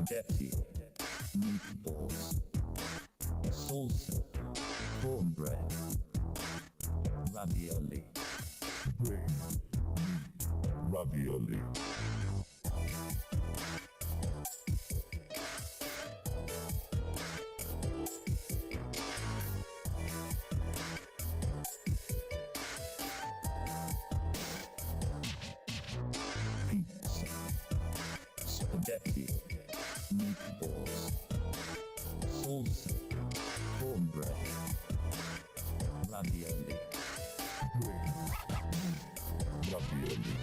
spaghetti, meatballs, salsa, cornbread, ravioli, brain, ravioli. Pizza, spaghetti, meatballs, salsa, cornbread, ravioli, brain, ravioli.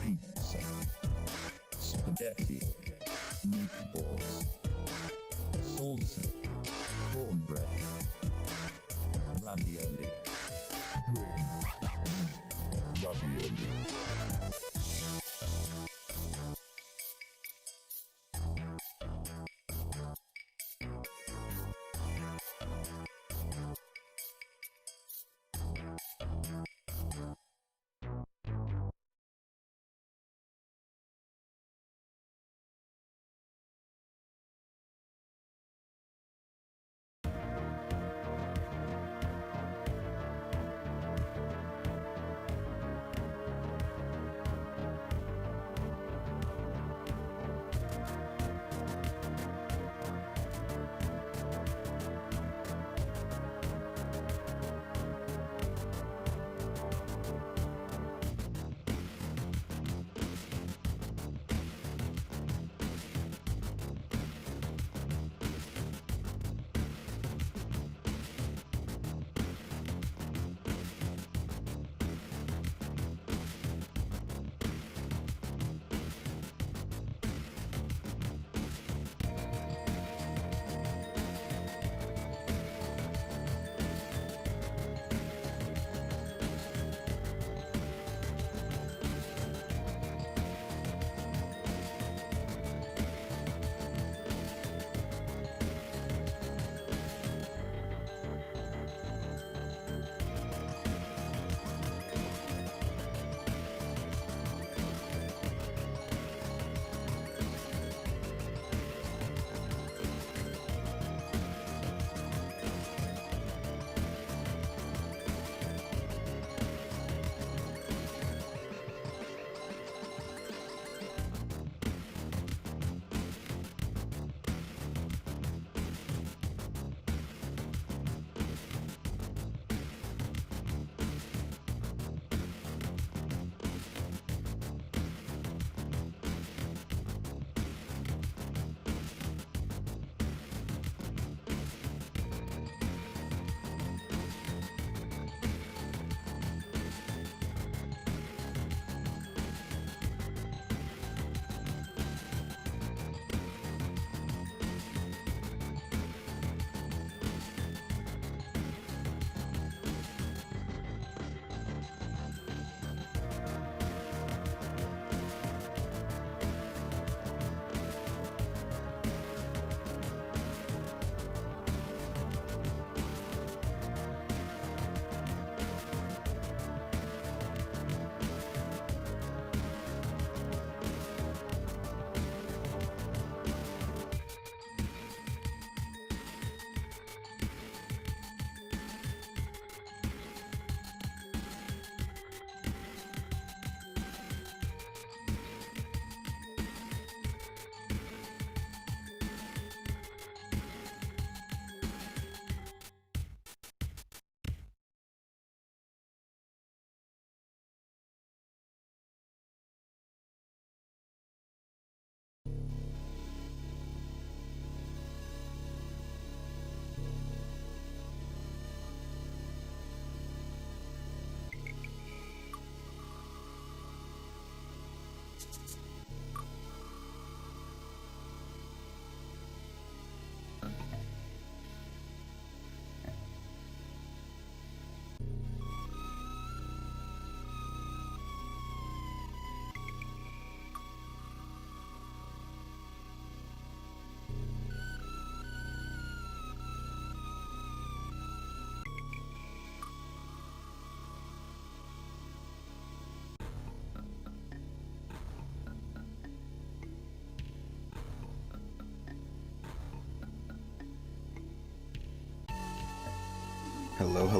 Pizza, spaghetti, meatballs, salsa, cornbread, ravioli, brain, ravioli.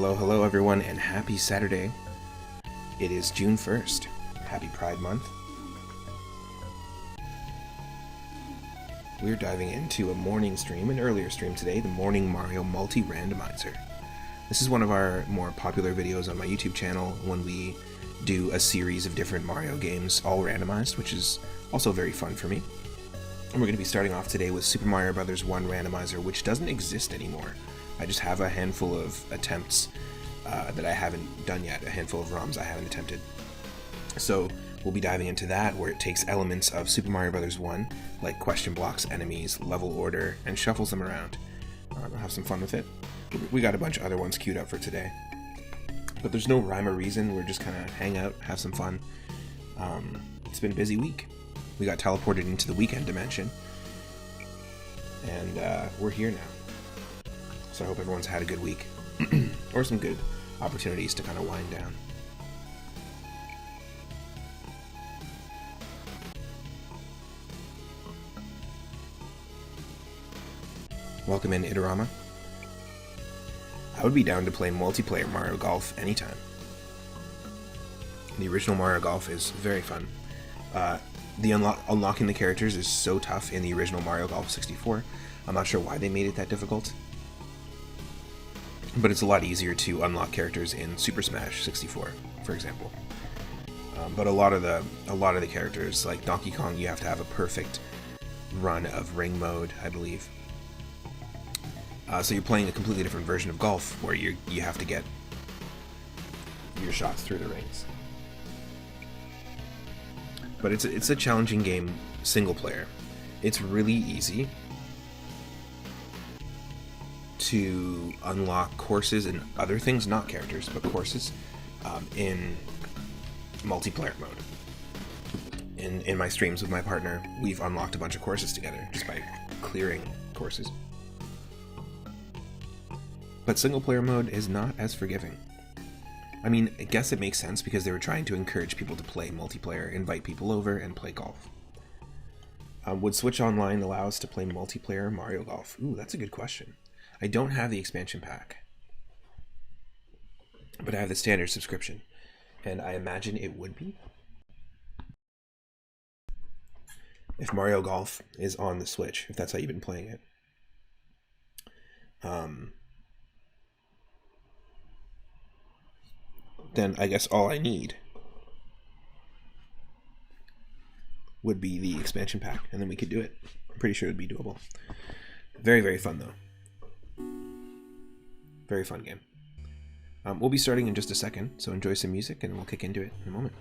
Hello everyone, and happy Saturday. It is June 1st. Happy Pride Month. We're diving into a morning stream, an earlier stream today, the Morning Mario Multi-Randomizer. This is one of our more popular videos on my YouTube channel when we do a series of different Mario games, all randomized, which is also very fun for me. And we're going to be starting off today with Super Mario Bros. 1 Randomizer, which doesn't exist anymore. I just have a handful of attempts that I haven't done yet, a handful of ROMs I haven't attempted. So we'll be diving into that, where it takes elements of Super Mario Bros. 1, like question blocks, enemies, level order, and shuffles them around. I'll have some fun with it. We got a bunch of other ones queued up for today. But there's no rhyme or reason, we're just kind of hang out, have some fun. It's been a busy week. We got teleported into the weekend dimension, and we're here now. So I hope everyone's had a good week, or some good opportunities to kind of wind down. Welcome in, Itorama. I would be down to play multiplayer Mario Golf anytime. The original Mario Golf is very fun. Unlocking the characters is so tough in the original Mario Golf 64. I'm not sure why they made it that difficult. But it's a lot easier to unlock characters in Super Smash 64, for example. But a lot of the characters, like Donkey Kong, you have to have a perfect run of ring mode, I believe. So you're playing a completely different version of golf, where you have to get your shots through the rings. But it's a challenging game, single player. It's really easy to unlock courses and other things, not characters, but courses, in multiplayer mode. In my streams with my partner, we've unlocked a bunch of courses together just by clearing courses. But single player mode is not as forgiving. I mean, I guess it makes sense because they were trying to encourage people to play multiplayer, invite people over, and play golf. Would Switch Online allow us to play multiplayer Mario Golf? Ooh, that's a good question. I don't have the expansion pack, but I have the standard subscription, and I imagine it would be. If Mario Golf is on the Switch, if that's how you've been playing it. Then I guess all I need would be the expansion pack, and then we could do it. I'm pretty sure it would be doable. Very, very fun, though. Very fun game. We'll be starting in just a second, so enjoy some music, and we'll kick into it in a moment.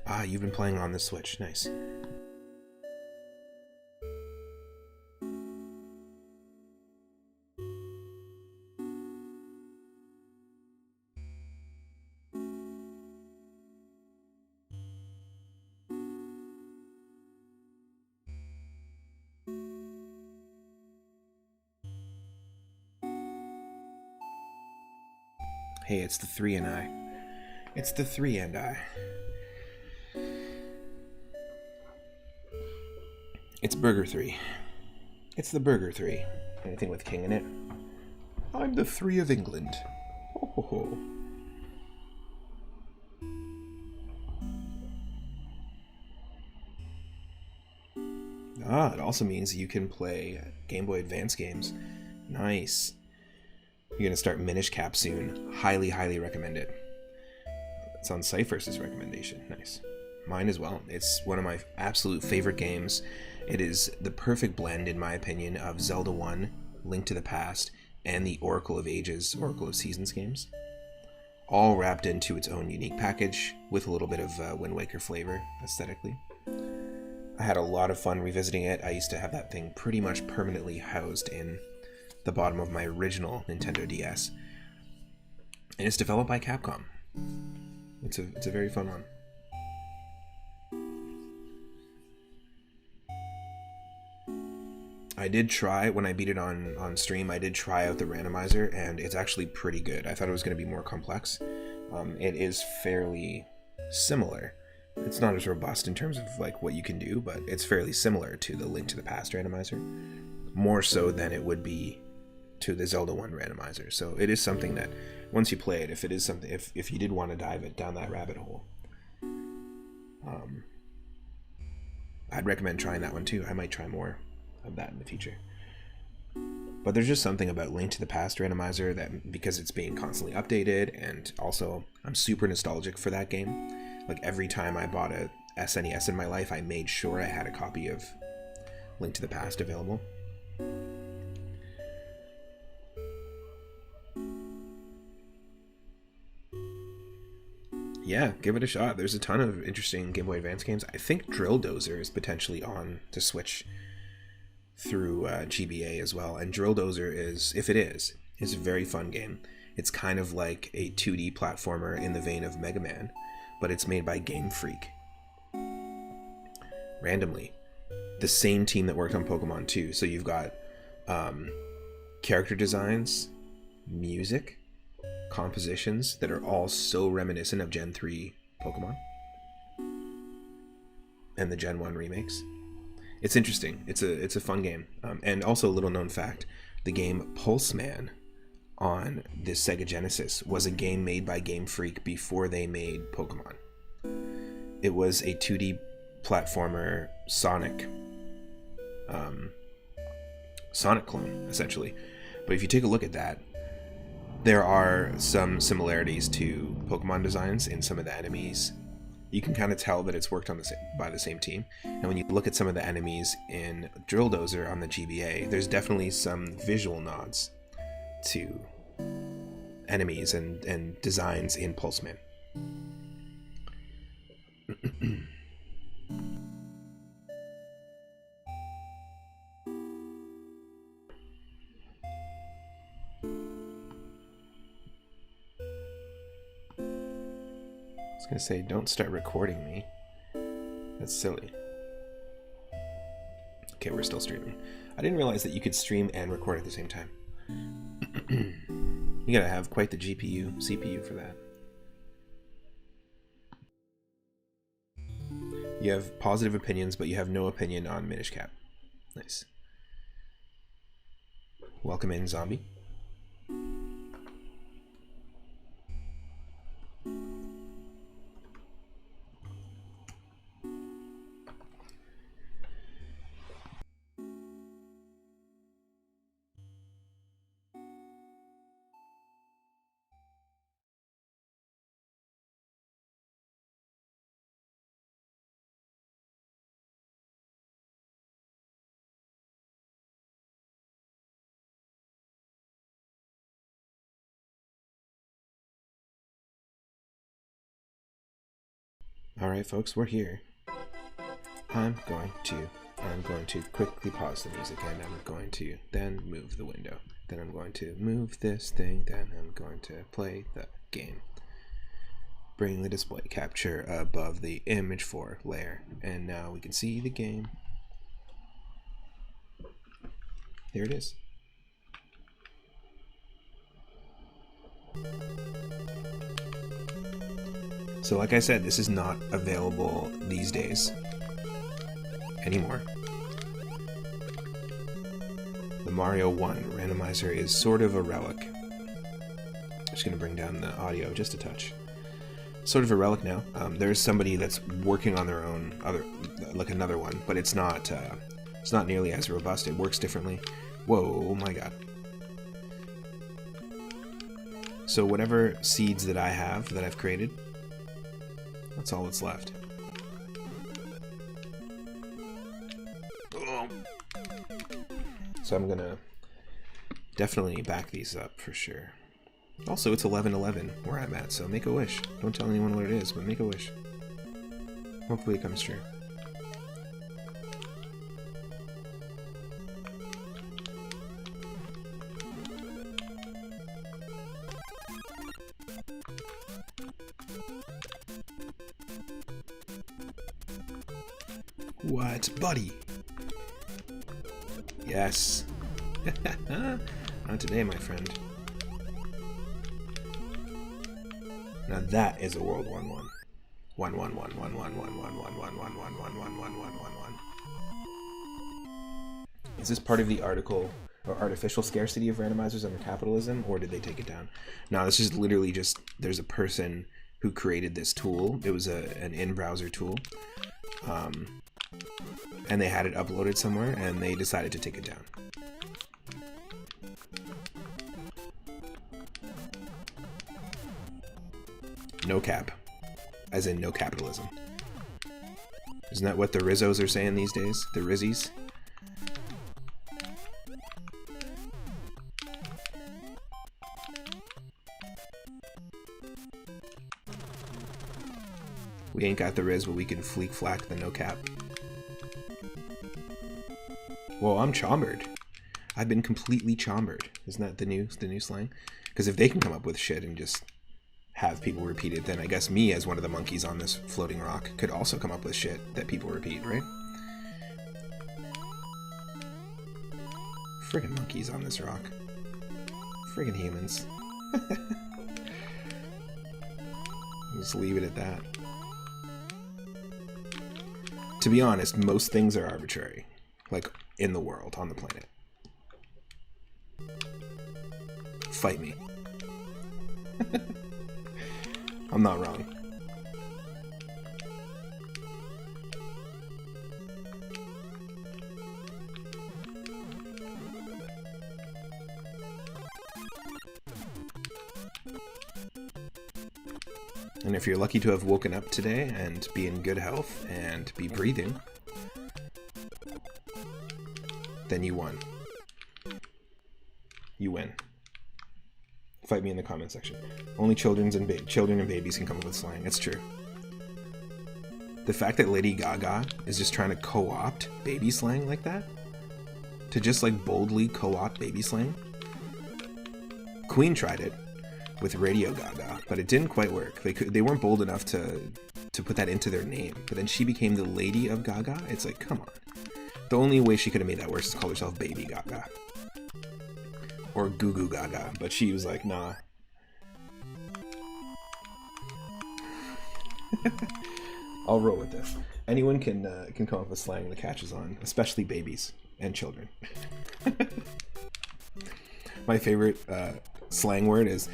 Ah, you've been playing on the Switch. Nice. Hey, it's the 3 and I. It's the 3 and I. It's Burger 3. It's the Burger 3. Anything with King in it? I'm the 3 of England. Ho ho ho. Ah, it also means you can play Game Boy Advance games. Nice. You're going to start Minish Cap soon. Highly, highly recommend it. It's on Cypher's recommendation. Nice. Mine as well. It's one of my absolute favorite games, It is the perfect blend, in my opinion, of Zelda 1, Link to the Past, and the Oracle of Ages, Oracle of Seasons games, all wrapped into its own unique package with a little bit of Wind Waker flavor aesthetically. I had a lot of fun revisiting it. I used to have that thing pretty much permanently housed in the bottom of my original Nintendo DS. And it's developed by Capcom. It's a very fun one. I did try, when I beat it on stream, I did try out the randomizer, and it's actually pretty good. I thought it was going to be more complex. It is fairly similar. It's not as robust in terms of like what you can do, but it's fairly similar to the Link to the Past randomizer. More so than it would be to the Zelda 1 randomizer. So it is something that, once you play it, if you did want to dive it down that rabbit hole, I'd recommend trying that one too. I might try more of that in the future. But there's just something about Link to the Past randomizer that, because it's being constantly updated, and also I'm super nostalgic for that game. Like every time I bought a SNES in my life, I made sure I had a copy of Link to the Past available. Yeah, give it a shot. There's a ton of interesting Game Boy Advance games. I think Drill Dozer is potentially on to Switch through GBA as well. And Drill Dozer is, if it is a very fun game. It's kind of like a 2D platformer in the vein of Mega Man, but it's made by Game Freak. Randomly. The same team that worked on Pokemon 2. So you've got character designs, music, compositions that are all so reminiscent of Gen 3 Pokemon and the Gen 1 remakes. It's interesting. It's a fun game. And also a little known fact, the game Pulseman on the Sega Genesis was a game made by Game Freak before they made Pokemon. It was a 2D platformer Sonic clone, essentially. But if you take a look at that, there are some similarities to Pokemon designs in some of the enemies. You can kind of tell that it's worked on by the same team. And when you look at some of the enemies in Drill Dozer on the GBA, there's definitely some visual nods to enemies and designs in Pulseman. I was gonna say, don't start recording me. That's silly. Okay, we're still streaming. I didn't realize that you could stream and record at the same time. You gotta have quite the CPU for that. You have positive opinions, but you have no opinion on Minish Cap. Nice. Welcome in, Zombie. Alright folks, we're here. I'm going to quickly pause the music, and I'm going to then move the window. Then I'm going to move this thing, then I'm going to play the game. Bring the display capture above the image 4 layer, and now we can see the game. There it is. So like I said, this is not available these days anymore. The Mario 1 randomizer is sort of a relic. I'm just going to bring down the audio just a touch. Sort of a relic now. There's somebody that's working on their own, another one, but it's not nearly as robust. It works differently. Whoa, my god. So whatever seeds that I have, that I've created, that's all that's left. So I'm gonna definitely back these up for sure. Also, it's 11:11 where I'm at, so make a wish. Don't tell anyone what it is, but make a wish. Hopefully it comes true. What, buddy? Yes. Not today, my friend. Now that is a World 1-1. 1-1-1-1-1-1-1-1-1-1-1-1-1-1-1-1-1. Is this part of the article or artificial scarcity of randomizers under capitalism, or did they take it down? No, this is literally just there's a person who created this tool. It was an in-browser tool. And they had it uploaded somewhere, and they decided to take it down. No cap. As in no capitalism. Isn't that what the Rizzos are saying these days? The Rizzies? We ain't got the Riz, but we can fleek flack the no cap. Whoa, I'm chombered. I've been completely chombered. Isn't that the new slang? Because if they can come up with shit and just have people repeat it, then I guess me as one of the monkeys on this floating rock could also come up with shit that people repeat, right? Friggin' monkeys on this rock. Friggin' humans. Just leave it at that. To be honest, most things are arbitrary. Like, in the world, on the planet. Fight me. I'm not wrong. And if you're lucky to have woken up today and be in good health and be breathing, then you won. You win. Fight me in the comment section. Only children and babies can come up with slang. It's true. The fact that Lady Gaga is just trying to co-opt baby slang like that, to just like boldly co-opt baby slang. Queen tried it with Radio Gaga, but it didn't quite work. They weren't bold enough to put that into their name. But then she became the Lady of Gaga. It's like, come on. The only way she could have made that worse is to call herself Baby Gaga. Or Goo Goo Gaga. But she was like, nah. I'll roll with this. Anyone can come up with slang that catches on, especially babies and children. My favorite slang word is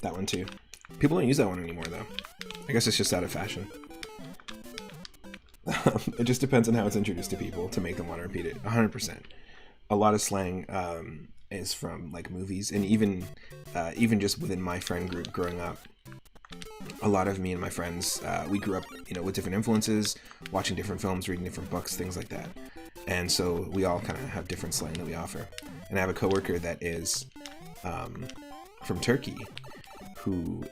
that one too. People don't use that one anymore though. I guess it's just out of fashion. It just depends on how it's introduced to people to make them want to repeat it. 100%. A lot of slang is from like movies, and even just within my friend group growing up, a lot of me and my friends, we grew up, with different influences, watching different films, reading different books, things like that. And so we all kind of have different slang that we offer. And I have a coworker that is from Turkey who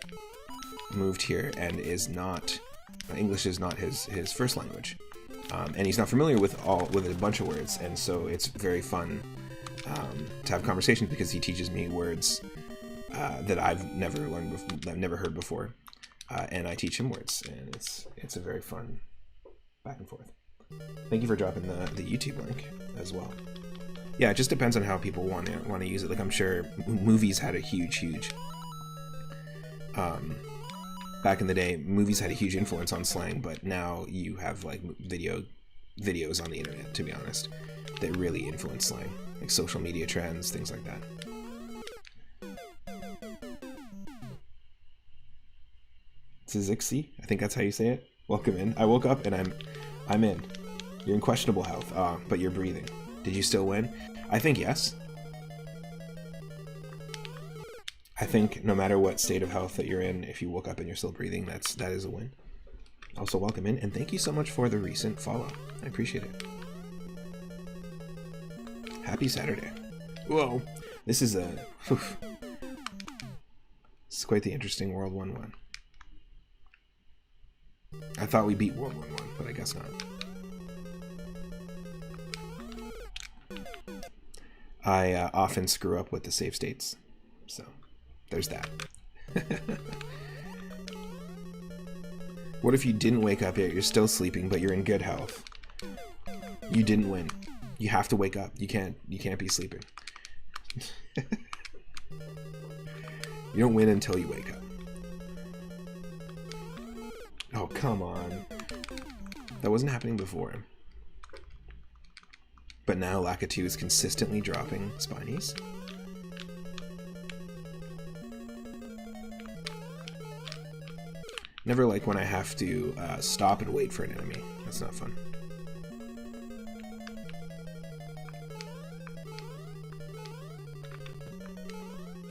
moved here and is not, English is not his first language. And he's not familiar with a bunch of words. And so it's very fun to have conversations because he teaches me words that I've never learned before, I've never heard before. And I teach him words, and it's a very fun back and forth. Thank you for dropping the YouTube link as well. Yeah, it just depends on how people want to use it. Like, I'm sure movies had a huge back in the day, movies had a huge influence on slang, but now you have like videos on the internet, to be honest, that really influence slang, like social media trends, things like that. Zixi, I think that's how you say it. Welcome in. I woke up and I'm in. You're in questionable health, but you're breathing. Did you still win? I think yes. I think no matter what state of health that you're in, if you woke up and you're still breathing, that is a win. Also, welcome in, and thank you so much for the recent follow. I appreciate it. Happy Saturday. Whoa, this is a... Oof. It's quite the interesting World 1-1. I thought we beat World 1-1, but I guess not. I often screw up with the save states, so there's that. What if you didn't wake up yet? You're still sleeping, but you're in good health. You didn't win. You have to wake up. You can't be sleeping. You don't win until you wake up. Oh, come on. That wasn't happening before. But now Lakitu is consistently dropping Spinies. Never like when I have to stop and wait for an enemy. That's not fun.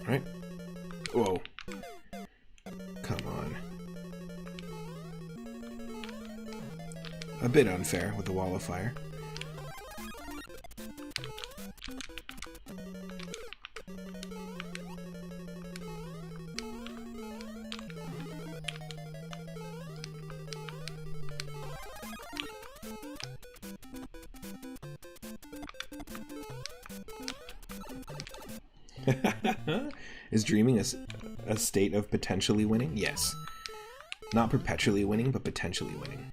Alright. Whoa. Come on. A bit unfair with the wall of fire. Is dreaming a state of potentially winning? Yes. Not perpetually winning, but potentially winning.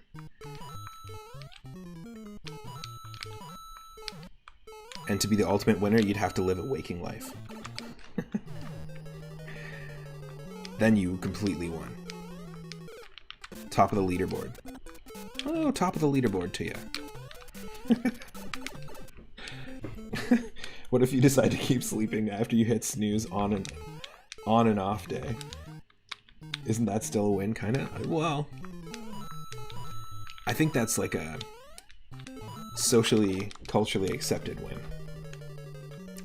And to be the ultimate winner, you'd have to live a waking life. Then you completely won. Top of the leaderboard. Oh, top of the leaderboard to you. What if you decide to keep sleeping after you hit snooze on and off day? Isn't that still a win, kinda? Well, I think that's like a socially, culturally accepted win.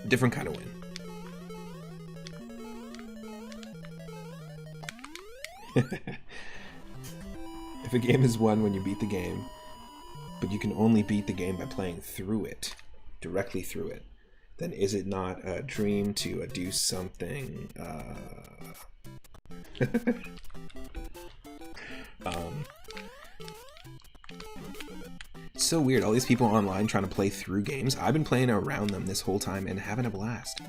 Different kind of win. If a game is won when you beat the game, but you can only beat the game by playing through it, directly through it, then is it not a dream to do something? It's so weird. All these people online trying to play through games. I've been playing around them this whole time and having a blast.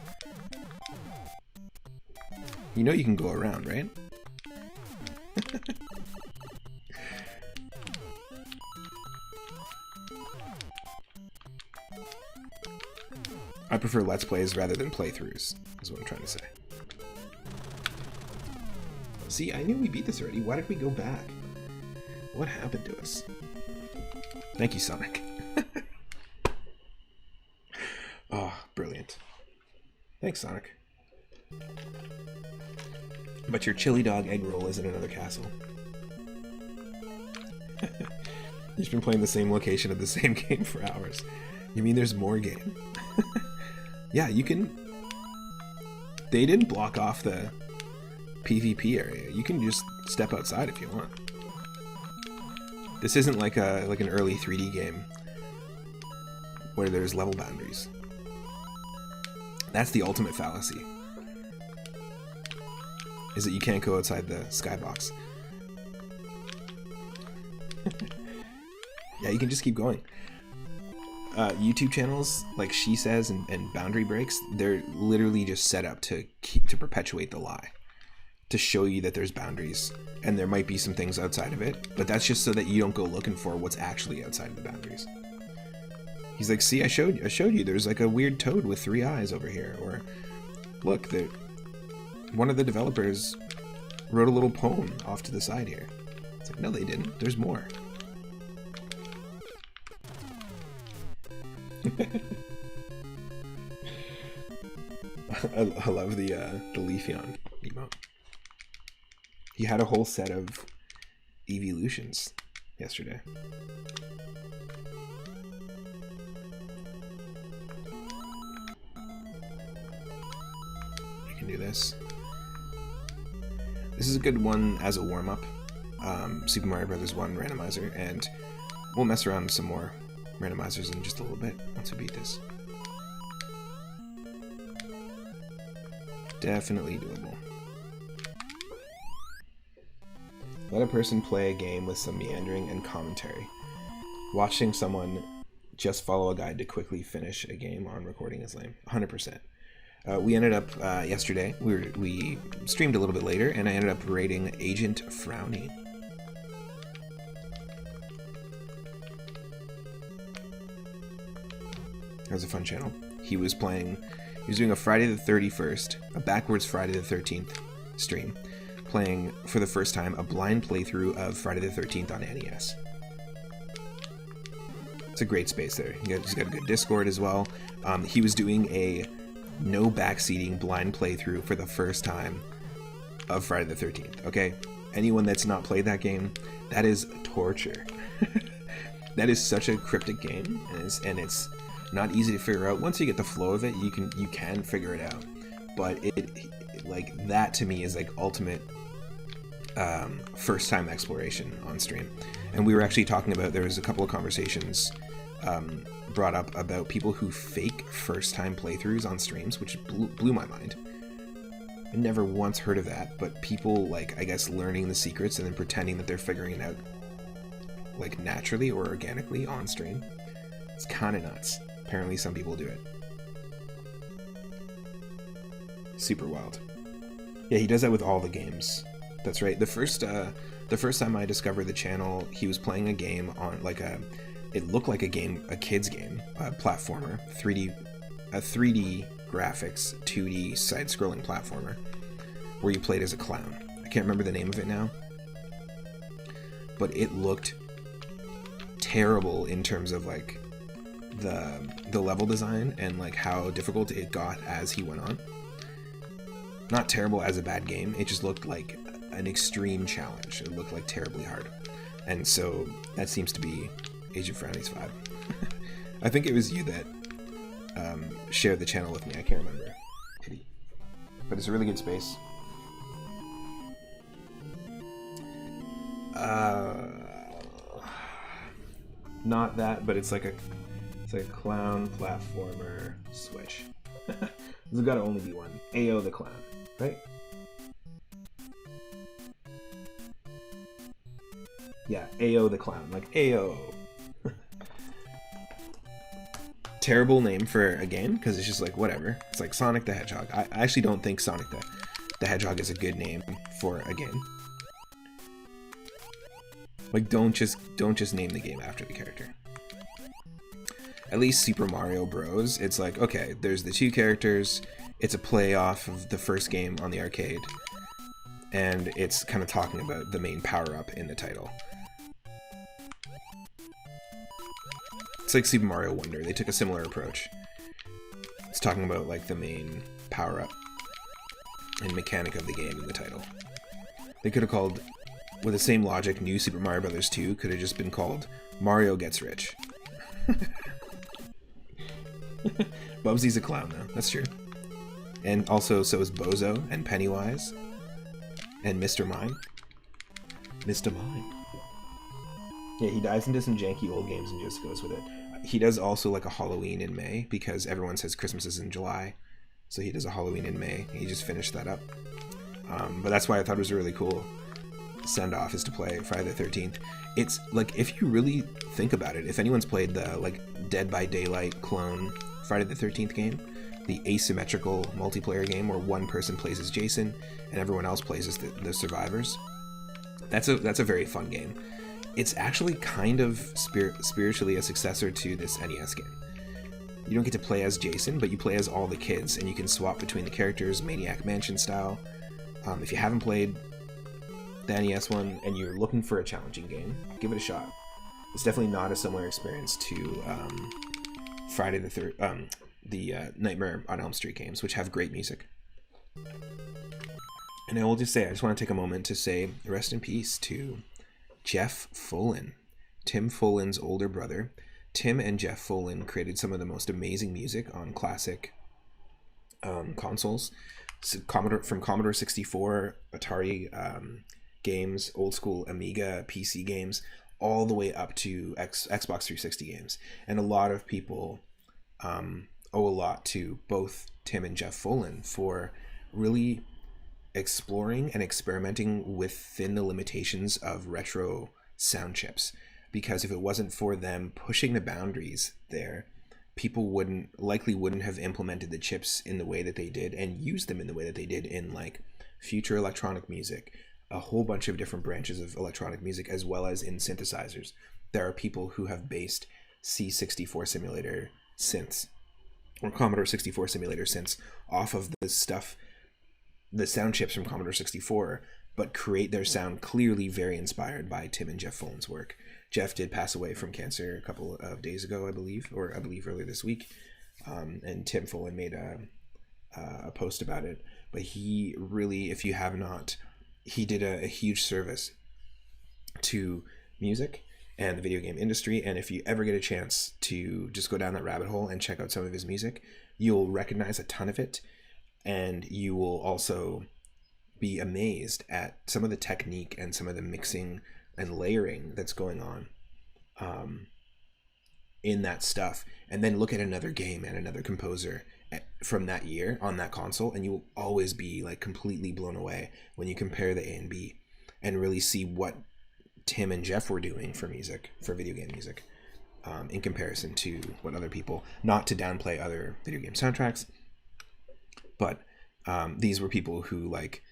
You know you can go around, right? I prefer Let's Plays rather than playthroughs, is what I'm trying to say. See, I knew we beat this already. Why did we go back? What happened to us? Thank you, Sonic. Oh, brilliant. Thanks, Sonic. But your chili dog egg roll is in another castle. You've been playing the same location of the same game for hours. You mean there's more game? Yeah, you can... They didn't block off the PvP area. You can just step outside if you want. This isn't like an early 3D game where there's level boundaries. That's the ultimate fallacy. Is that you can't go outside the skybox. Yeah, you can just keep going. YouTube channels like She Says and Boundary Breaks, they're literally just set up to perpetuate the lie, to show you that there's boundaries and there might be some things outside of it, but that's just so that you don't go looking for what's actually outside of the boundaries. He's like, see, I showed you there's like a weird toad with 3 eyes over here, or look, one of the developers wrote a little poem off to the side here. It's like, no, they didn't. There's more. I love the Leafeon emote. He had a whole set of evolutions yesterday. can do this. This is a good one as a warm-up. Super Mario Bros. 1 randomizer, and we'll mess around with some more randomizers in just a little bit once we beat this. Definitely doable. Let a person play a game with some meandering and commentary. Watching someone just follow a guide to quickly finish a game on recording is lame. 100%. We ended up, yesterday, we streamed a little bit later, and I ended up rating Agent Frowny. That was a fun channel. He was doing a Friday the 31st, a backwards Friday the 13th stream, playing for the first time a blind playthrough of Friday the 13th on NES. It's a great space there. He's got a good Discord as well. He was doing a no backseating blind playthrough for the first time of Friday the 13th, okay? Anyone that's not played that game, that is torture. That is such a cryptic game, and it's not easy to figure out. Once you get the flow of it, you can figure it out. But it like that to me is like ultimate first time exploration on stream. And we were actually talking about, there was a couple of conversations brought up about people who fake first time playthroughs on streams, which blew my mind. I never once heard of that, but people, like, I guess learning the secrets and then pretending that they're figuring it out like naturally or organically on stream. It's kind of nuts. Apparently some people do it. Super wild. Yeah, he does that with all the games. That's right. The first time I discovered the channel, he was playing a game on it looked like a kid's game, a platformer, 3D graphics, 2D side-scrolling platformer, where you played as a clown. I can't remember the name of it now, but it looked terrible in terms of like the level design and like how difficult it got as he went on. Not terrible as a bad game, it just looked like an extreme challenge. It looked like terribly hard. And so that seems to be Agent Frowny's vibe. I think it was you that shared the channel with me. I can't remember. Pity. But it's a really good space. Not that, but it's like a clown platformer Switch. There's got to only be one. AO the Clown, right? Yeah, AO the Clown, like AO. Terrible name for a game, because it's just like, whatever. It's like Sonic the Hedgehog. I actually don't think Sonic the Hedgehog is a good name for a game. Like, don't just name the game after the character. At least Super Mario Bros. It's like, okay, there's the two characters, it's a play off of the first game on the arcade, and it's kind of talking about the main power-up in the title. It's like Super Mario Wonder. They took a similar approach. It's talking about like the main power-up and mechanic of the game in the title. They could have called, with the same logic, New Super Mario Bros. 2 could have just been called Mario Gets Rich. Bubsy's a clown though, that's true. And also, so is Bozo and Pennywise and Mr. Mime. Mr. Mime. Yeah, he dives into some janky old games and just goes with it. He does also like a Halloween in May, because everyone says Christmas is in July. So he does a Halloween in May. He just finished that up. But that's why I thought it was a really cool send-off, is to play Friday the 13th. It's like, if you really think about it, if anyone's played the like Dead by Daylight clone Friday the 13th game, the asymmetrical multiplayer game where one person plays as Jason and everyone else plays as the survivors, that's a very fun game. It's actually kind of spiritually a successor to this NES game. You don't get to play as Jason, but you play as all the kids, and you can swap between the characters, Maniac Mansion style. If you haven't played the NES one and you're looking for a challenging game, give it a shot. It's definitely not a similar experience to Friday the Nightmare on Elm Street games, which have great music. And I will just say, I just want to take a moment to say rest in peace to Jeff Follin, Tim Follin's older brother. Tim and Jeff Follin created some of the most amazing music on classic consoles. from Commodore 64, Atari games, old school Amiga PC games, all the way up to Xbox 360 games. And a lot of people owe a lot to both Tim and Jeff Folan for really exploring and experimenting within the limitations of retro sound chips. Because if it wasn't for them pushing the boundaries there, people wouldn't have implemented the chips in the way that they did and used them in the way that they did in like future electronic music, a whole bunch of different branches of electronic music, as well as in synthesizers. There are people who have based C64 simulator synths or Commodore 64 simulator synths off of the stuff, the sound chips from Commodore 64, but create their sound clearly very inspired by Tim and Jeff Folan's work. Jeff did pass away from cancer a couple of days ago, I believe earlier this week. And Tim Folan made a post about it. But he really, if you have not, he did a huge service to music and the video game industry. And if you ever get a chance to just go down that rabbit hole and check out some of his music, you'll recognize a ton of it. And you will also be amazed at some of the technique and some of the mixing and layering that's going on in that stuff. And then look at another game and another composer from that year on that console, and you will always be like completely blown away when you compare the A and B and really see what Tim and Jeff were doing for music, for video game music, in comparison to what other people, not to downplay other video game soundtracks, but these were people who, like,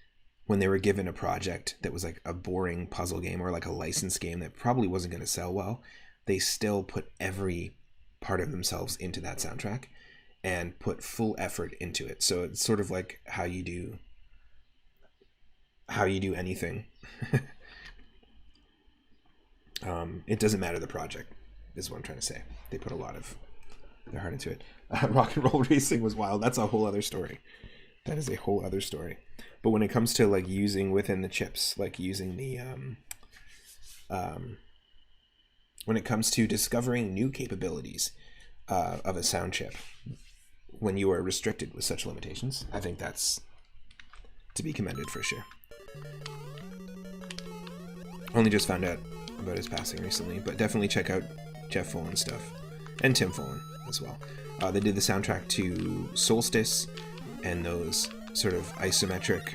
when they were given a project that was like a boring puzzle game or like a licensed game that probably wasn't going to sell well, they still put every part of themselves into that soundtrack and put full effort into it. So it's sort of like how you do anything. It doesn't matter the project, is what I'm trying to say. They put a lot of their heart into it. Rock and roll racing was wild. That's a whole other story. That is a whole other story. But when it comes to like using within the chips, like using the when it comes to discovering new capabilities of a sound chip, when you are restricted with such limitations, I think that's to be commended for sure. Only just found out about his passing recently, but definitely check out Jeff Folan stuff and Tim Folan as well. They did the soundtrack to Solstice and those sort of isometric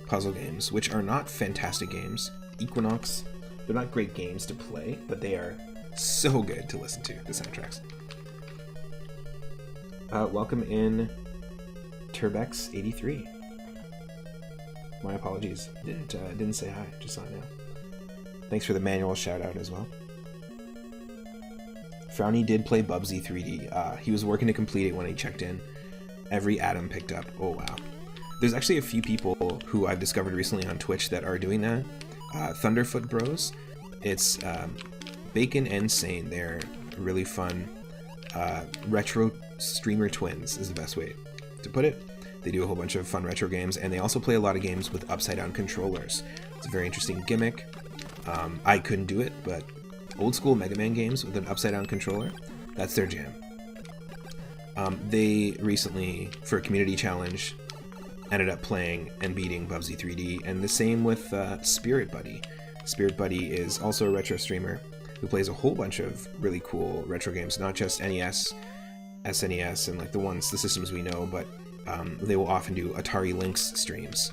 puzzle games, which are not fantastic games. Equinox, they're not great games to play, but they are so good to listen to, the soundtracks. Welcome in Turbex83. My apologies, didn't say hi, just saw it now. Thanks for the manual shout out as well. Frowny did play Bubsy 3D. He was working to complete it when he checked in. Every atom picked up. Oh wow. There's actually a few people who I've discovered recently on Twitch that are doing that. Thunderfoot Bros. It's Bacon and Sane. They're really fun. Retro streamer twins is the best way to put it. They do a whole bunch of fun retro games, and they also play a lot of games with upside-down controllers. It's a very interesting gimmick. I couldn't do it, but old school Mega Man games with an upside-down controller, that's their jam. They recently, for a community challenge, ended up playing and beating Bubsy 3D, and the same with Spirit Buddy. Spirit Buddy is also a retro streamer who plays a whole bunch of really cool retro games, not just NES, SNES, and like the systems we know, but they will often do Atari Lynx streams.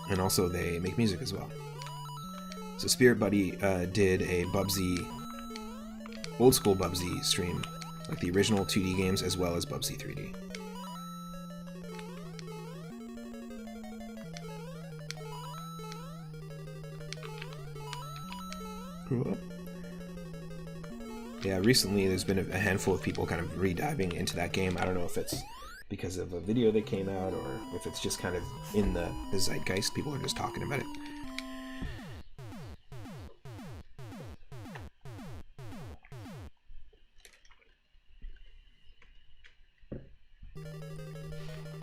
And also they make music as well. So Spirit Buddy did a Bubsy, old school Bubsy stream, like the original 2D games as well as Bubsy 3D. Yeah, recently there's been a handful of people kind of re-diving into that game. I don't know if it's because of a video that came out or if it's just kind of in the zeitgeist. People are just talking about it.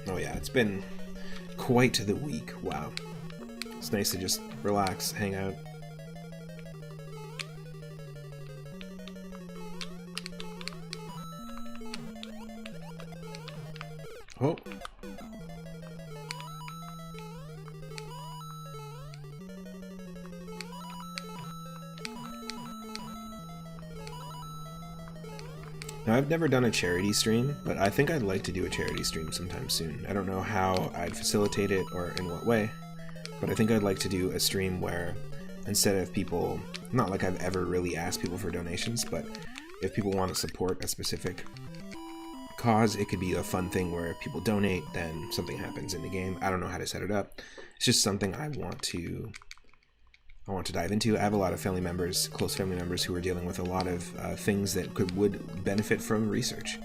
Oh yeah, it's been quite the week. Wow. It's nice to just relax, hang out. Oh. Now, I've never done a charity stream, but I think I'd like to do a charity stream sometime soon. I don't know how I'd facilitate it or in what way, but I think I'd like to do a stream where instead of people, not like I've ever really asked people for donations, but if people want to support a specific cause, it could be a fun thing where if people donate, then something happens in the game. I don't know how to set it up. It's just something I want to dive into. I have a lot of family members, close family members, who are dealing with a lot of things that would benefit from research.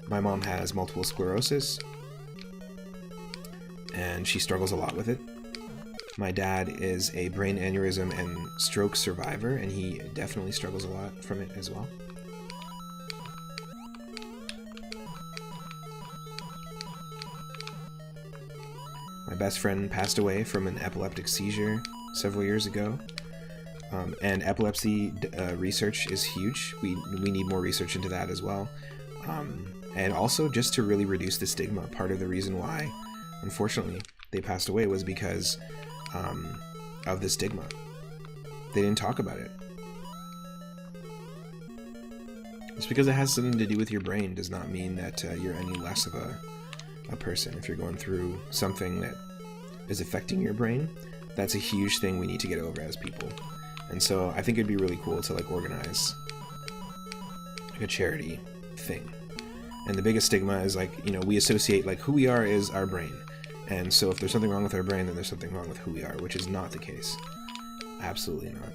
My mom has multiple sclerosis, and she struggles a lot with it. My dad is a brain aneurysm and stroke survivor, and he definitely struggles a lot from it as well. My best friend passed away from an epileptic seizure several years ago, and epilepsy research is huge. We need more research into that as well, and also just to really reduce the stigma. Part of the reason why, unfortunately, they passed away was because of the stigma. They didn't talk about it. Just because it has something to do with your brain does not mean that you're any less of a person. If you're going through something that is affecting your brain, that's a huge thing we need to get over as people. And so I think it'd be really cool to like organize like a charity thing. And the biggest stigma is like, you know, we associate like who we are is our brain. And so if there's something wrong with our brain, then there's something wrong with who we are, which is not the case. Absolutely not.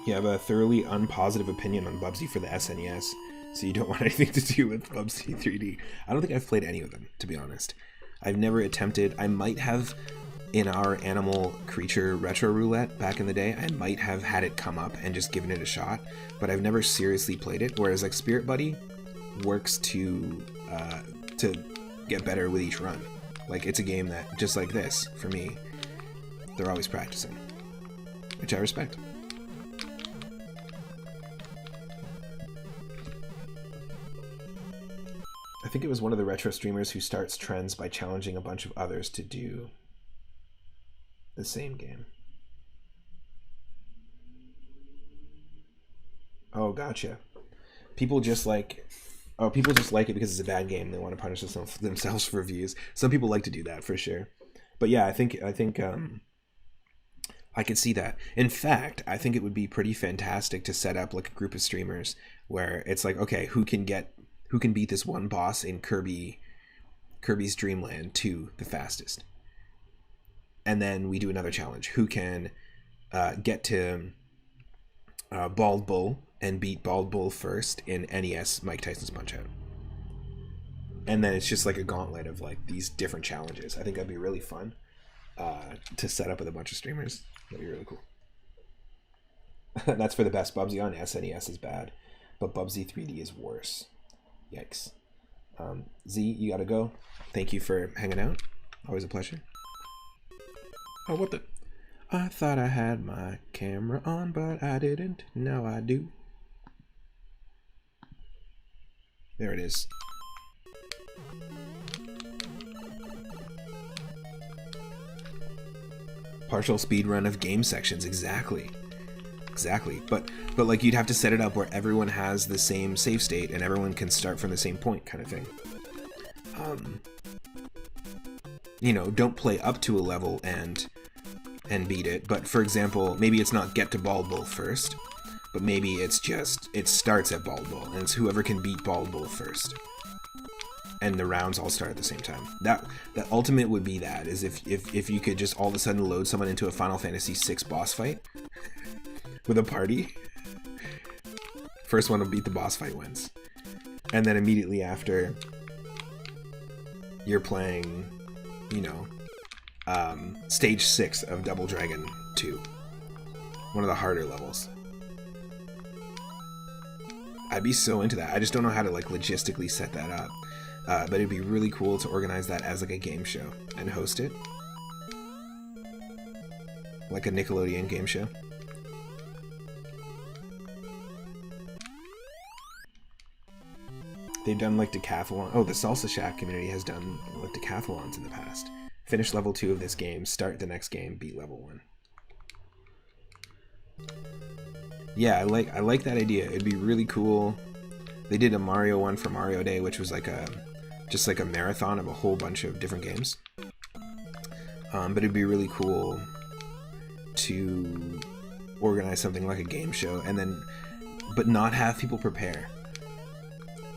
You have a thoroughly unpositive opinion on Bubsy for the SNES, so you don't want anything to do with Bubsy 3D. I don't think I've played any of them, to be honest. I've never attempted. I might have, in our animal creature retro roulette back in the day, I might have had it come up and just given it a shot, but I've never seriously played it, whereas like Spirit Buddy works to get better with each run. Like, it's a game that, just like this, for me, they're always practicing, which I respect. I think it was one of the retro streamers who starts trends by challenging a bunch of others to do the same game. Oh, gotcha. People just like it because it's a bad game. They want to punish themselves for views. Some people like to do that for sure. But yeah, I think I could see that. In fact, I think it would be pretty fantastic to set up like a group of streamers where it's like, okay, who can beat this one boss in Kirby's Dream Land 2 the fastest? And then we do another challenge. Who can get to Bald Bull and beat Bald Bull first in NES Mike Tyson's Punch-Out? And then it's just like a gauntlet of like these different challenges. I think that'd be really fun to set up with a bunch of streamers. That'd be really cool. That's for the best. Bubsy on SNES is bad, but Bubsy 3D is worse. Yikes. Z, you gotta go. Thank you for hanging out. Always a pleasure. Oh, what the? I thought I had my camera on, but I didn't. Now I do. There it is. Partial speed run of game sections, exactly. Exactly, but like you'd have to set it up where everyone has the same save state and everyone can start from the same point, kind of thing. You know, don't play up to a level and beat it, but for example, maybe it's not get to Bald Bull first, but maybe it's just it starts at Bald Bull and it's whoever can beat Bald Bull first, and the rounds all start at the same time. That ultimate would be that is if you could just all of a sudden load someone into a Final Fantasy VI boss fight. With a party. First one to beat the boss fight wins. And then immediately after, you're playing, you know, stage 6 of Double Dragon 2. One of the harder levels. I'd be so into that. I just don't know how to like logistically set that up. But it'd be really cool to organize that as like a game show and host it. Like a Nickelodeon game show. They've done like decathlon. Oh, the Salsa Shack community has done like decathlons in the past. Finish level 2 of this game, start the next game, beat level 1. Yeah, I like that idea. It'd be really cool. They did a Mario one for Mario Day, which was like just like a marathon of a whole bunch of different games. But it'd be really cool to organize something like a game show and then, but not have people prepare.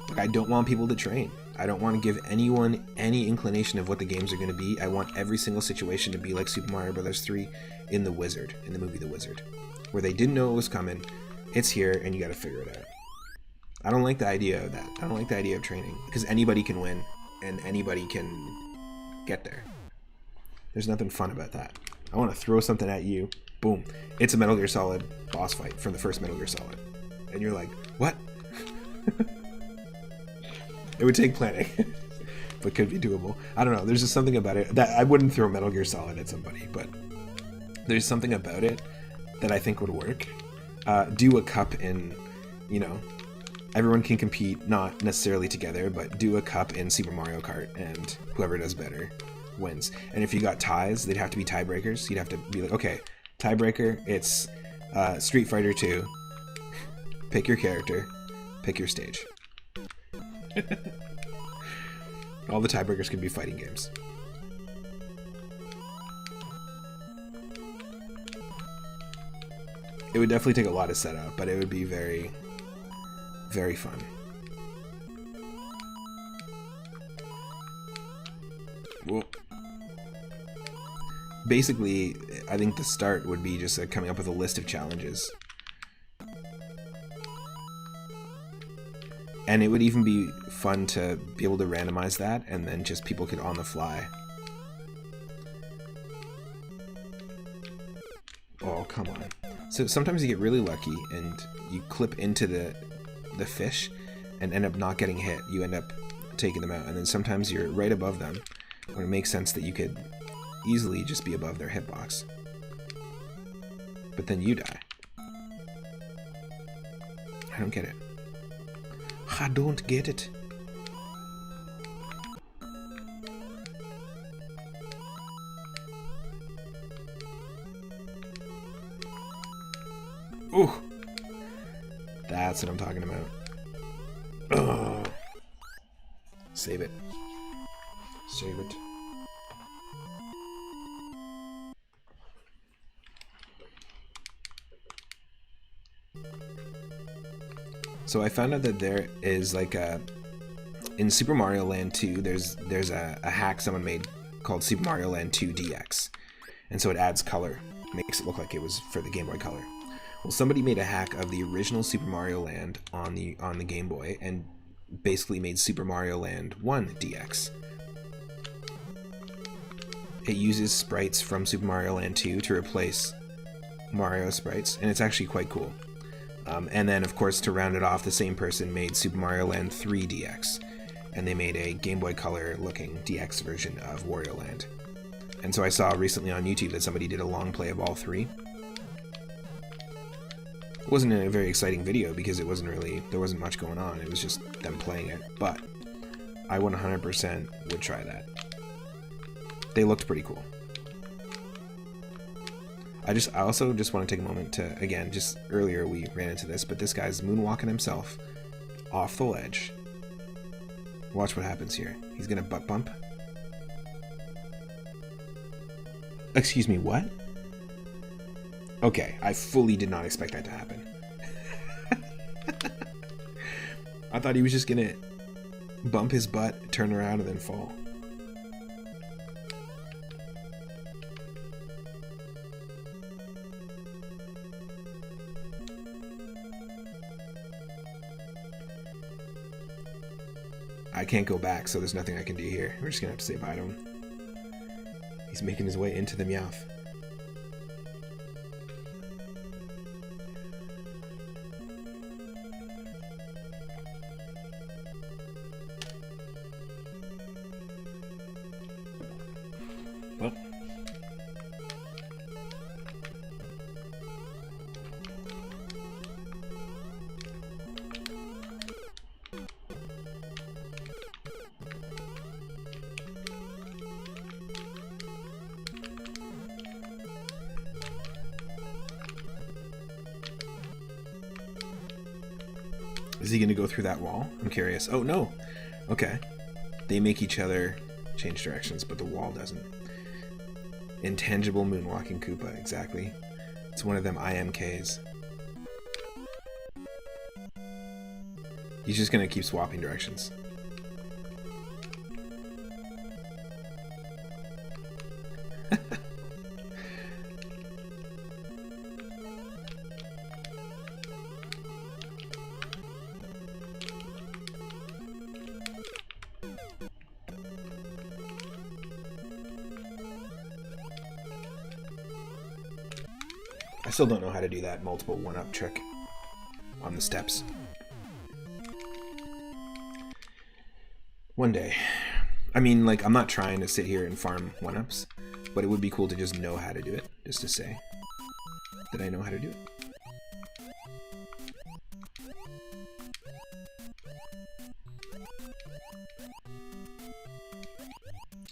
Like, I don't want people to train. I don't want to give anyone any inclination of what the games are going to be. I want every single situation to be like Super Mario Bros. 3 in The Wizard, in the movie The Wizard, where they didn't know it was coming. It's here, and you got to figure it out. I don't like the idea of that. I don't like the idea of training, because anybody can win, and anybody can get there. There's nothing fun about that. I want to throw something at you. Boom. It's a Metal Gear Solid boss fight from the first Metal Gear Solid. And you're like, what? It would take planning, but could be doable. I don't know. There's just something about it that I wouldn't throw Metal Gear Solid at somebody, but there's something about it that I think would work. Do a cup in, you know, everyone can compete, not necessarily together, but do a cup in Super Mario Kart, and whoever does better wins. And if you got ties, they'd have to be tiebreakers. You'd have to be like, okay, tiebreaker, it's Street Fighter 2. Pick your character, pick your stage. All the tiebreakers can be fighting games. It would definitely take a lot of setup, but it would be very, very fun. Well, basically, I think the start would be just coming up with a list of challenges. And it would even be fun to be able to randomize that, and then just people could on the fly. Oh, come on. So sometimes you get really lucky and you clip into the fish and end up not getting hit. You end up taking them out. And then sometimes you're right above them, when it makes sense that you could easily just be above their hitbox. But then you die. I don't get it. I don't get it. Ooh. That's what I'm talking about. Ugh. Save it. Save it. So I found out that there is like in Super Mario Land 2, there's a hack someone made called Super Mario Land 2 DX. And so it adds color, makes it look like it was for the Game Boy Color. Well, somebody made a hack of the original Super Mario Land on the Game Boy and basically made Super Mario Land 1 DX. It uses sprites from Super Mario Land 2 to replace Mario sprites, and it's actually quite cool. And then, of course, to round it off, the same person made Super Mario Land 3 DX, and they made a Game Boy Color-looking DX version of Wario Land. And so I saw recently on YouTube that somebody did a long play of all three. It wasn't a very exciting video because there wasn't much going on. It was just them playing it, but I 100% would try that. They looked pretty cool. I also just want to take a moment to, again, just earlier we ran into this, but this guy's moonwalking himself off the ledge. Watch what happens here. He's gonna butt bump. Excuse me, what? Okay, I fully did not expect that to happen. I thought he was just gonna bump his butt, turn around, and then fall. I can't go back, so there's nothing I can do here. We're just gonna have to say bye to him. He's making his way into the Meowth. Well. Is he going to go through that wall? I'm curious. Oh, no. Okay. They make each other change directions, but the wall doesn't. Intangible moonwalking Koopa, exactly. It's one of them IMKs. He's just going to keep swapping directions. I still don't know how to do that multiple one-up trick on the steps. One day. I mean, like, I'm not trying to sit here and farm one-ups, but it would be cool to just know how to do it, just to say that I know how to do it.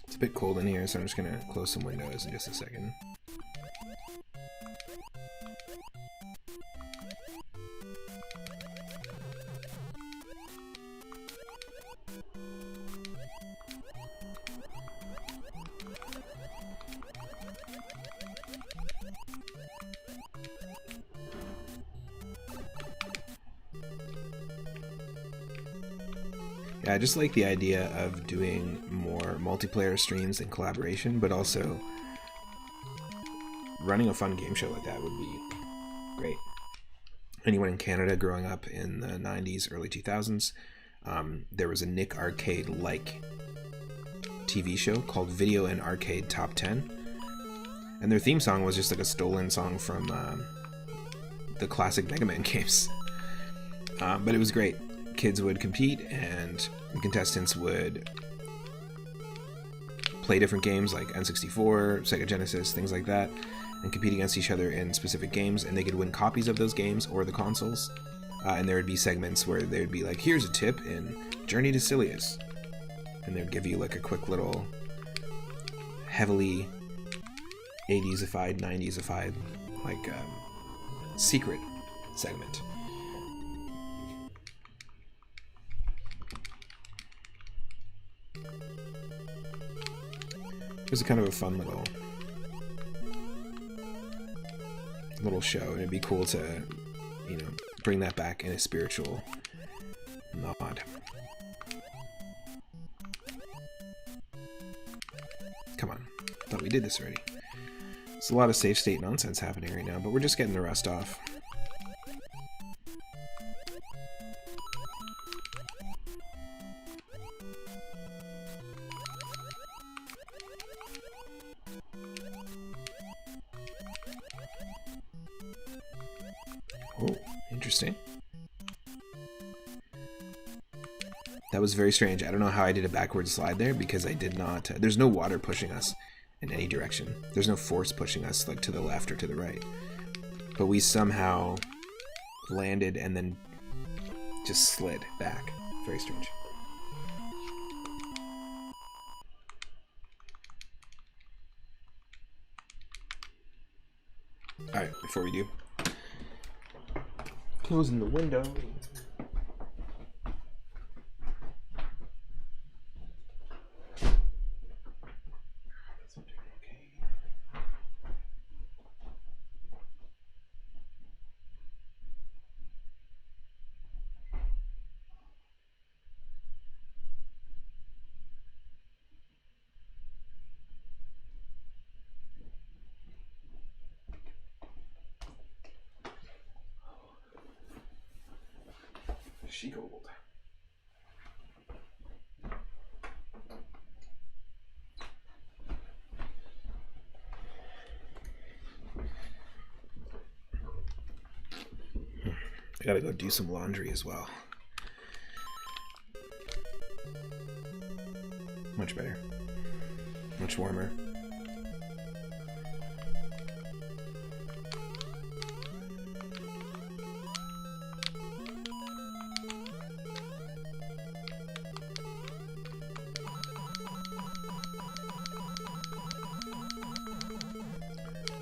It's a bit cold in here, so I'm just gonna close some windows in just a second. Yeah, I just like the idea of doing more multiplayer streams and collaboration, but also running a fun game show like that would be great. Anyone in Canada growing up in the 90s, early 2000s, there was a Nick Arcade-like TV show called Video and Arcade Top 10. And their theme song was just like a stolen song from the classic Mega Man games. But it was great. Kids would compete and contestants would play different games like N64, Sega Genesis, things like that, and compete against each other in specific games, and they could win copies of those games or the consoles. And there would be segments where they would be like, here's a tip in Journey to Silius. And they would give you like a quick little heavily 80s-ified, 90s-ified, like secret segment. It was kind of a fun little show, and it'd be cool to, you know, bring that back in a spiritual nod. Come on, I thought we did this already. There's a lot of safe state nonsense happening right now, but we're just getting the rust off. Oh, interesting. That was very strange. I don't know how I did a backward slide there because I did not... there's no water pushing us in any direction. There's no force pushing us like to the left or to the right. But we somehow landed and then just slid back. Very strange. Alright, before we do, closing the window. She gold. I gotta go do some laundry as well. Much better. Much warmer.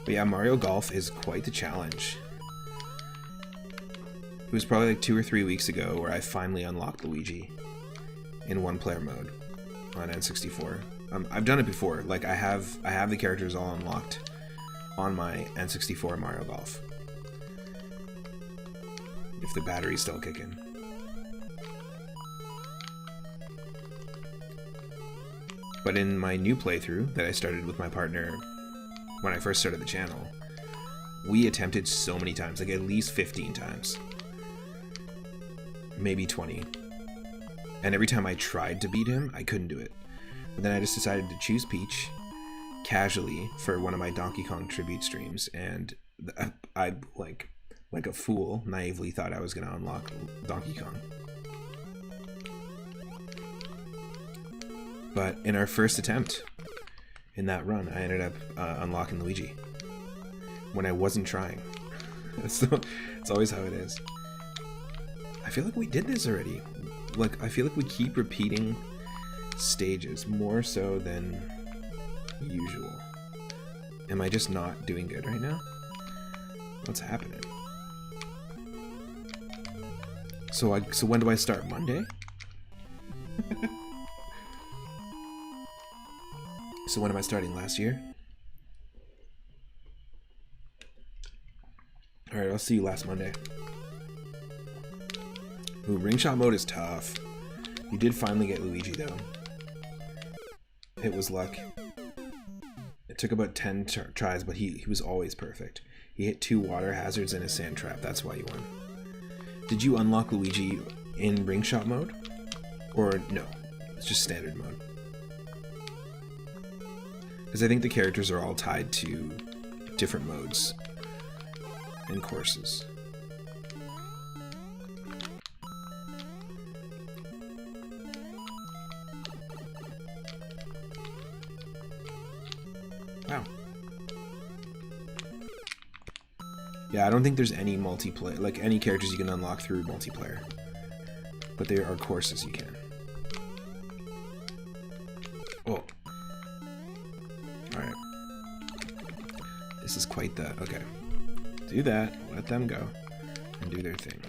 But yeah, Mario Golf is quite the challenge. was probably like 2 or 3 weeks ago where I finally unlocked Luigi in one-player mode on N64. I've done it before. Like I have the characters all unlocked on my N64 Mario Golf. If the battery's still kicking. But in my new playthrough that I started with my partner when I first started the channel, we attempted so many times, like at least 15 times. Maybe 20. And every time I tried to beat him, I couldn't do it. But then I just decided to choose Peach casually for one of my Donkey Kong tribute streams, and I like a fool, naively thought I was going to unlock Donkey Kong. But in our first attempt in that run, I ended up unlocking Luigi when I wasn't trying. So it's always how it is. I feel like we did this already. Like, I feel like we keep repeating stages more so than usual. Am I just not doing good right now? What's happening? So when do I start? Monday? So when am I starting? Last year? Alright, I'll see you last Monday. Ooh, ring shot mode is tough. You did finally get Luigi though. It was luck. It took about 10 tries, but he was always perfect. He hit 2 water hazards and a sand trap. That's why you won. Did you unlock Luigi in ring shot mode? Or no? It's just standard mode. Because I think the characters are all tied to different modes and courses. Wow. Yeah, I don't think there's any multiplayer, like any characters you can unlock through multiplayer. But there are courses you can. Oh. Alright. This is quite the... Okay. Do that. Let them go. And do their thing.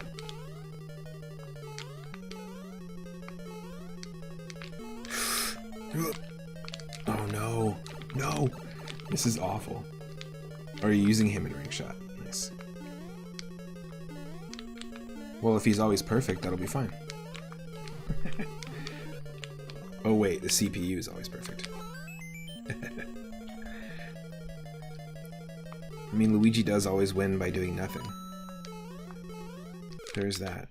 Oh no. No! This is awful. Are you using him in ring shot? Nice. Well, if he's always perfect, that'll be fine. Oh wait, the CPU is always perfect. I mean, Luigi does always win by doing nothing. There's that.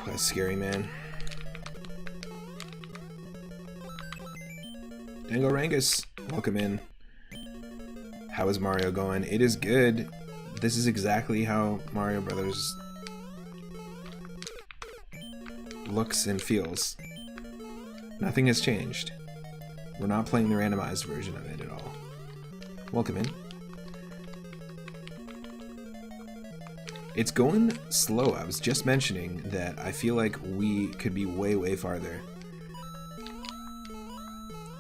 That's scary, man. Dangorangus, welcome in. How is Mario going? It is good. This is exactly how Mario Brothers looks and feels. Nothing has changed. We're not playing the randomized version of it at all. Welcome in. It's going slow. I was just mentioning that I feel like we could be way, way farther.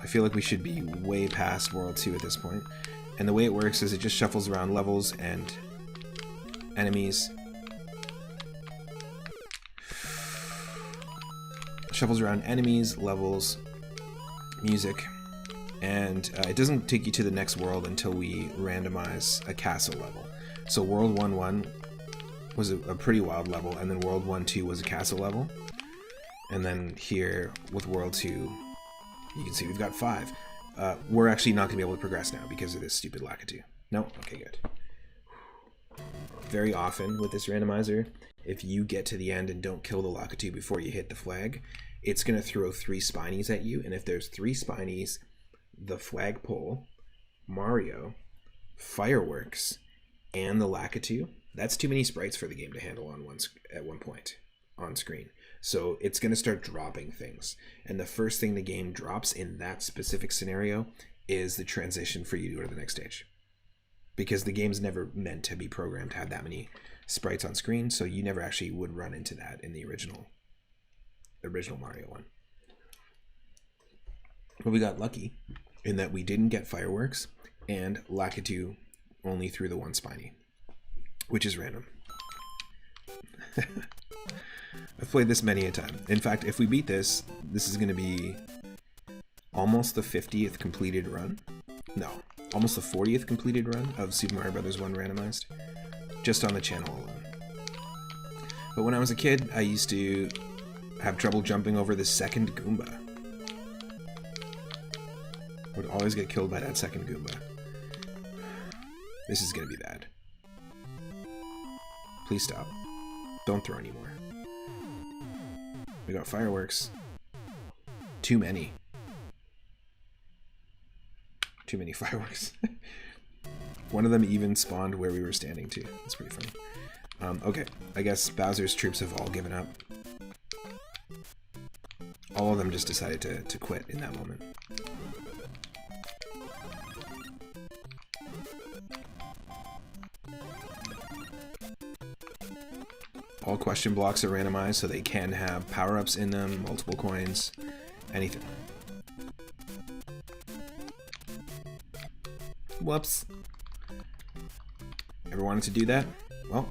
I feel like we should be way past World 2 at this point. And the way it works is it just shuffles around levels and enemies. Shuffles around enemies, levels, music. And it doesn't take you to the next world until we randomize a castle level. So World 1-1 was a pretty wild level, and then World 1-2 was a castle level. And then here with World 2, you can see we've got 5. We're actually not going to be able to progress now because of this stupid Lakitu. No? Okay, good. Very often with this randomizer, if you get to the end and don't kill the Lakitu before you hit the flag, it's going to throw 3 Spinies at you, and if there's 3 Spinies, the flagpole, Mario, fireworks, and the Lakitu, that's too many sprites for the game to handle at one point on screen. So it's going to start dropping things. And the first thing the game drops in that specific scenario is the transition for you to go to the next stage. because the game's never meant to be programmed to have that many sprites on screen, so you never actually would run into that in the original Mario one. But we got lucky in that we didn't get fireworks, and Lakitu only threw the one spiny, which is random. I've played this many a time. In fact, if we beat this, this is going to be almost the 50th completed run. No, almost the 40th completed run of Super Mario Bros. 1 randomized, just on the channel alone. But when I was a kid, I used to have trouble jumping over the second Goomba. I would always get killed by that second Goomba. This is going to be bad. Please stop. Don't throw anymore. We got fireworks. Too many. Too many fireworks. One of them even spawned where we were standing too. That's pretty funny. Okay, I guess Bowser's troops have all given up. All of them just decided to quit in that moment. All question blocks are randomized, so they can have power-ups in them, multiple coins, anything. Whoops. Ever wanted to do that? Well,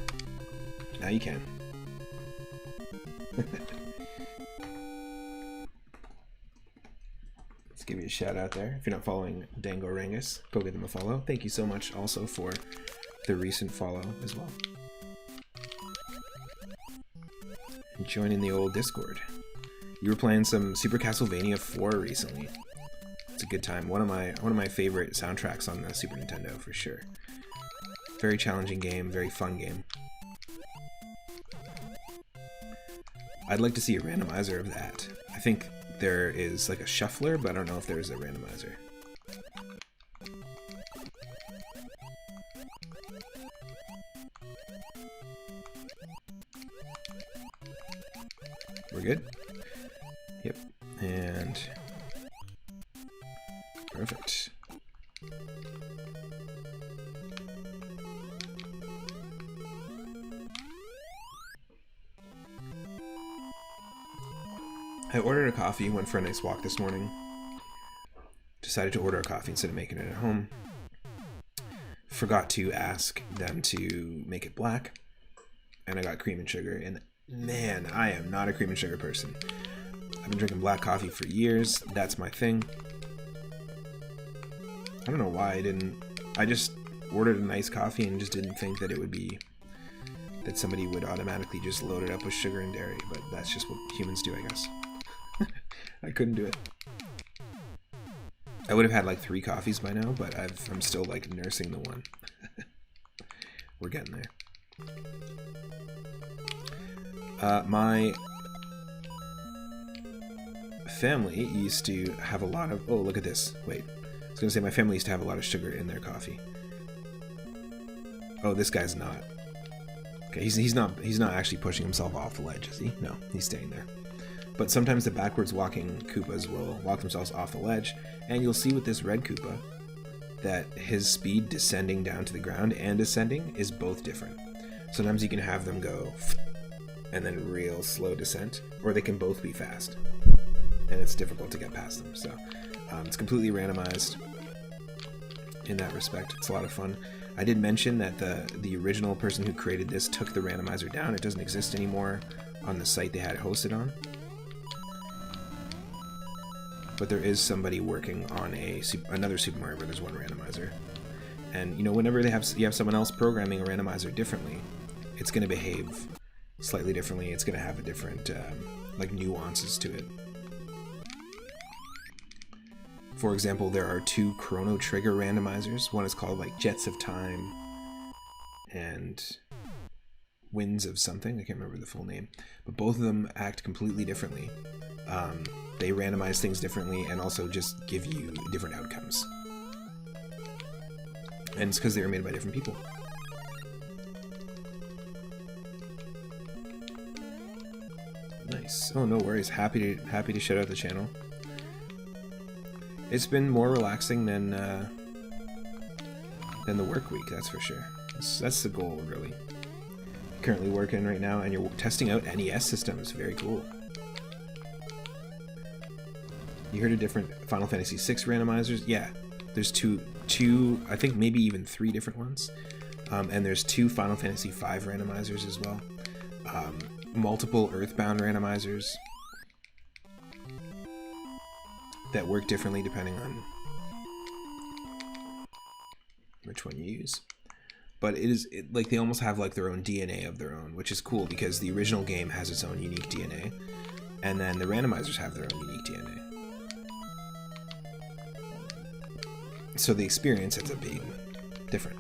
now you can. Let's give you a shout out there. If you're not following Dango Rangus, go give them a follow. Thank you so much also for the recent follow as well. And join in the old Discord. You were playing some Super Castlevania 4 recently. It's a good time. One of my favorite soundtracks on the Super Nintendo for sure. Very challenging game, very fun game. I'd like to see a randomizer of that. I think there is like a shuffler, but I don't know if there's a randomizer. We're good? Yep. And perfect. I ordered a coffee, went for a nice walk this morning. Decided to order a coffee instead of making it at home. Forgot to ask them to make it black. And I got cream and sugar, and man, I am not a cream and sugar person. I've been drinking black coffee for years. That's my thing. I don't know why I didn't. I just ordered a nice coffee and just didn't think that it would be that somebody would automatically just load it up with sugar and dairy, but that's just what humans do, I guess. I couldn't do it. I would have had like 3 coffees by now, but I'm still like nursing the one. We're getting there. My family used to have a lot of... Oh, look at this. Wait. I was going to say my family used to have a lot of sugar in their coffee. Oh, this guy's not. Okay, he's not actually pushing himself off the ledge, is he? No, he's staying there. But sometimes the backwards walking Koopas will walk themselves off the ledge, and you'll see with this red Koopa that his speed descending down to the ground and ascending is both different. Sometimes you can have them go and then real slow descent, or they can both be fast, and it's difficult to get past them. So it's completely randomized in that respect. It's a lot of fun. I did mention that the original person who created this took the randomizer down. It doesn't exist anymore on the site they had it hosted on. But there is somebody working on another Super Mario Bros. 1 randomizer. And, you know, whenever you have someone else programming a randomizer differently, it's going to behave slightly differently. It's going to have a different, like, nuances to it. For example, there are 2 Chrono Trigger randomizers. One is called, like, Jets of Time and Winds of something. I can't remember the full name. But both of them act completely differently. They randomize things differently and also just give you different outcomes. And it's because they were made by different people. Nice. Oh, no worries. Happy to shout out the channel. It's been more relaxing than than the work week, that's for sure. That's the goal, really. Currently working right now, and you're testing out NES systems. Very cool. You heard of different Final Fantasy VI randomizers? Yeah, there's two, I think maybe even 3 different ones. And there's 2 Final Fantasy V randomizers as well. Multiple Earthbound randomizers that work differently depending on which one you use. But like they almost have like their own DNA of their own, which is cool because the original game has its own unique DNA, and then the randomizers have their own unique DNA. So the experience ends up being different.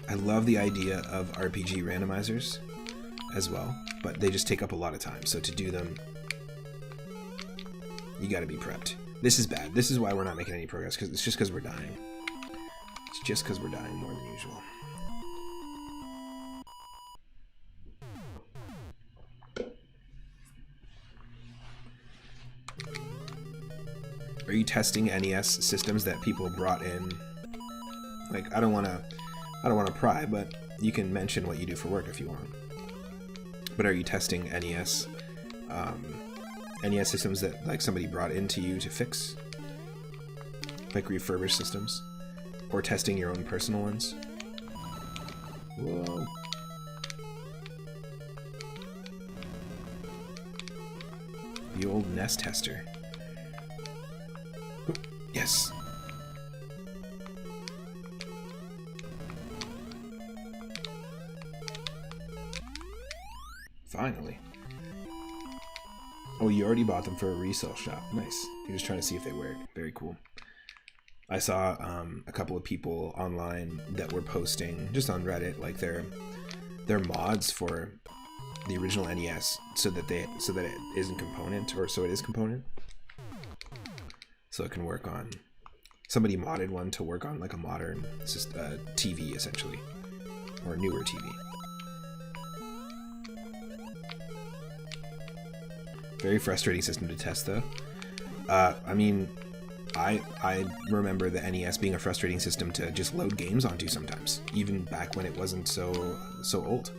I love the idea of RPG randomizers as well, but they just take up a lot of time. So to do them, you gotta be prepped. This is bad. This is why we're not making any progress, because it's just because we're dying. It's just because we're dying more than usual. Are you testing NES systems that people brought in? Like, I don't want to pry, but you can mention what you do for work if you want. But are you testing NES systems that like somebody brought into you to fix, like refurbished systems, or testing your own personal ones? Whoa. The old NES tester. Yes. Finally. Oh, you already bought them for a resale shop. Nice. You're just trying to see if they work. Very cool. I saw a couple of people online that were posting just on Reddit like their mods for the original NES so that it isn't component, or so it is component. So it can work on. Somebody modded one to work on like a modern TV essentially, or a newer TV. Very frustrating system to test, though. I mean, I remember the NES being a frustrating system to just load games onto sometimes, even back when it wasn't so old,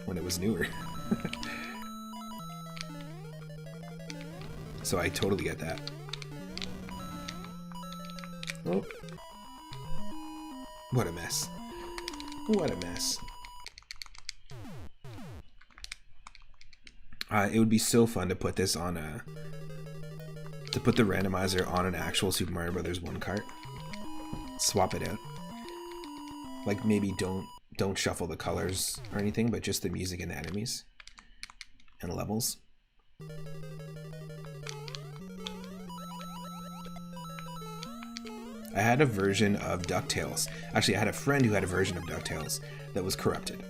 when it was newer. So I totally get that. Oh, what a mess! What a mess! It would be so fun to put this on to put the randomizer on an actual Super Mario Brothers 1 cart. Swap it out. Like maybe don't shuffle the colors or anything, but just the music and the enemies and levels. I had a version of DuckTales. Actually, I had a friend who had a version of DuckTales that was corrupted,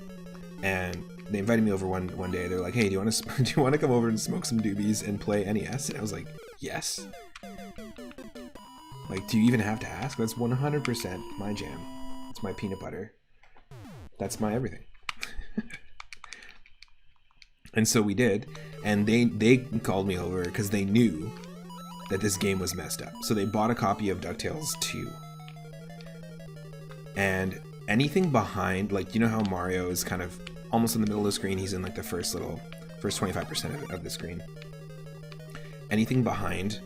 and they invited me over one day. They're like, "Hey, do you want to come over and smoke some doobies and play NES?" And I was like, "Yes." Like, do you even have to ask? That's 100% my jam. It's my peanut butter. That's my everything. And so we did, and they called me over because they knew that this game was messed up. So they bought a copy of DuckTales 2. And anything behind, like, you know how Mario is kind of almost in the middle of the screen, he's in like the first 25% of the screen. Anything behind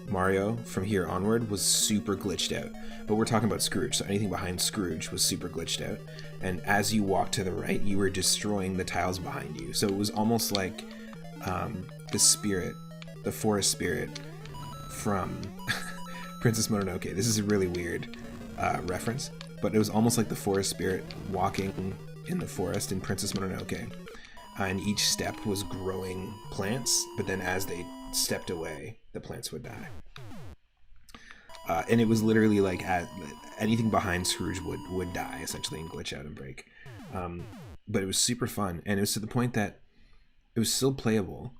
Mario from here onward was super glitched out. But we're talking about Scrooge, so anything behind Scrooge was super glitched out. And as you walked to the right, you were destroying the tiles behind you. So it was almost like the forest spirit from Princess Mononoke. This is a really weird reference, but it was almost like the forest spirit walking in the forest in Princess Mononoke, and each step was growing plants, but then as they stepped away, the plants would die. And it was literally like anything behind Scrooge would die essentially and glitch out and break. But it was super fun, and it was to the point that it was still playable.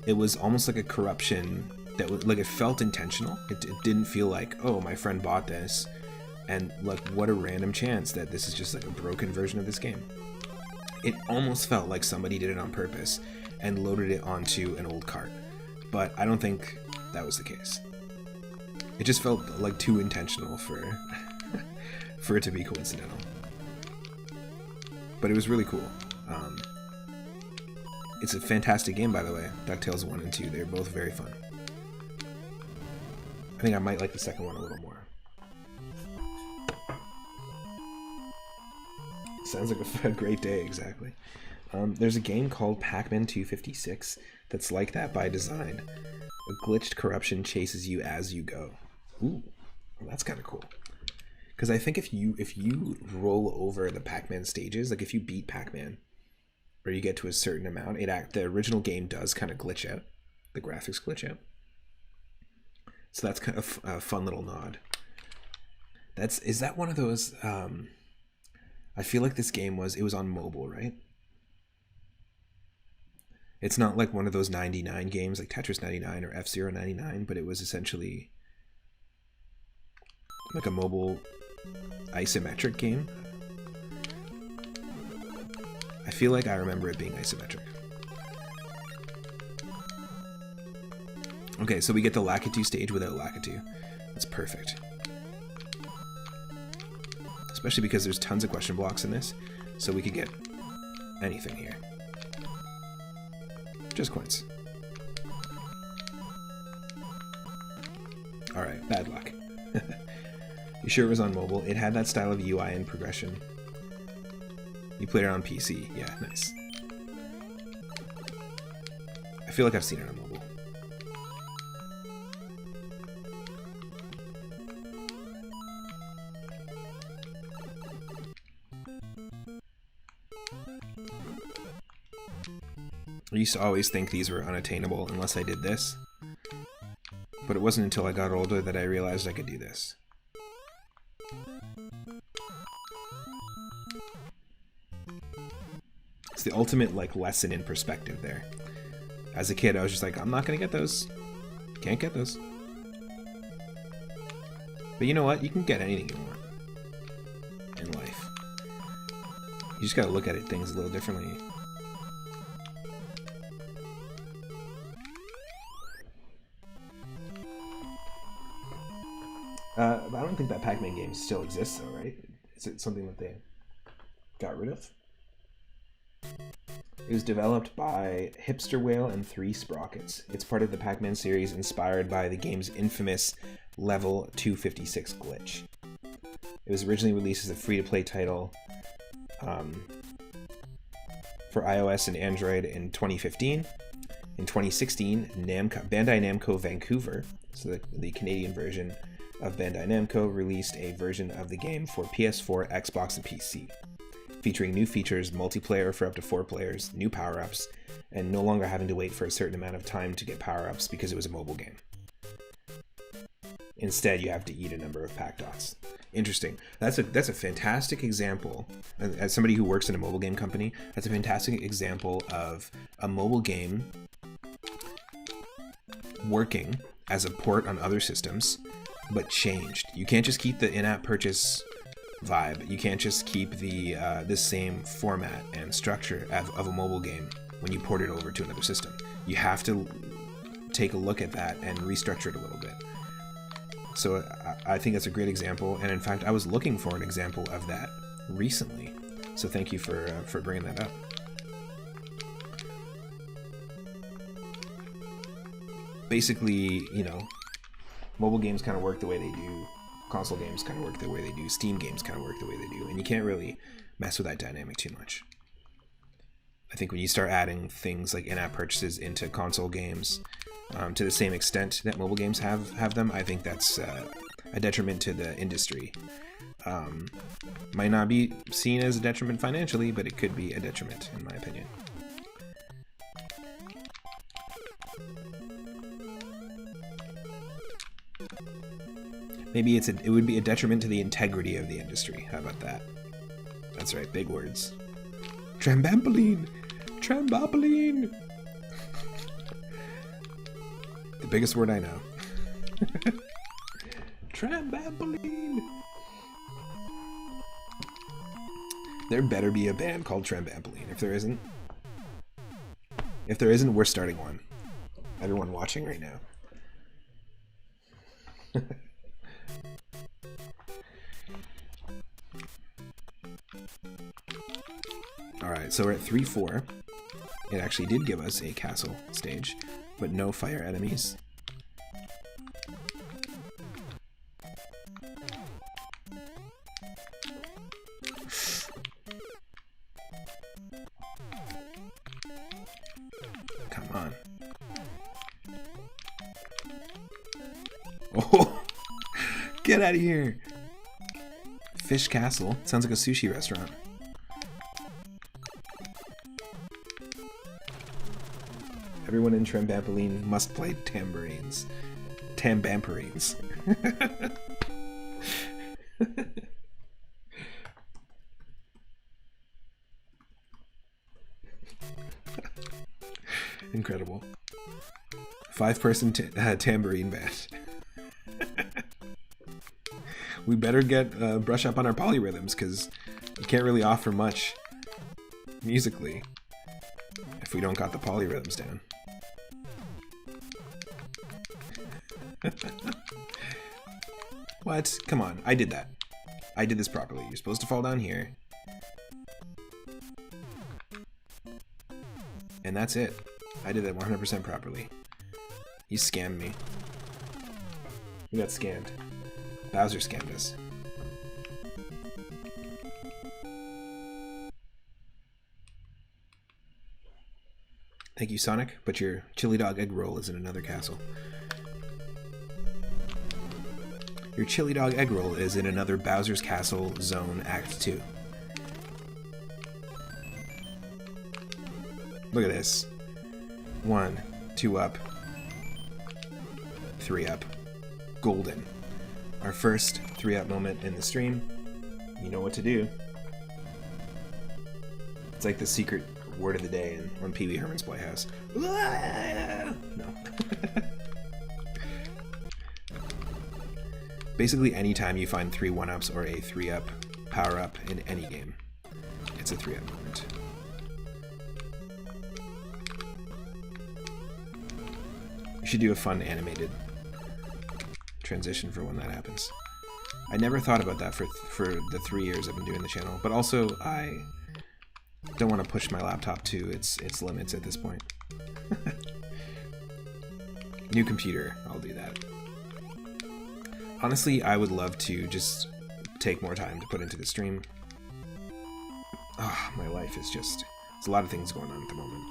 It was almost like a corruption that was like, it felt intentional. It didn't feel like, oh, my friend bought this, and like, what a random chance that this is just like a broken version of this game. It almost felt like somebody did it on purpose and loaded it onto an old cart. but I don't think that was the case. It just felt like too intentional for for it to be coincidental. But it was really cool. It's a fantastic game, by the way. DuckTales 1 and 2, they're both very fun. I think I might like the second one a little more. Sounds like a great day, exactly. There's a game called Pac-Man 256 that's like that by design. A glitched corruption chases you as you go. Ooh, well, that's kind of cool. Because I think if you roll over the Pac-Man stages, like if you beat Pac-Man, or you get to a certain amount, the original game does kind of glitch out. The graphics glitch out. So that's kind of a fun little nod. Is that one of those? I feel like this game was on mobile, right? It's not like one of those 99 games like Tetris 99 or F-Zero 99, but it was essentially like a mobile isometric game. I feel like I remember it being isometric. Okay, so we get the Lakitu stage without Lakitu. That's perfect. Especially because there's tons of question blocks in this, so we could get anything here. Just coins. Alright, bad luck. You sure it was on mobile? It had that style of UI and progression. You played it on PC. Yeah, nice. I feel like I've seen it on mobile. I used to always think these were unattainable unless I did this. But it wasn't until I got older that I realized I could do this. It's the ultimate like lesson in perspective there. As a kid, I was just like, I'm not gonna get those. Can't get those. But you know what? You can get anything you want in life. You just gotta look at things a little differently. I don't think that Pac-Man game still exists though, right? Is it something that they got rid of? It was developed by Hipster Whale and 3 Sprockets. It's part of the Pac-Man series inspired by the game's infamous Level 256 glitch. It was originally released as a free-to-play title for iOS and Android in 2015. In 2016, Bandai Namco Vancouver, so the Canadian version of Bandai Namco, released a version of the game for PS4, Xbox, and PC, featuring new features, multiplayer for up to 4 players, new power-ups, and no longer having to wait for a certain amount of time to get power-ups because it was a mobile game. Instead, you have to eat a number of pack dots. Interesting. That's a fantastic example. As somebody who works in a mobile game company, that's a fantastic example of a mobile game working as a port on other systems, but changed. You can't just keep the in-app purchase vibe. You can't just keep the same format and structure of a mobile game when you port it over to another system. You have to take a look at that and restructure it a little bit. So I think that's a great example, and in fact I was looking for an example of that recently, so thank you for bringing that up. Basically, you know, mobile games kind of work the way they do, console games kind of work the way they do, Steam games kind of work the way they do, and you can't really mess with that dynamic too much. I think when you start adding things like in-app purchases into console games to the same extent that mobile games have them, I think that's a detriment to the industry. Might not be seen as a detriment financially, but it could be a detriment in my opinion. Maybe it would be a detriment to the integrity of the industry. How about that? That's right, big words. Trambampoline! Trambampoline! The biggest word I know. Trambampoline! There better be a band called Trambampoline. If there isn't, we're starting one. everyone watching right now. Alright, so we're at 3-4. It actually did give us a castle stage, but no fire enemies. Come on. Oh, get out of here. Fish Castle. Sounds like a sushi restaurant. Everyone in Trembampoline must play tambourines. Tambamperines. Incredible. 5-person tambourine band. We better get brush up on our polyrhythms, because you can't really offer much musically if we don't got the polyrhythms down. What? Come on, I did that. I did this properly. You're supposed to fall down here. And that's it. I did that 100% properly. You scammed me. We got scammed. Bowser scammed us. Thank you, Sonic, but your chili dog egg roll is in another castle. Your chili dog egg roll is in another Bowser's Castle Zone Act 2. Look at this. 1, 2 up, 3 up. Golden. Our first 3 up moment in the stream. You know what to do. It's like the secret word of the day on Pee Wee Herman's Playhouse. No. Basically, anytime you find 3 1-ups or a 3-up power-up in any game, it's a 3-up moment. We should do a fun animated transition for when that happens. I never thought about that for the 3 years I've been doing the channel, but also I don't want to push my laptop to its limits at this point. New computer, I'll do that. Honestly, I would love to just take more time to put into the stream. Oh, my life is just... There's a lot of things going on at the moment.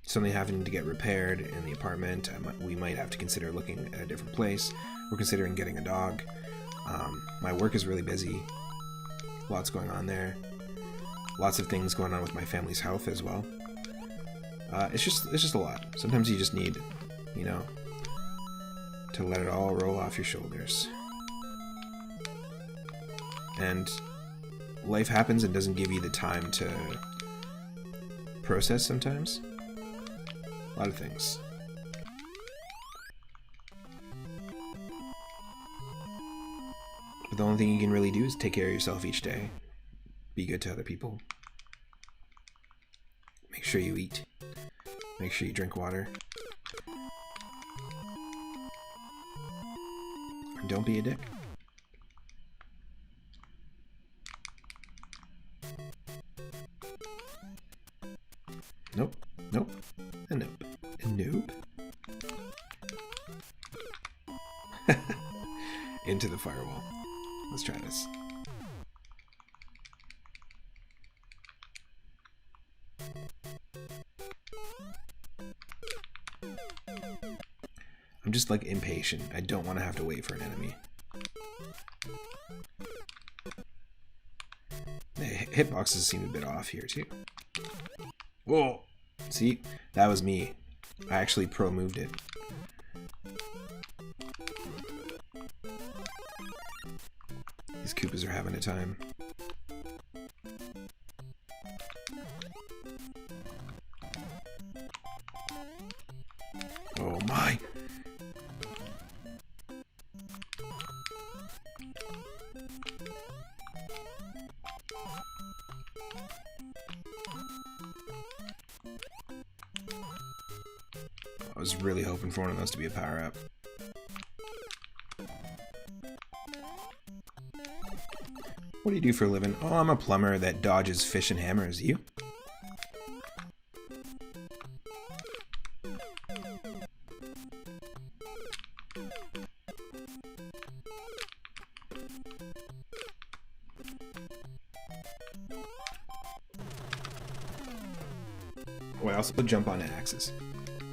Something having to get repaired in the apartment. We might have to consider looking at a different place. We're considering getting a dog. My work is really busy. Lots going on there. Lots of things going on with my family's health as well. It's just a lot. Sometimes you just need, you know, to let it all roll off your shoulders. And life happens and doesn't give you the time to process sometimes. A lot of things. But the only thing you can really do is take care of yourself each day. Be good to other people. Make sure you eat. Make sure you drink water. And don't be a dick. Nope. Nope. And nope. And nope. Into the firewall. Let's try this. I'm just like impatient. I don't want to have to wait for an enemy. The hitboxes seem a bit off here too. Whoa! See? That was me. I actually pro-moved it. These Koopas are having a time. Oh my! I was really hoping for one of those to be a power-up. What do you do for a living? Oh, I'm a plumber that dodges fish and hammers. You? Oh, I also jump on axes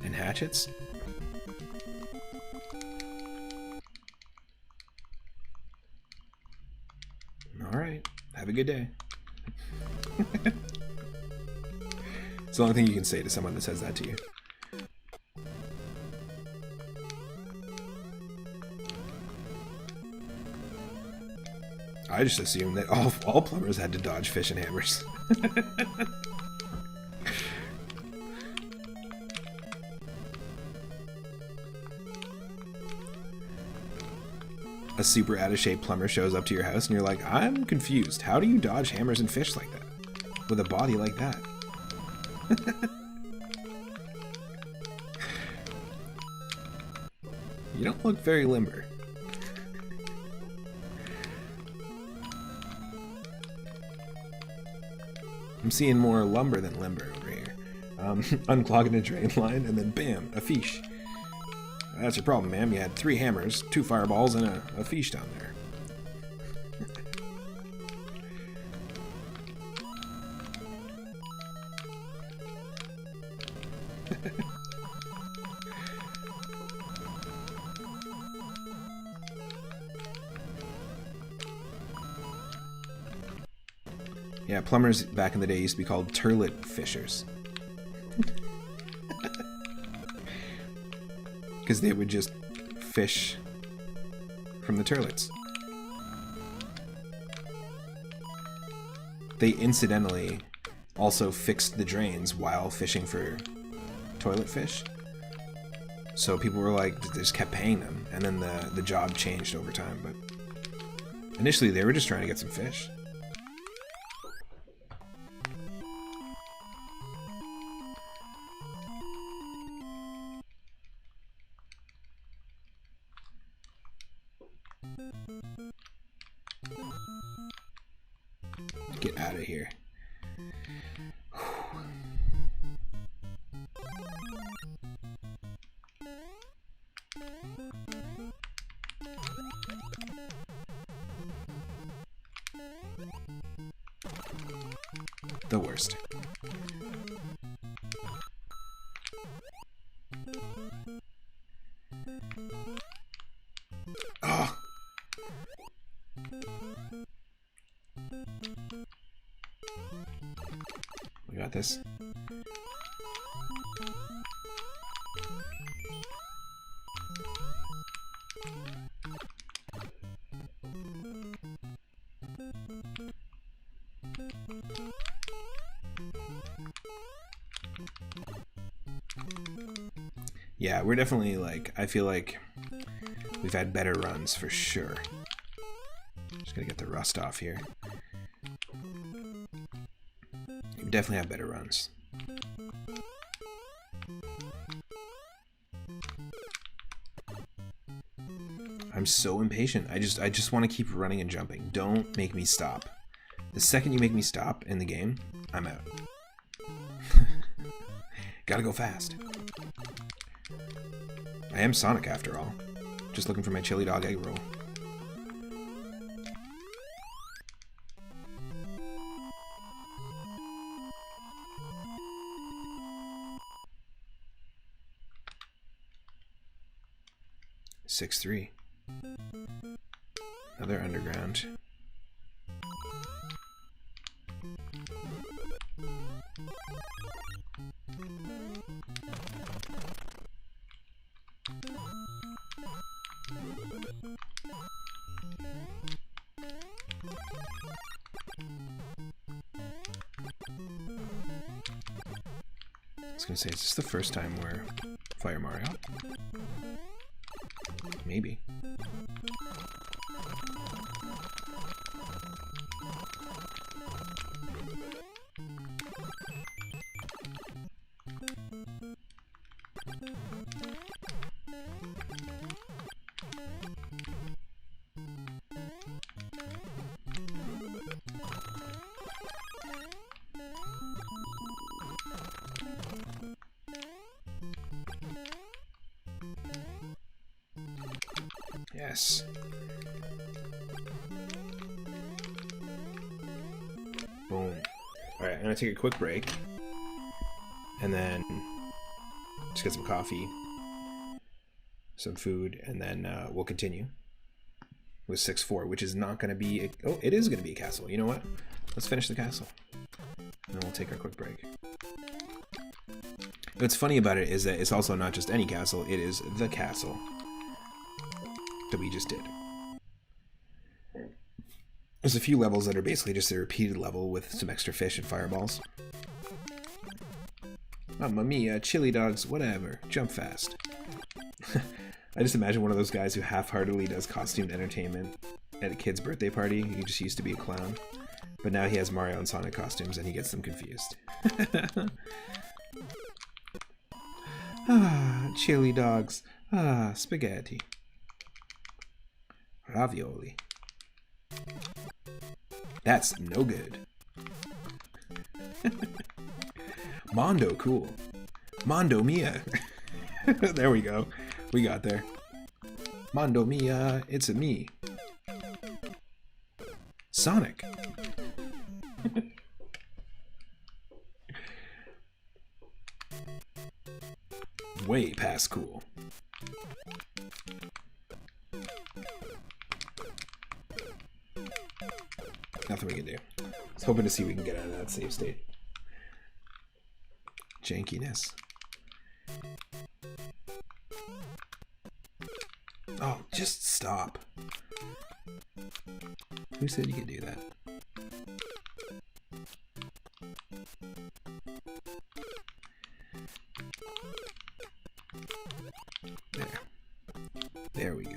and hatchets. Alright, have a good day. It's the only thing you can say to someone that says that to you. I just assumed that all plumbers had to dodge fish and hammers. A super out of shape plumber shows up to your house and you're like, I'm confused. How do you dodge hammers and fish like that? With a body like that? You don't look very limber. I'm seeing more lumber than limber over here. Unclogging a drain line and then bam, a fish. That's your problem, ma'am. You had 3 hammers, 2 fireballs, and a fish down there. Yeah, plumbers back in the day used to be called turlet fishers. Because they would just fish from the turlets. They incidentally also fixed the drains while fishing for toilet fish. So people were like, they just kept paying them, and then the job changed over time. But initially they were just trying to get some fish. Get out of here. The worst. Oh. We got this. Yeah, we're definitely like, I feel like we've had better runs for sure. Just gotta get the rust off here. You definitely have better runs. I'm so impatient. I just want to keep running and jumping. Don't make me stop. The second you make me stop in the game, I'm out. Gotta go fast. I am Sonic after all. Just looking for my chili dog egg roll. S03E27. Another underground. I was gonna say, is this the first time we're Fire Mario? Maybe. Yes. Boom. Alright, I'm gonna take a quick break. And then just get some coffee, some food, and then we'll continue with 6-4, which is not going to be... oh, it is going to be a castle. You know what? Let's finish the castle. And then we'll take our quick break. What's funny about it is that it's also not just any castle, it is the castle that we just did. There's a few levels that are basically just a repeated level with some extra fish and fireballs. Mamma mia, chili dogs, whatever. Jump fast. I just imagine one of those guys who half-heartedly does costumed entertainment at a kid's birthday party. He just used to be a clown. But now he has Mario and Sonic costumes and he gets them confused. Ah, chili dogs. Ah, spaghetti. Ravioli. That's no good. Mondo, cool. Mondo mia. There we go. We got there. Mondo mia, it's a me. Sonic. Way past cool. Nothing we can do. I was hoping to see if we can get out of that save state. Jankiness. Oh, just stop. Who said you could do that? There. There we go.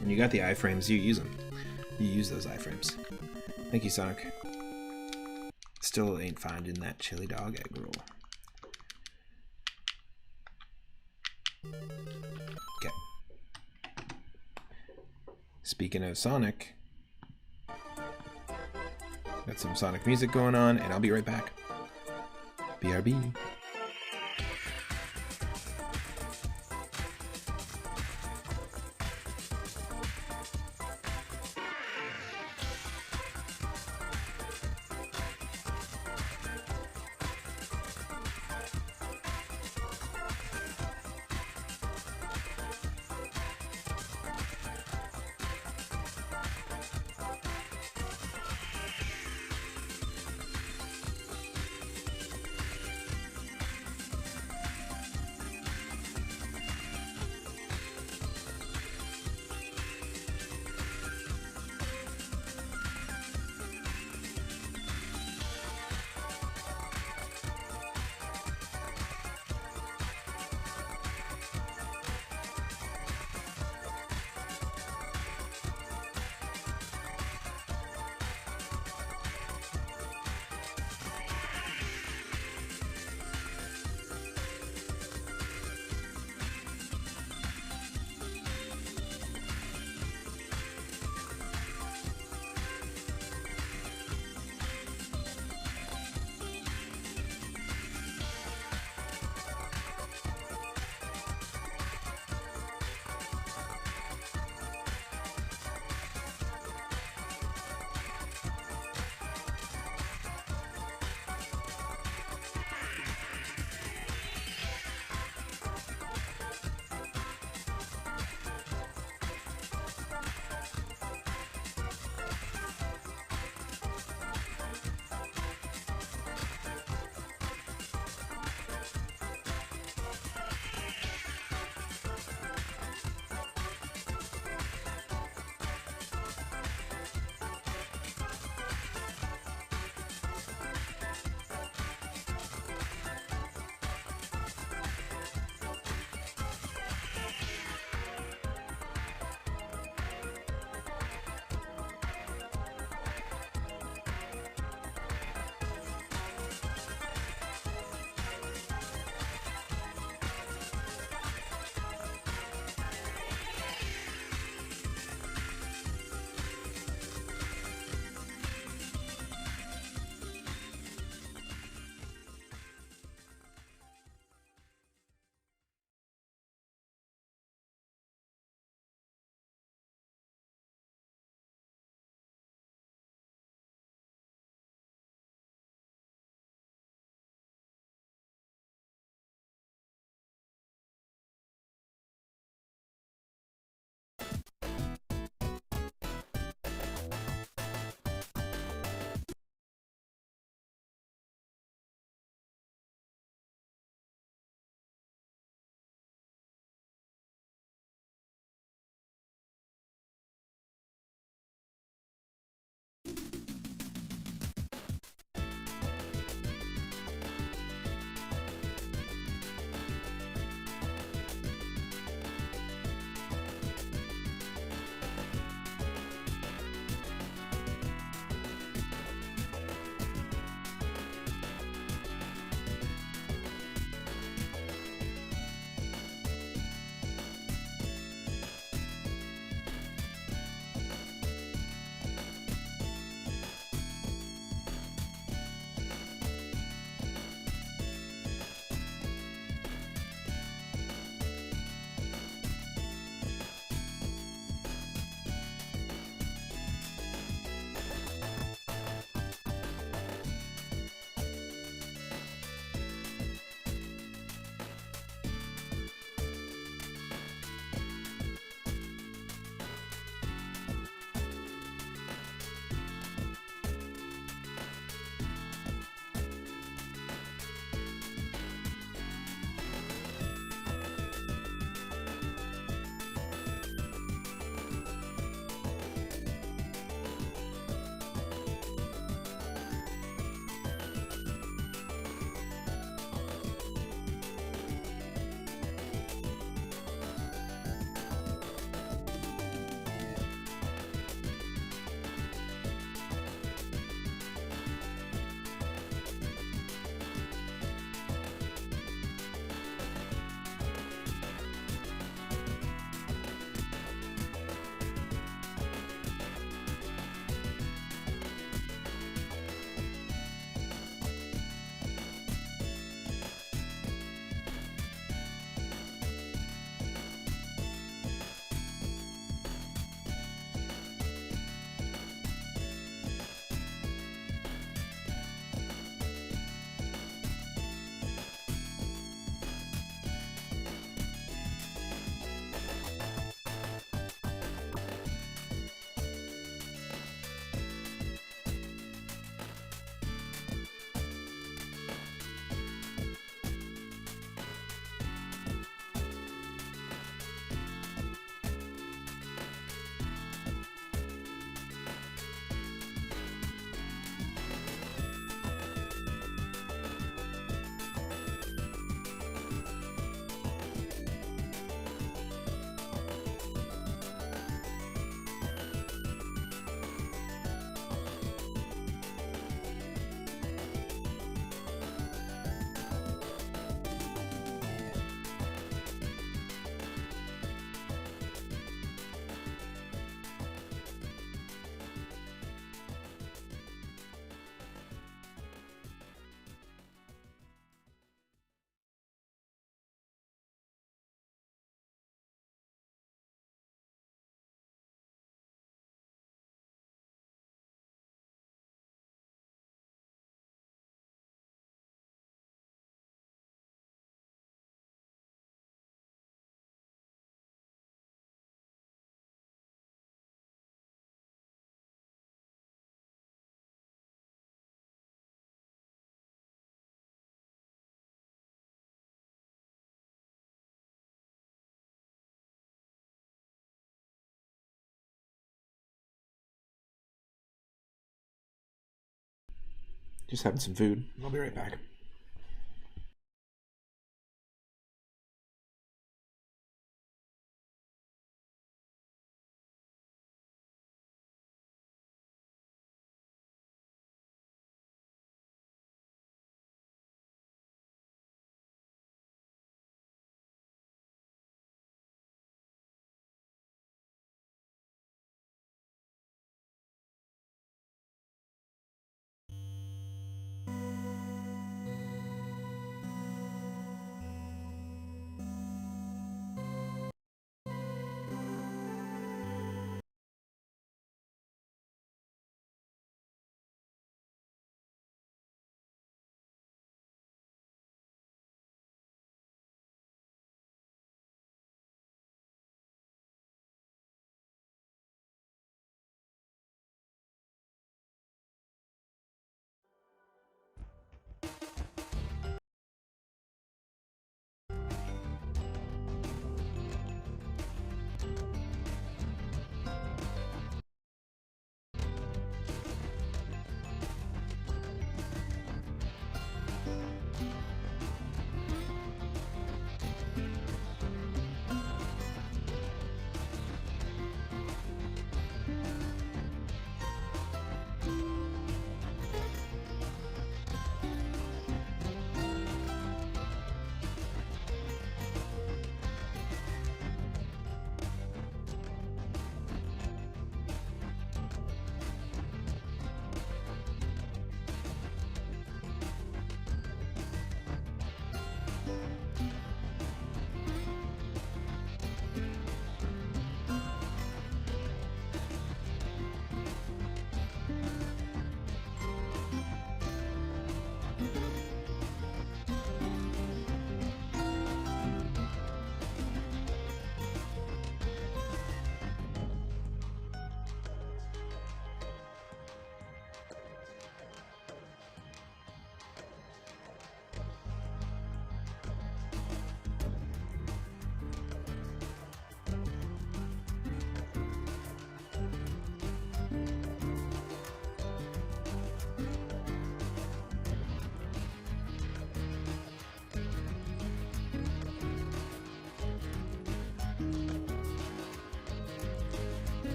When you got the iframes, you use them. You use those iframes. Thank you, Sonic. Still ain't finding that chili dog egg roll. Okay. Speaking of Sonic, got some Sonic music going on, and I'll be right back. BRB. Just having some food. I'll be right back.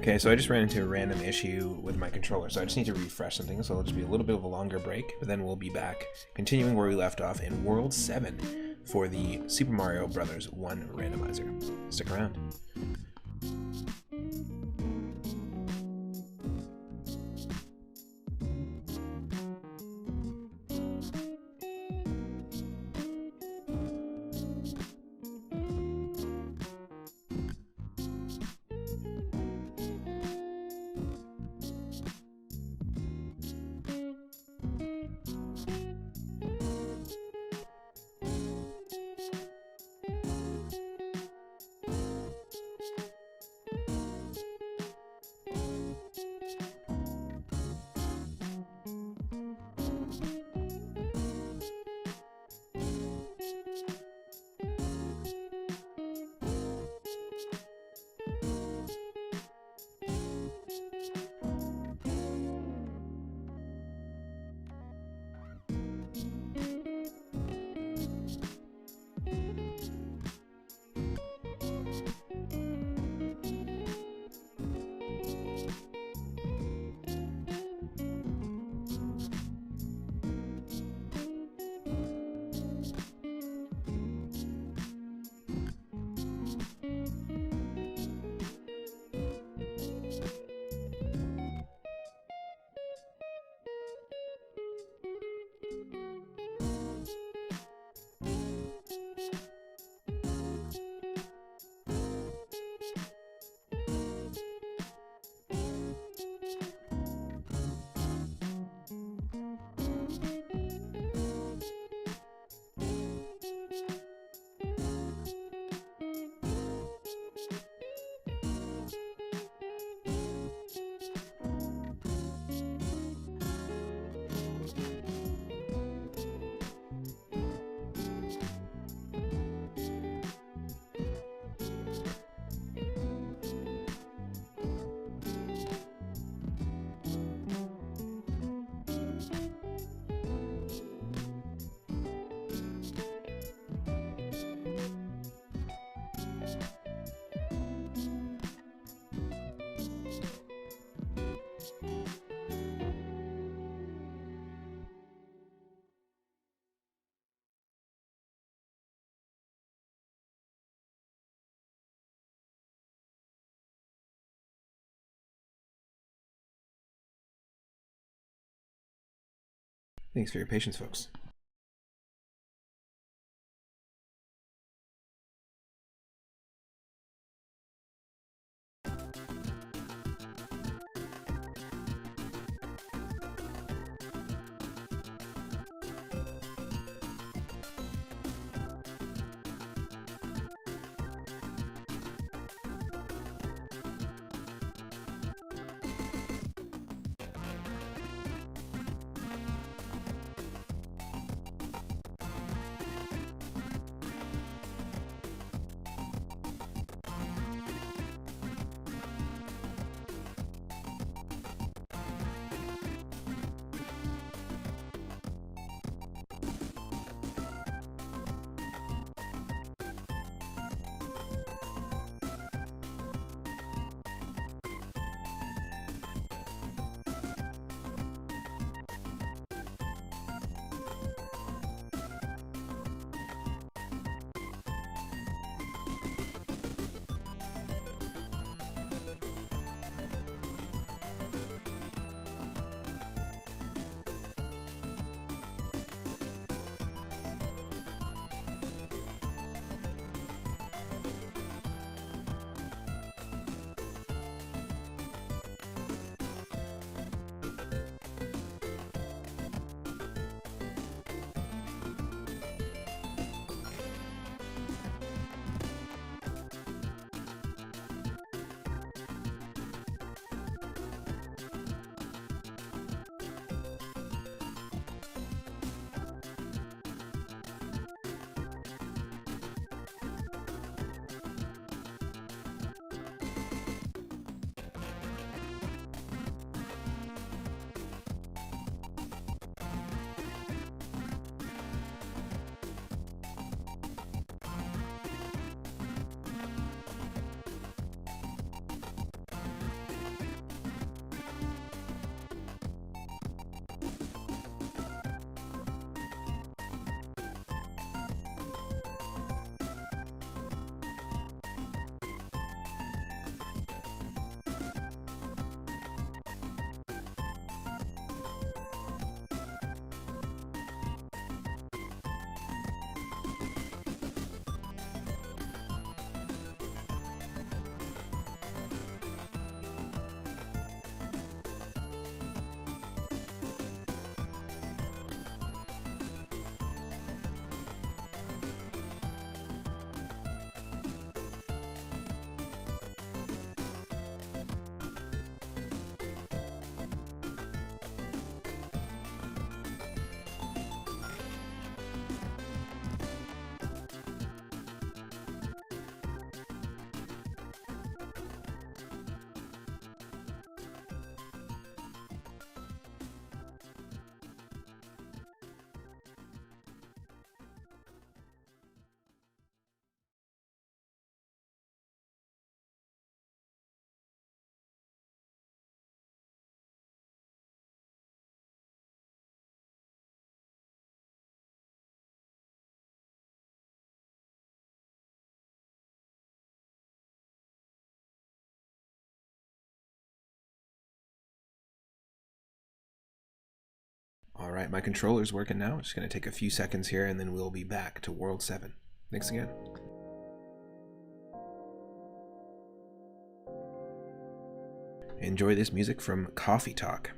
Okay, so I just ran into a random issue with my controller, so I just need to refresh something, so it'll just be a little bit of a longer break, but then we'll be back, continuing where we left off in World 7 for the Super Mario Bros. 1 randomizer. Stick around. Thanks for your patience, folks. Alright, my controller's working now. Just going to take a few seconds here and then we'll be back to World 7. Thanks again. Enjoy this music from Coffee Talk.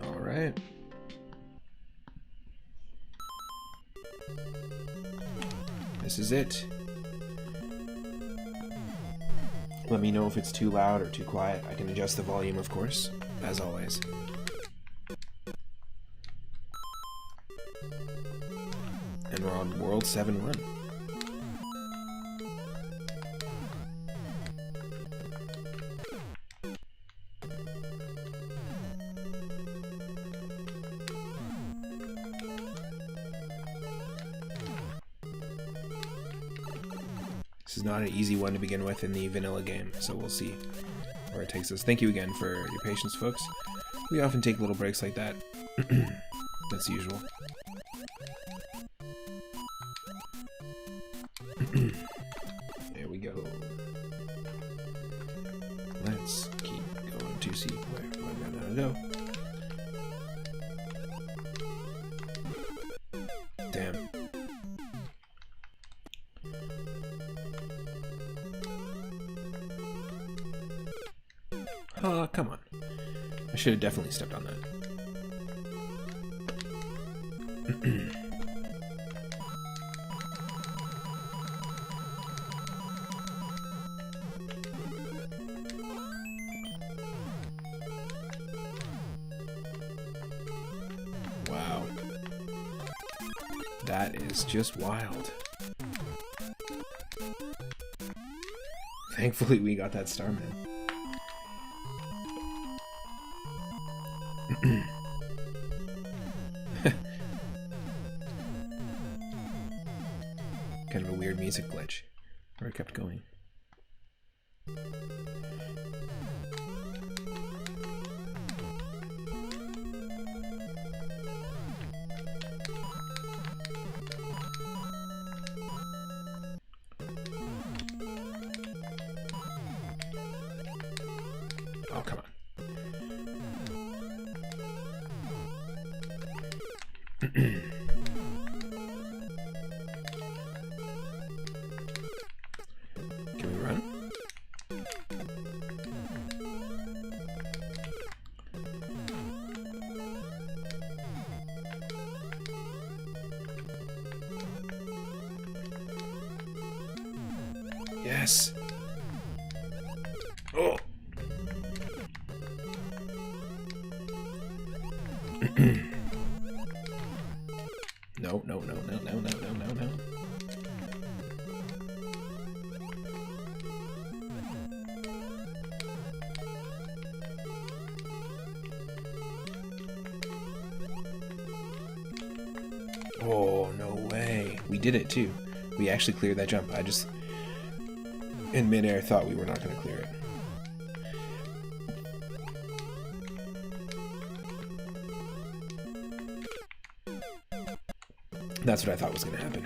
Alright. This is it. Let me know if it's too loud or too quiet. I can adjust the volume, of course, as always. And we're on World 7-1. This is not an easy one to begin with in the vanilla game, so we'll see where it takes us. Thank you again for your patience, folks. We often take little breaks like that. That's usual. There we go. Let's keep going to see where we're gonna go. Damn. Oh, come on. I should have definitely stepped on that. Wow. That is just wild. Thankfully we got that star, man. Kind of a weird music glitch where it kept going. Oh, come on. Can we run? Yes. Oh. No, no, no, no, no, no, no, no, no. Oh, no way. We did it too. We actually cleared that jump. I just, in midair, thought we were not going to clear it. That's what I thought was going to happen.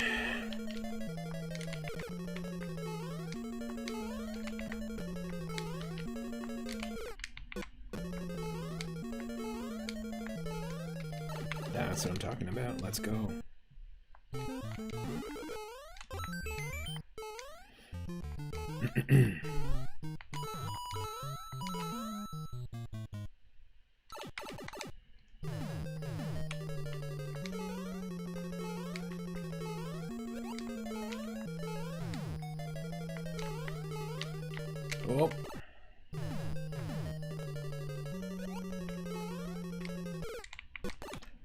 That's what I'm talking about. Let's go. Oh.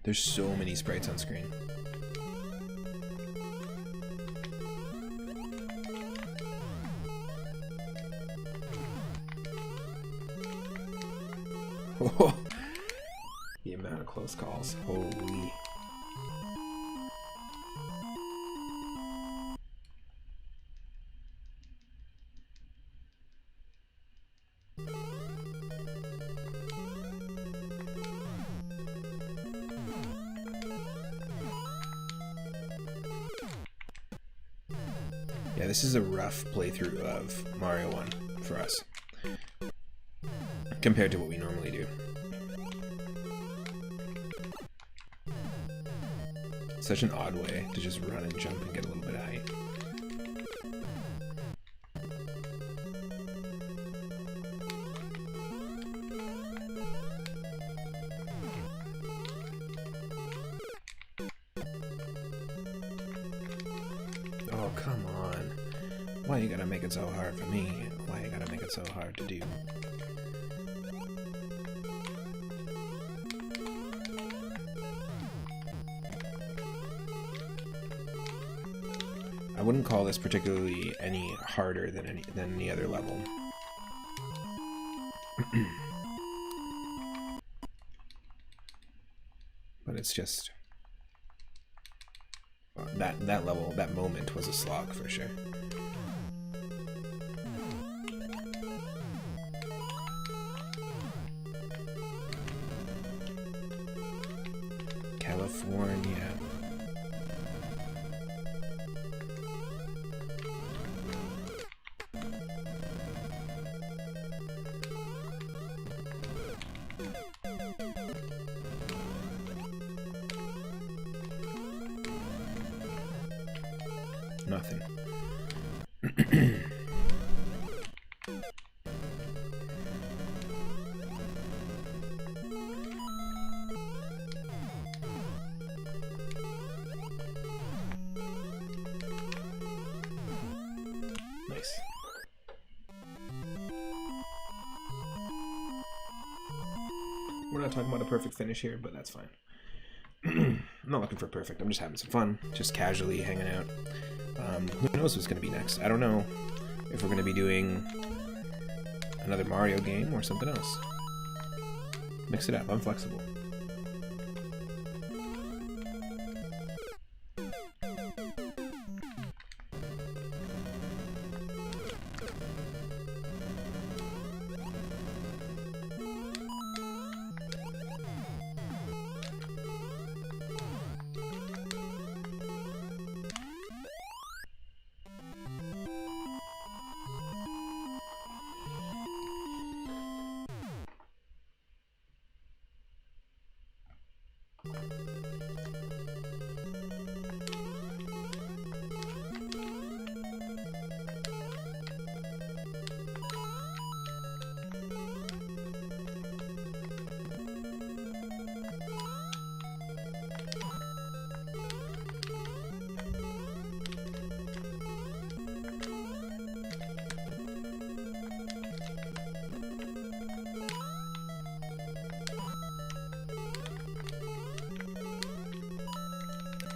There's so many sprites on screen. Oh, the amount of close calls. Holy. Yeah, this is a rough playthrough of Mario 1 for us, compared to what we normally do. Such an odd way to just run and jump and get a little bit of height. Oh, come on. Why you gotta make it so hard for me? Why you gotta make it so hard to do? I wouldn't call this particularly any harder than any other level. But it's just that level, that moment was a slog for sure. California. Nothing. Nice. We're not talking about a perfect finish here, but that's fine. I'm not looking for perfect. I'm just having some fun, just casually hanging out. Who knows what's going to be next? I don't know if we're going to be doing another Mario game or something else. Mix it up. I'm flexible.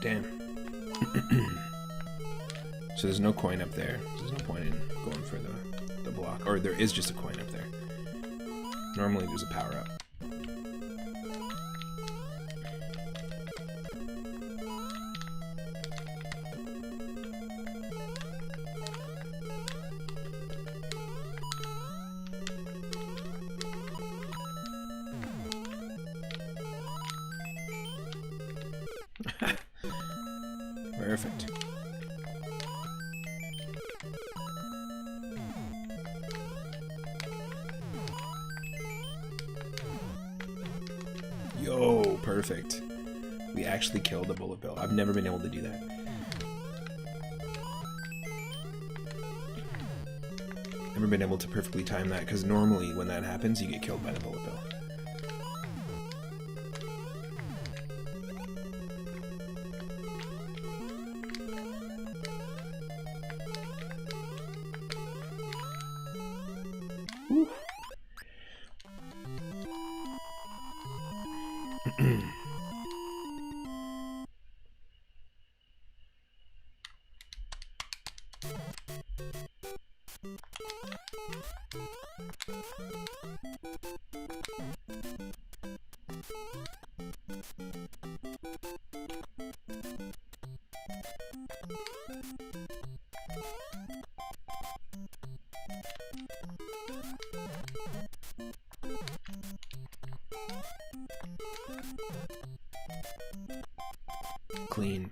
Damn. So there's no coin up there. There's no point in going for the block. Or there is just a coin up there. Normally there's a power up. Perfect. Yo, perfect. We actually killed a bullet bill. I've never been able to do that. Never been able to perfectly time that, because normally when that happens, you get killed by the bullet bill. Woo. Clean.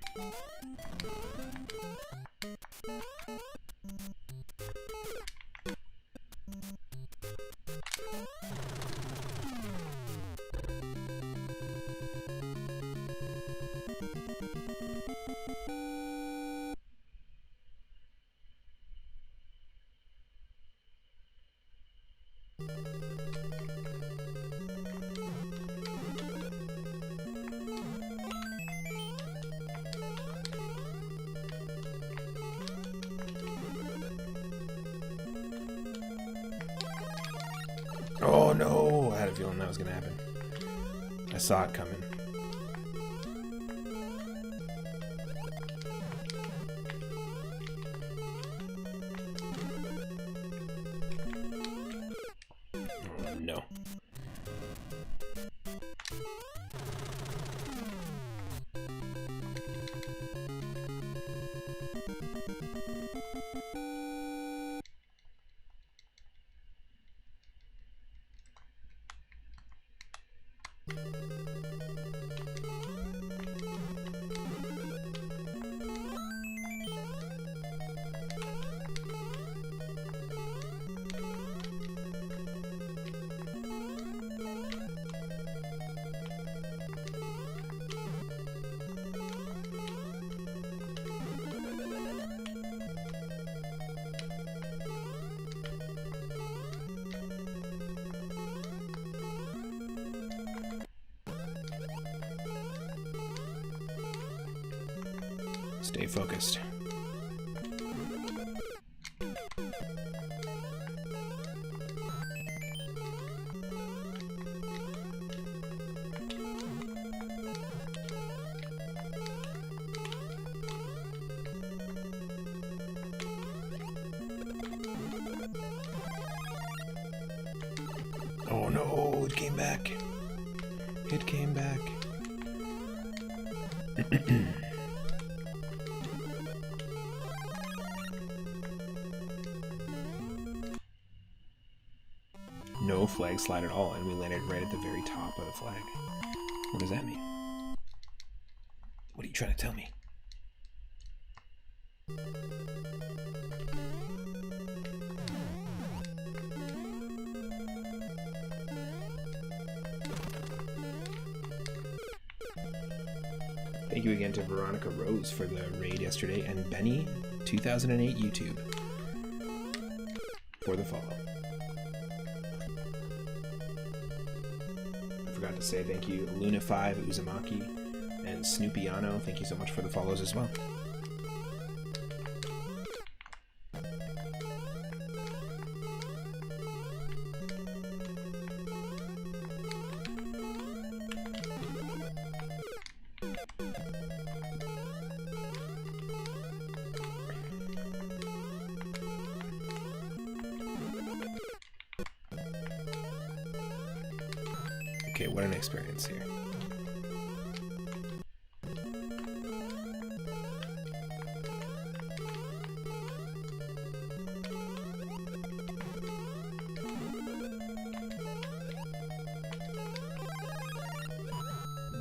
Oh no! I had a feeling that was gonna happen. I saw it coming. Oh no. Stay focused. Oh no, it came back. It came back. No flag slide at all, and we landed right at the very top of the flag. What does that mean? What are you trying to tell me? Thank you again to Veronica Rose for the raid yesterday, and Benny 2008 YouTube for the follow. I forgot to say thank you Luna5 Uzumaki and Snoopyano. Thank you so much for the follows as well. Okay, what an experience here.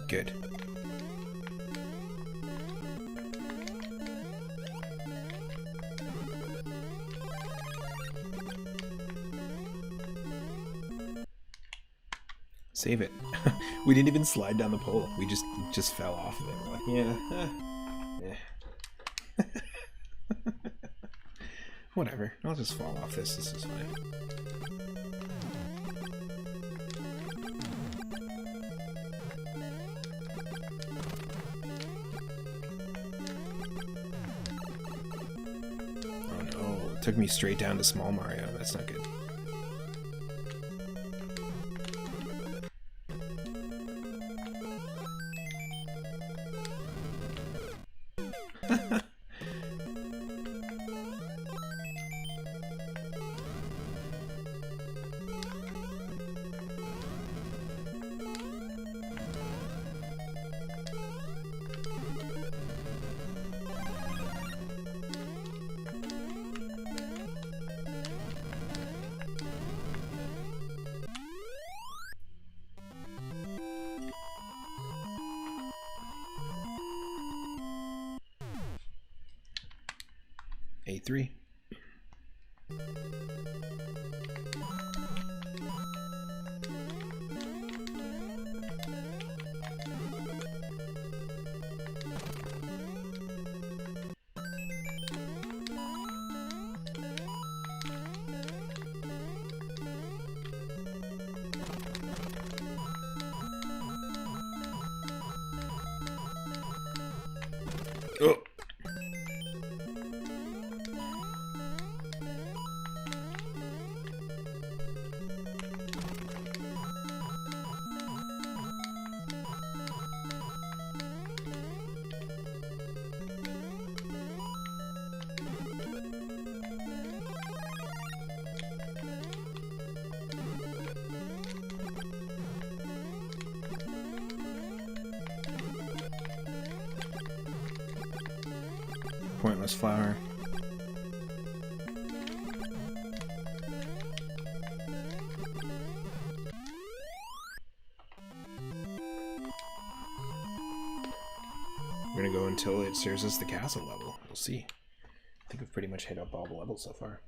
Good. Save it. We didn't even slide down the pole. We just fell off of it. We're like, yeah. Whatever. I'll just fall off this. This is fine. Oh no. It took me straight down to Small Mario. That's not good. A3. Oh. Pointless flower. We're gonna go until it serves us the castle level. We'll see. I think we've pretty much hit up all the levels so far.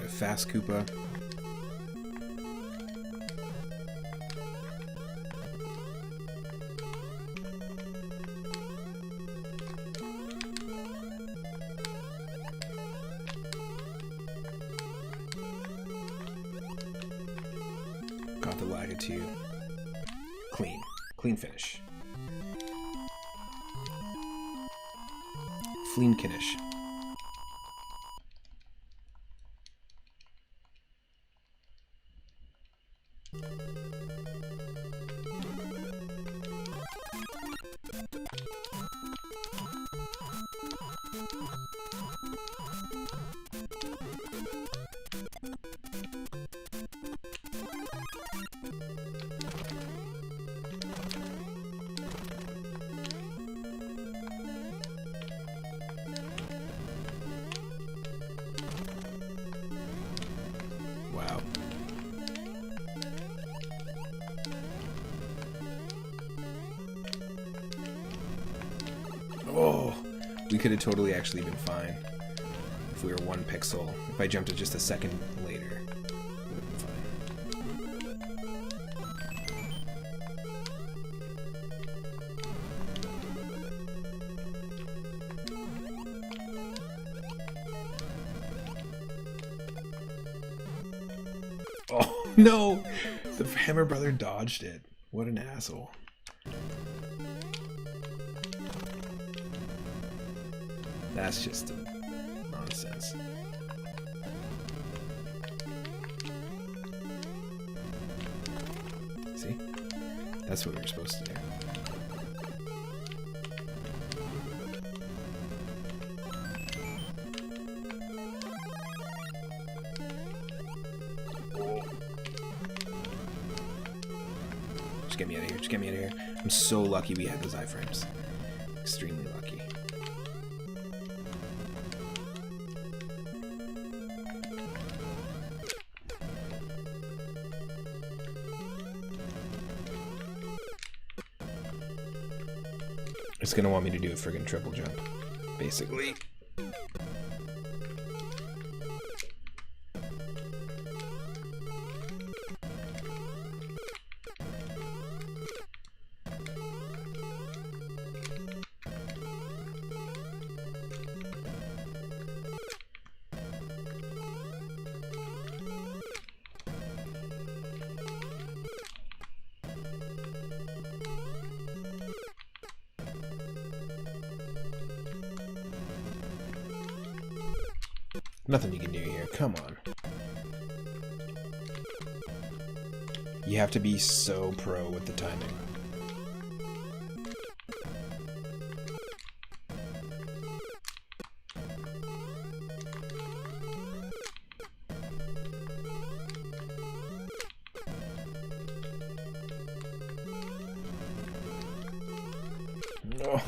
Fast Koopa. Got the Lagatoo. Clean. Clean finish. Fleamkinish. Wow. Oh, we could have totally actually been fine if we were 1 pixel. If I jumped it just a second later, it would have been fine. Oh no! The Hammer Brother dodged it. What an asshole. That's just nonsense. See? That's what we were supposed to do. Just get me out of here. Just get me out of here. I'm so lucky we had those iframes. Extremely lucky. It's gonna want me to do a friggin' triple jump, basically. Nothing you can do here. Come on. You have to be so pro with the timing. No.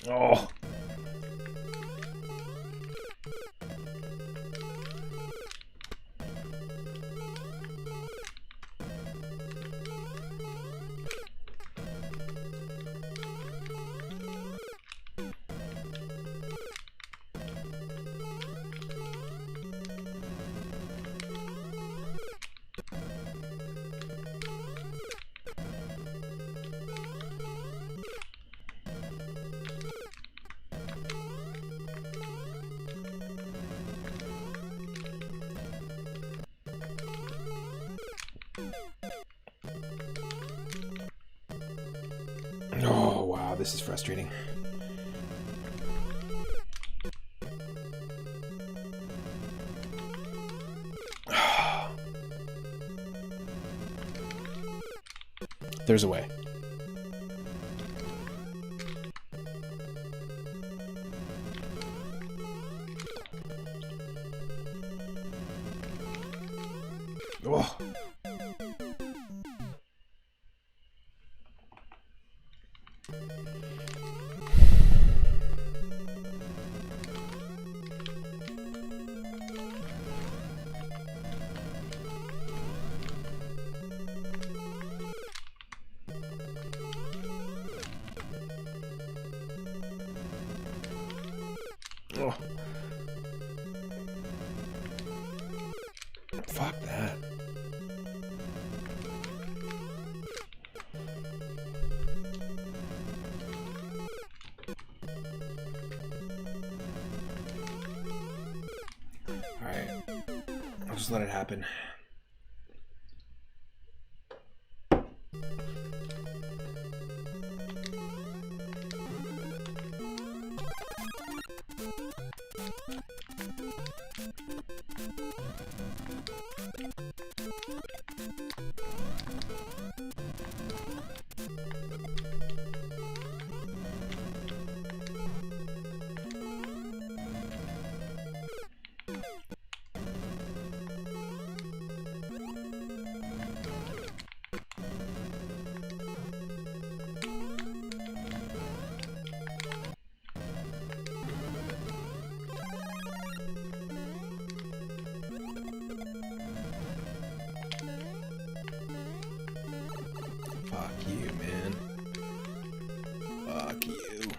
Oh. Oh, wow, this is frustrating. There's a way. Oh. Oh. Fuck that. Alright. I'll just let it happen. Fuck you, man. Fuck you.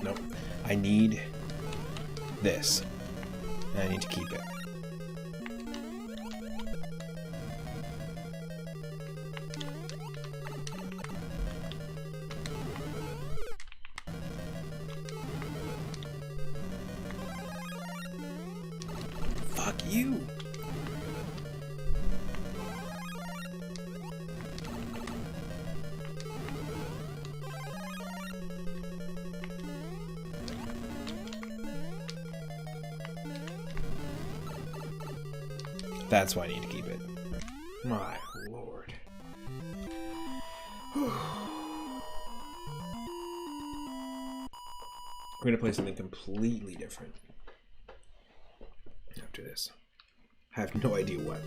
Nope. I need this. And I need to keep it. Fuck you. That's why I need to keep it. My lord. We're going to play something completely different after this. I have no idea what.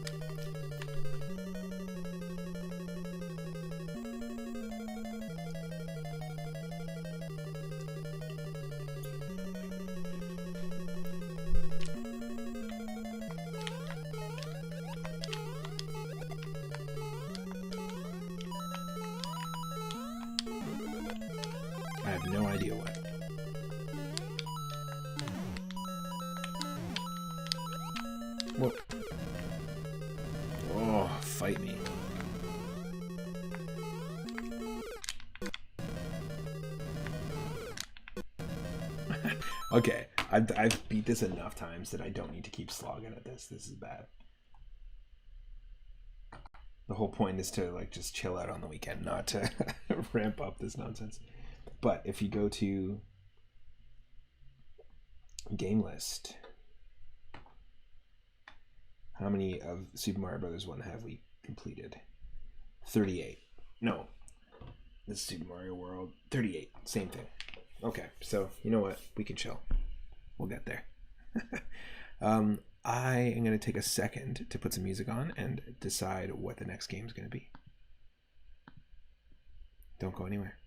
I have no idea what. What? Oh, fight me. Okay, I've beat this enough times that I don't need to keep slogging at this. This is bad. The whole point is to like just chill out on the weekend, not to ramp up this nonsense. But if you go to game list, how many of Super Mario Brothers 1 have we completed? 38. No, this is Super Mario World. 38. Same thing. Okay, so you know what? We can chill. We'll get there. I am going to take a second to put some music on and decide what the next game is going to be. Don't go anywhere.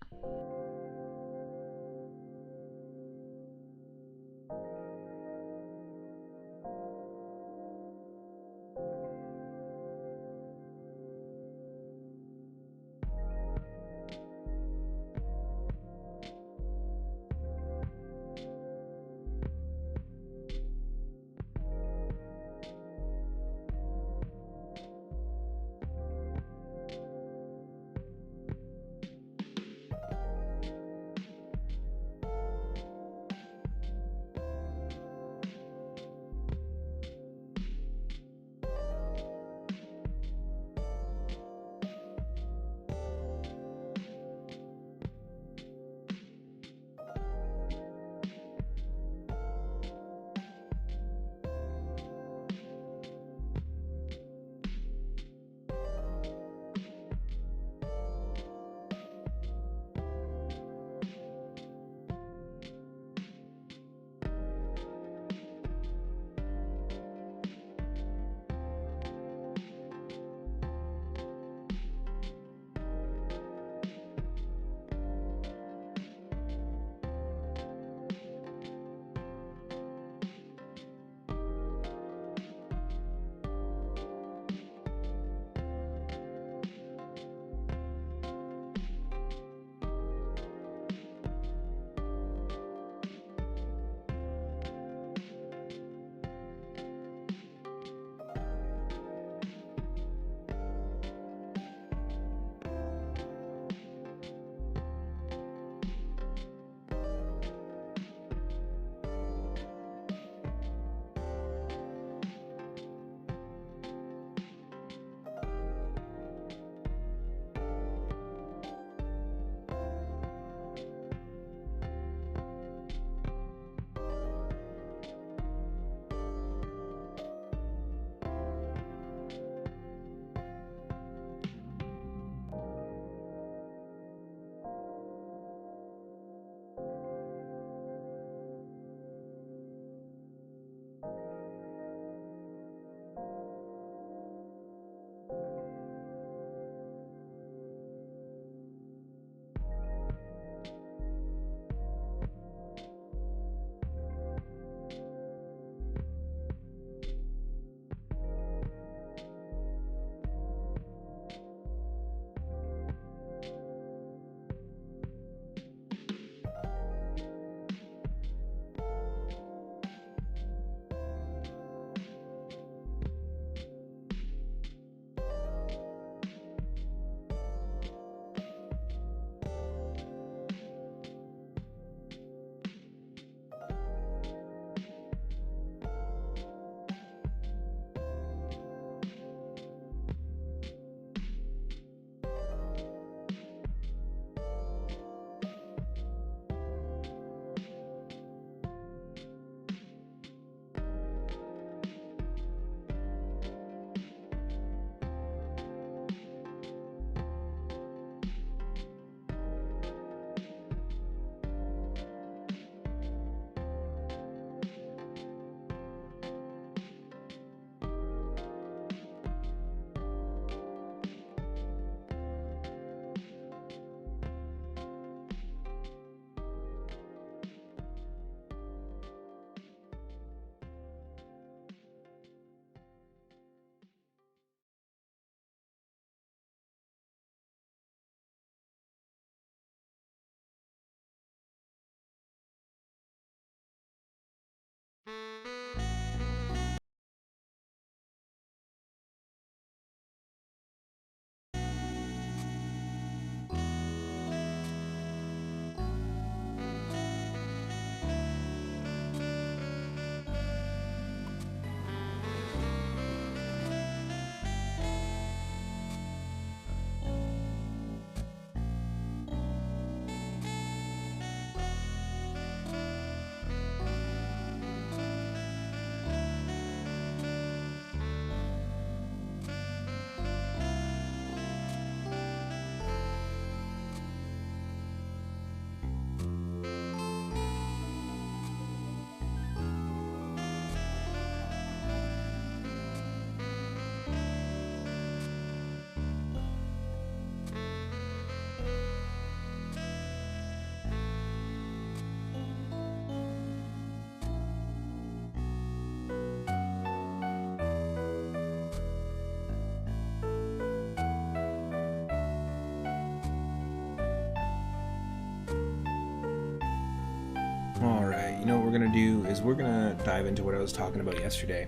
You know what we're going to do is we're going to dive into what I was talking about yesterday.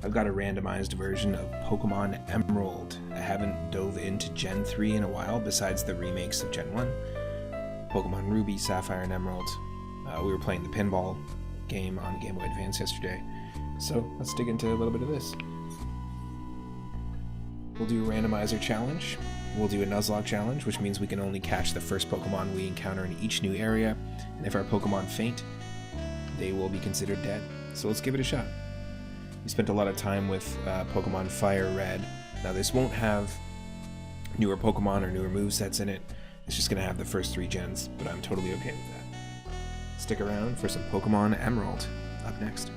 I've got a randomized version of Pokemon Emerald. I haven't dove into Gen 3 in a while, besides the remakes of Gen 1. Pokemon Ruby, Sapphire, and Emerald. We were playing the pinball game on Game Boy Advance yesterday. So let's dig into a little bit of this. We'll do a randomizer challenge. We'll do a Nuzlocke challenge, which means we can only catch the first Pokemon we encounter in each new area. And if our Pokemon faint, they will be considered dead. So let's give it a shot. We spent a lot of time with Pokemon Fire Red. Now this won't have newer Pokemon or newer movesets in it. It's just going to have the first 3 gens, but I'm totally okay with that. Stick around for some Pokemon Emerald up next.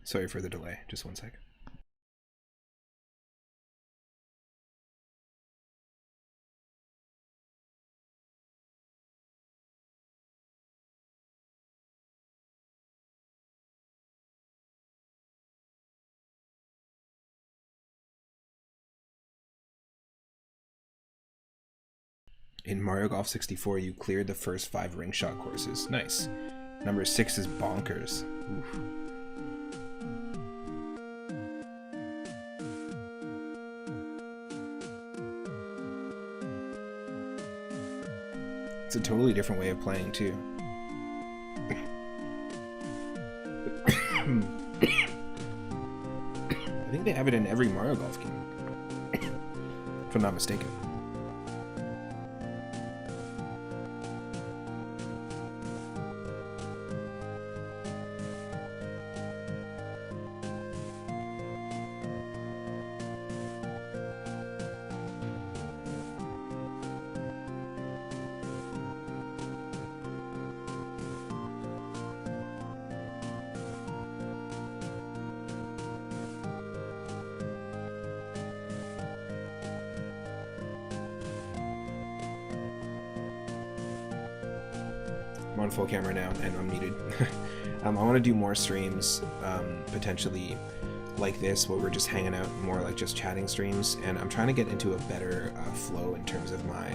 Sorry for the delay, just 1 second. In Mario Golf 64, you cleared the first 5 ring shot courses. Nice. Number 6 is Bonkers. Oof. It's a totally different way of playing, too. I think they have it in every Mario Golf game, if I'm not mistaken. I'm on full camera now, and I'm muted. I want to do more streams, potentially like this, where we're just hanging out, more like just chatting streams, and I'm trying to get into a better flow in terms of my,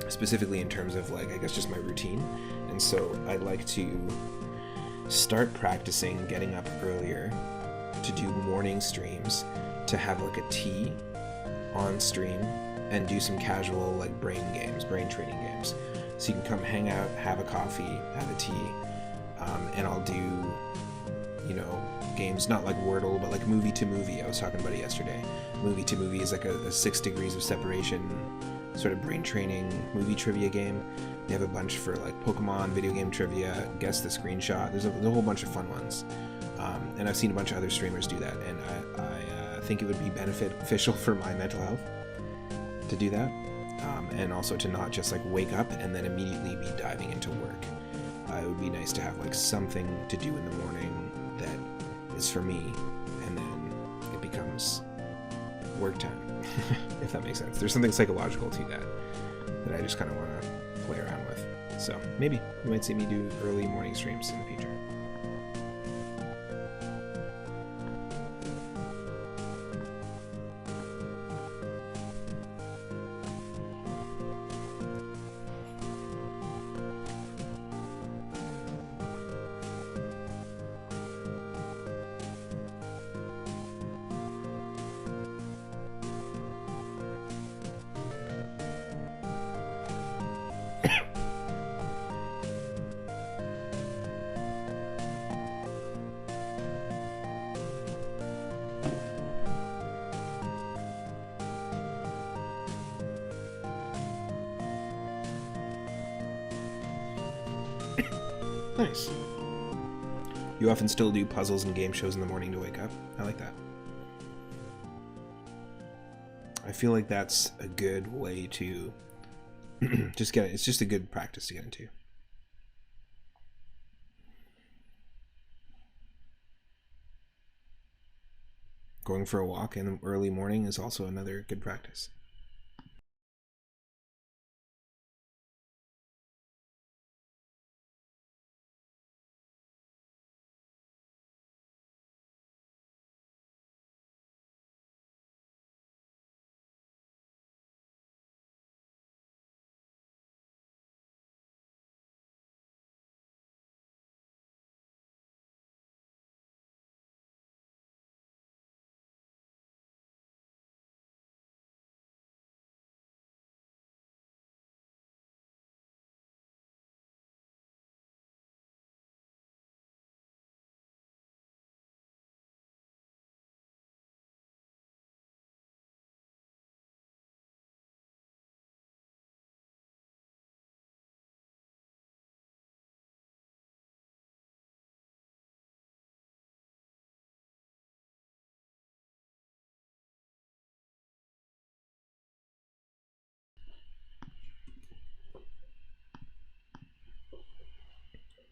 specifically in terms of like, I guess just my routine, and so I'd like to start practicing getting up earlier to do morning streams, to have like a tea on stream and do some casual like brain training games. So you can come hang out, have a coffee, have a tea, and I'll do, you know, games not like Wordle, but like movie to movie. I was talking about it yesterday. Movie to movie is like a 6 degrees of separation sort of brain training movie trivia game. They have a bunch for like Pokemon video game trivia, guess the screenshot. There's a whole bunch of fun ones, and I've seen a bunch of other streamers do that, and I think it would be beneficial for my mental health to do that, and also to not just like wake up and then immediately be diving into work. It would be nice to have like something to do in the morning that is for me, and then it becomes work time, if that makes sense. There's something psychological to that I just kind of want to play around with. So maybe you might see me do early morning streams in the future. Nice. You often still do puzzles and game shows in the morning to wake up. I like that. I feel like that's a good way to just get it. It's just a good practice to get into. Going for a walk in the early morning is also another good practice.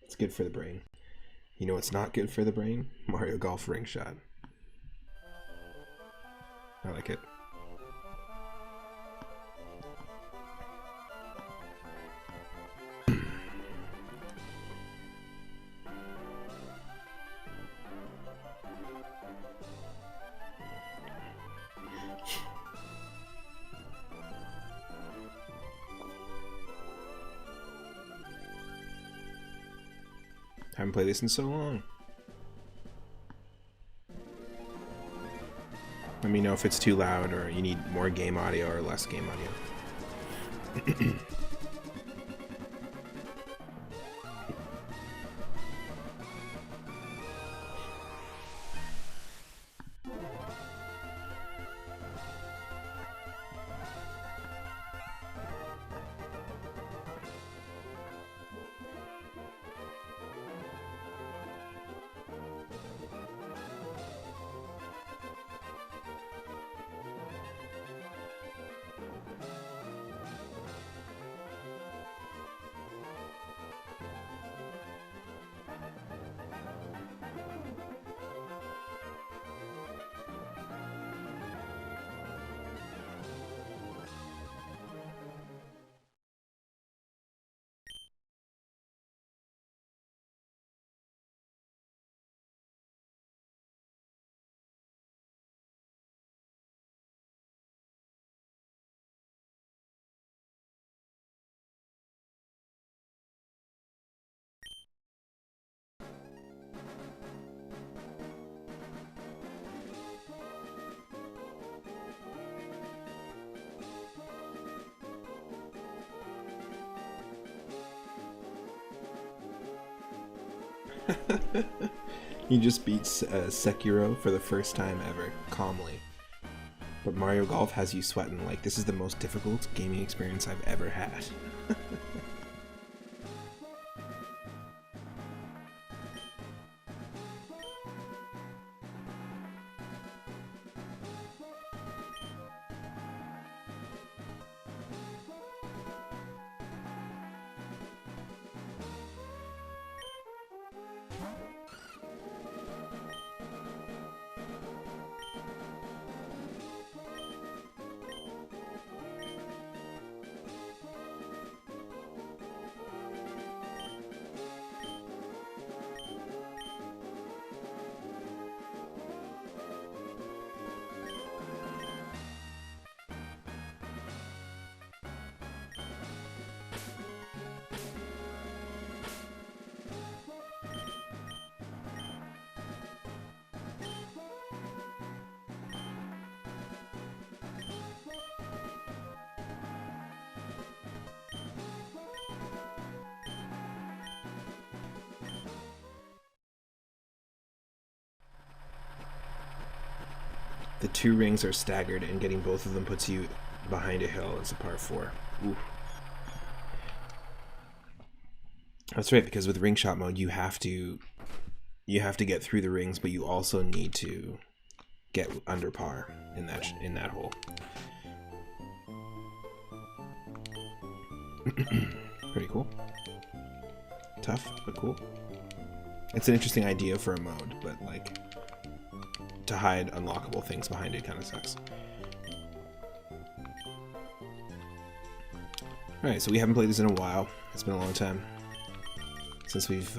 It's good for the brain. You know what's not good for the brain? Mario Golf ring shot. I like it. Haven't played this in so long. Let me know if it's too loud or you need more game audio or less game audio. He just beats Sekiro for the first time ever, calmly. But Mario Golf has you sweating like this is the most difficult gaming experience I've ever had. The two rings are staggered, and getting both of them puts you behind a hill as a par 4. Ooh. That's right, because with ring shot mode, you have to get through the rings, but you also need to get under par in that hole. Pretty cool. Tough, but cool. It's an interesting idea for a mode, but like, to hide unlockable things behind it kind of sucks. Alright, so we haven't played this in a while. It's been a long time since we've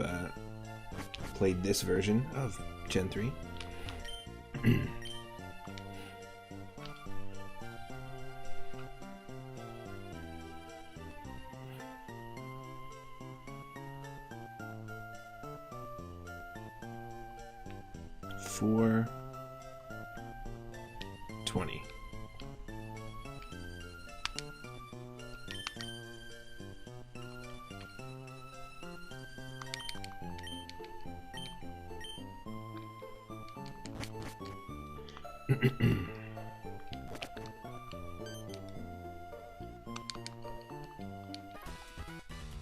played this version of Gen 3. $4.20.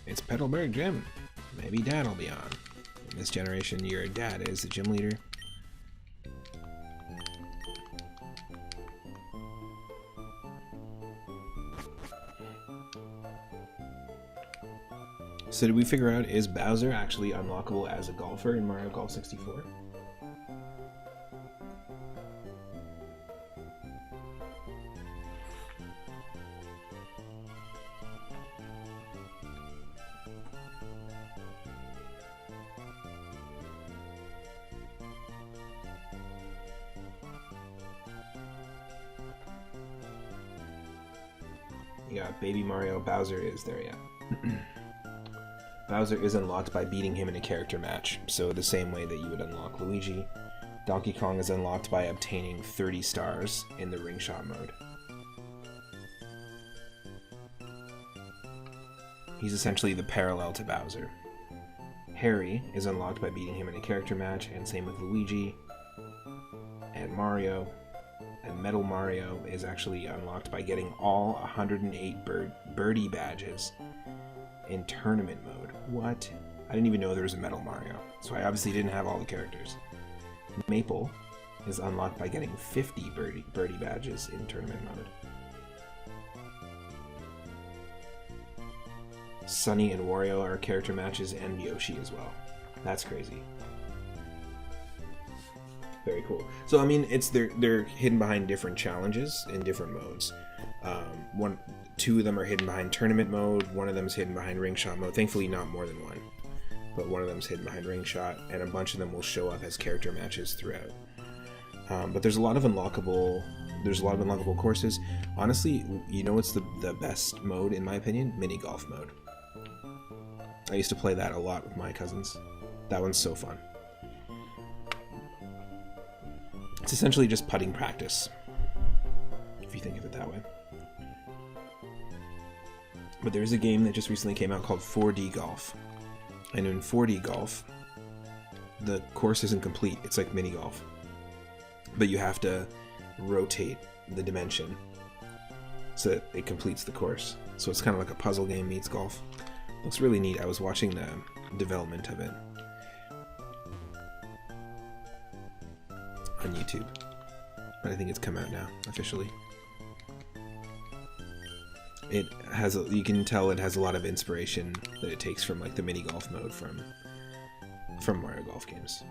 It's Petalburg Gym. Maybe Dad will be on. In this generation, your dad is the gym leader. So did we figure out, is Bowser actually unlockable as a golfer in Mario Golf 64? Yeah, Baby Mario, Bowser is there, yeah. Bowser is unlocked by beating him in a character match, so the same way that you would unlock Luigi. Donkey Kong is unlocked by obtaining 30 stars in the ring shot mode. He's essentially the parallel to Bowser. Harry is unlocked by beating him in a character match, and same with Luigi and Mario. And Metal Mario is actually unlocked by getting all 108 birdie badges in tournament mode. What? I didn't even know there was a Metal Mario, so I obviously didn't have all the characters. Maple is unlocked by getting 50 birdie badges in tournament mode. Sunny and Wario are character matches, and Yoshi as well. That's crazy. Very cool. So I mean, they're hidden behind different challenges in different modes. Two of them are hidden behind tournament mode. One of them is hidden behind ring shot mode. Thankfully, not more than one, but one of them is hidden behind ring shot, and a bunch of them will show up as character matches throughout. But there's a lot of unlockable. There's a lot of unlockable courses. Honestly, you know what's the best mode in my opinion? Mini golf mode. I used to play that a lot with my cousins. That one's so fun. It's essentially just putting practice, if you think of it that way. But there's a game that just recently came out called 4D Golf. And in 4D Golf, the course isn't complete. It's like mini golf, but you have to rotate the dimension so that it completes the course. So it's kind of like a puzzle game meets golf. Looks really neat. I was watching the development of it on YouTube, but I think it's come out now officially. It has, you can tell it has a lot of inspiration that it takes from like the mini golf mode from Mario Golf games.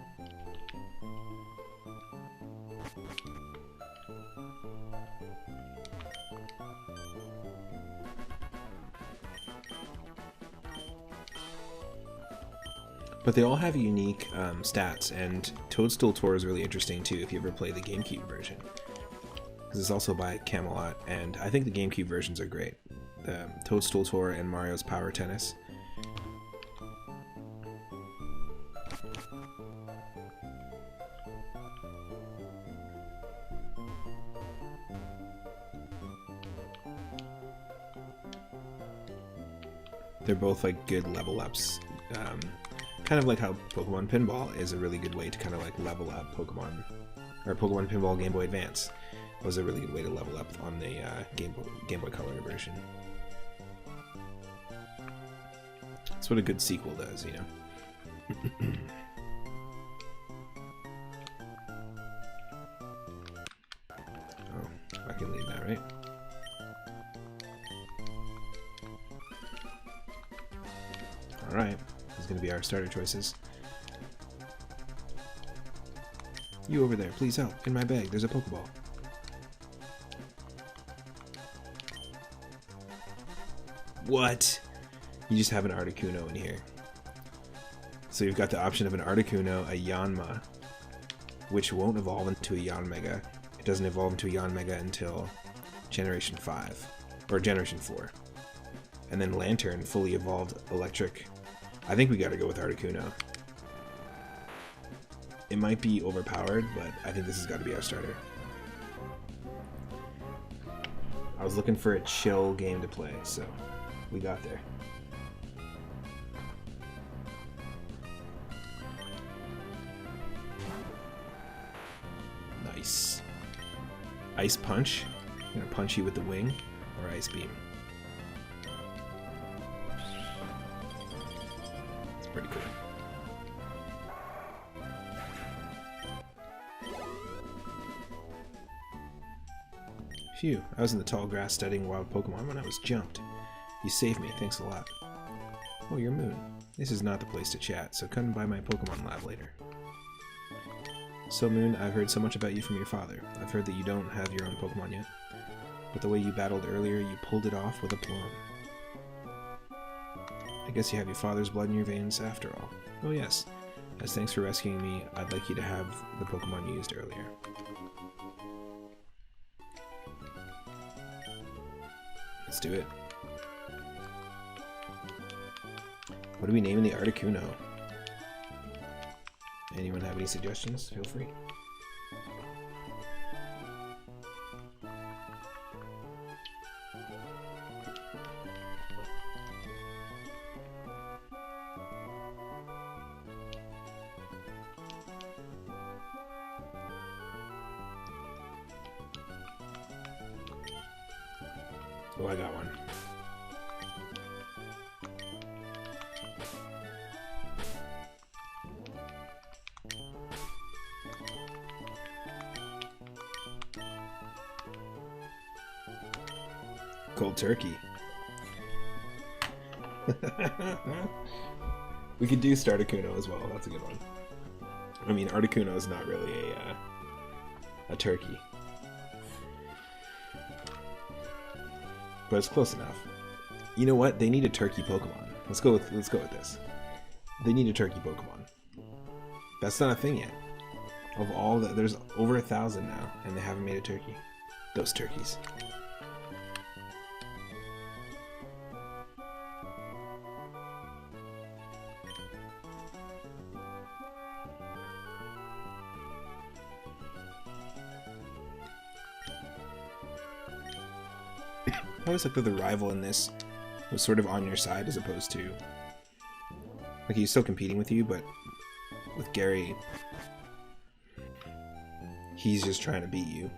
But they all have unique stats, and Toadstool Tour is really interesting too if you ever play the GameCube version. Because it's also by Camelot, and I think the GameCube versions are great. Toadstool Tour and Mario's Power Tennis. They're both like good level ups. Kind of like how Pokemon Pinball is a really good way to kind of like level up Pokemon, or Pokemon Pinball Game Boy Advance was a really good way to level up on the Game Boy Color version. That's what a good sequel does, you know. Oh, I can leave that, right? Alright, this is going to be our starter choices. You over there, please help. In my bag, there's a Pokeball. What? You just have an Articuno in here. So you've got the option of an Articuno, a Yanma, which won't evolve into a Yanmega. It doesn't evolve into a Yanmega until Generation 5, or Generation 4. And then Lantern, fully evolved electric. I think we gotta go with Articuno. It might be overpowered, but I think this has got to be our starter. I was looking for a chill game to play, so we got there. Nice. Ice Punch. I'm gonna punch you with the wing, or Ice Beam. It's pretty cool. Phew, I was in the tall grass studying wild Pokemon when I was jumped. You saved me, thanks a lot. Oh, you're Moon. This is not the place to chat, so come by my Pokemon lab later. So Moon, I've heard so much about you from your father. I've heard that you don't have your own Pokemon yet. But the way you battled earlier, you pulled it off with aplomb. I guess you have your father's blood in your veins after all. Oh yes. As thanks for rescuing me, I'd like you to have the Pokemon you used earlier. Let's do it. What are we naming the Articuno? Anyone have any suggestions? Feel free. Oh, I got one. Cold turkey. We could do Startacuno as well. That's a good one. I mean, Articuno is not really a turkey, but it's close enough. You know what? They need a turkey Pokemon. Let's go with this. They need a turkey Pokemon. That's not a thing yet. Of all that, there's over 1,000 now, and they haven't made a turkey. Those turkeys. I always like that the rival in this was sort of on your side as opposed to... Like, he's still competing with you, but with Gary, he's just trying to beat you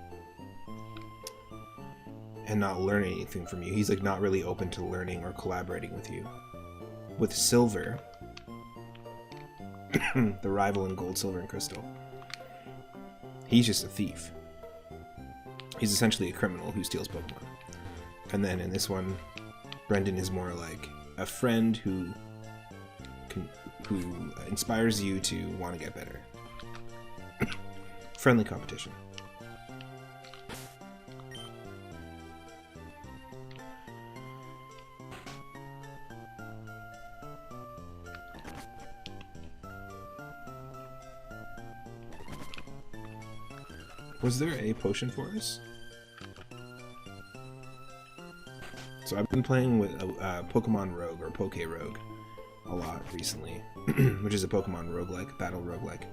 and not learn anything from you. He's like not really open to learning or collaborating with you. With Silver, the rival in Gold, Silver, and Crystal, he's just a thief. He's essentially a criminal who steals Pokemon. And then in this one, Brendan is more like a friend who inspires you to want to get better. Friendly competition. Was there a potion for us? So I've been playing with Pokemon Rogue, or Poke Rogue, a lot recently, which is a Pokemon roguelike, battle roguelike.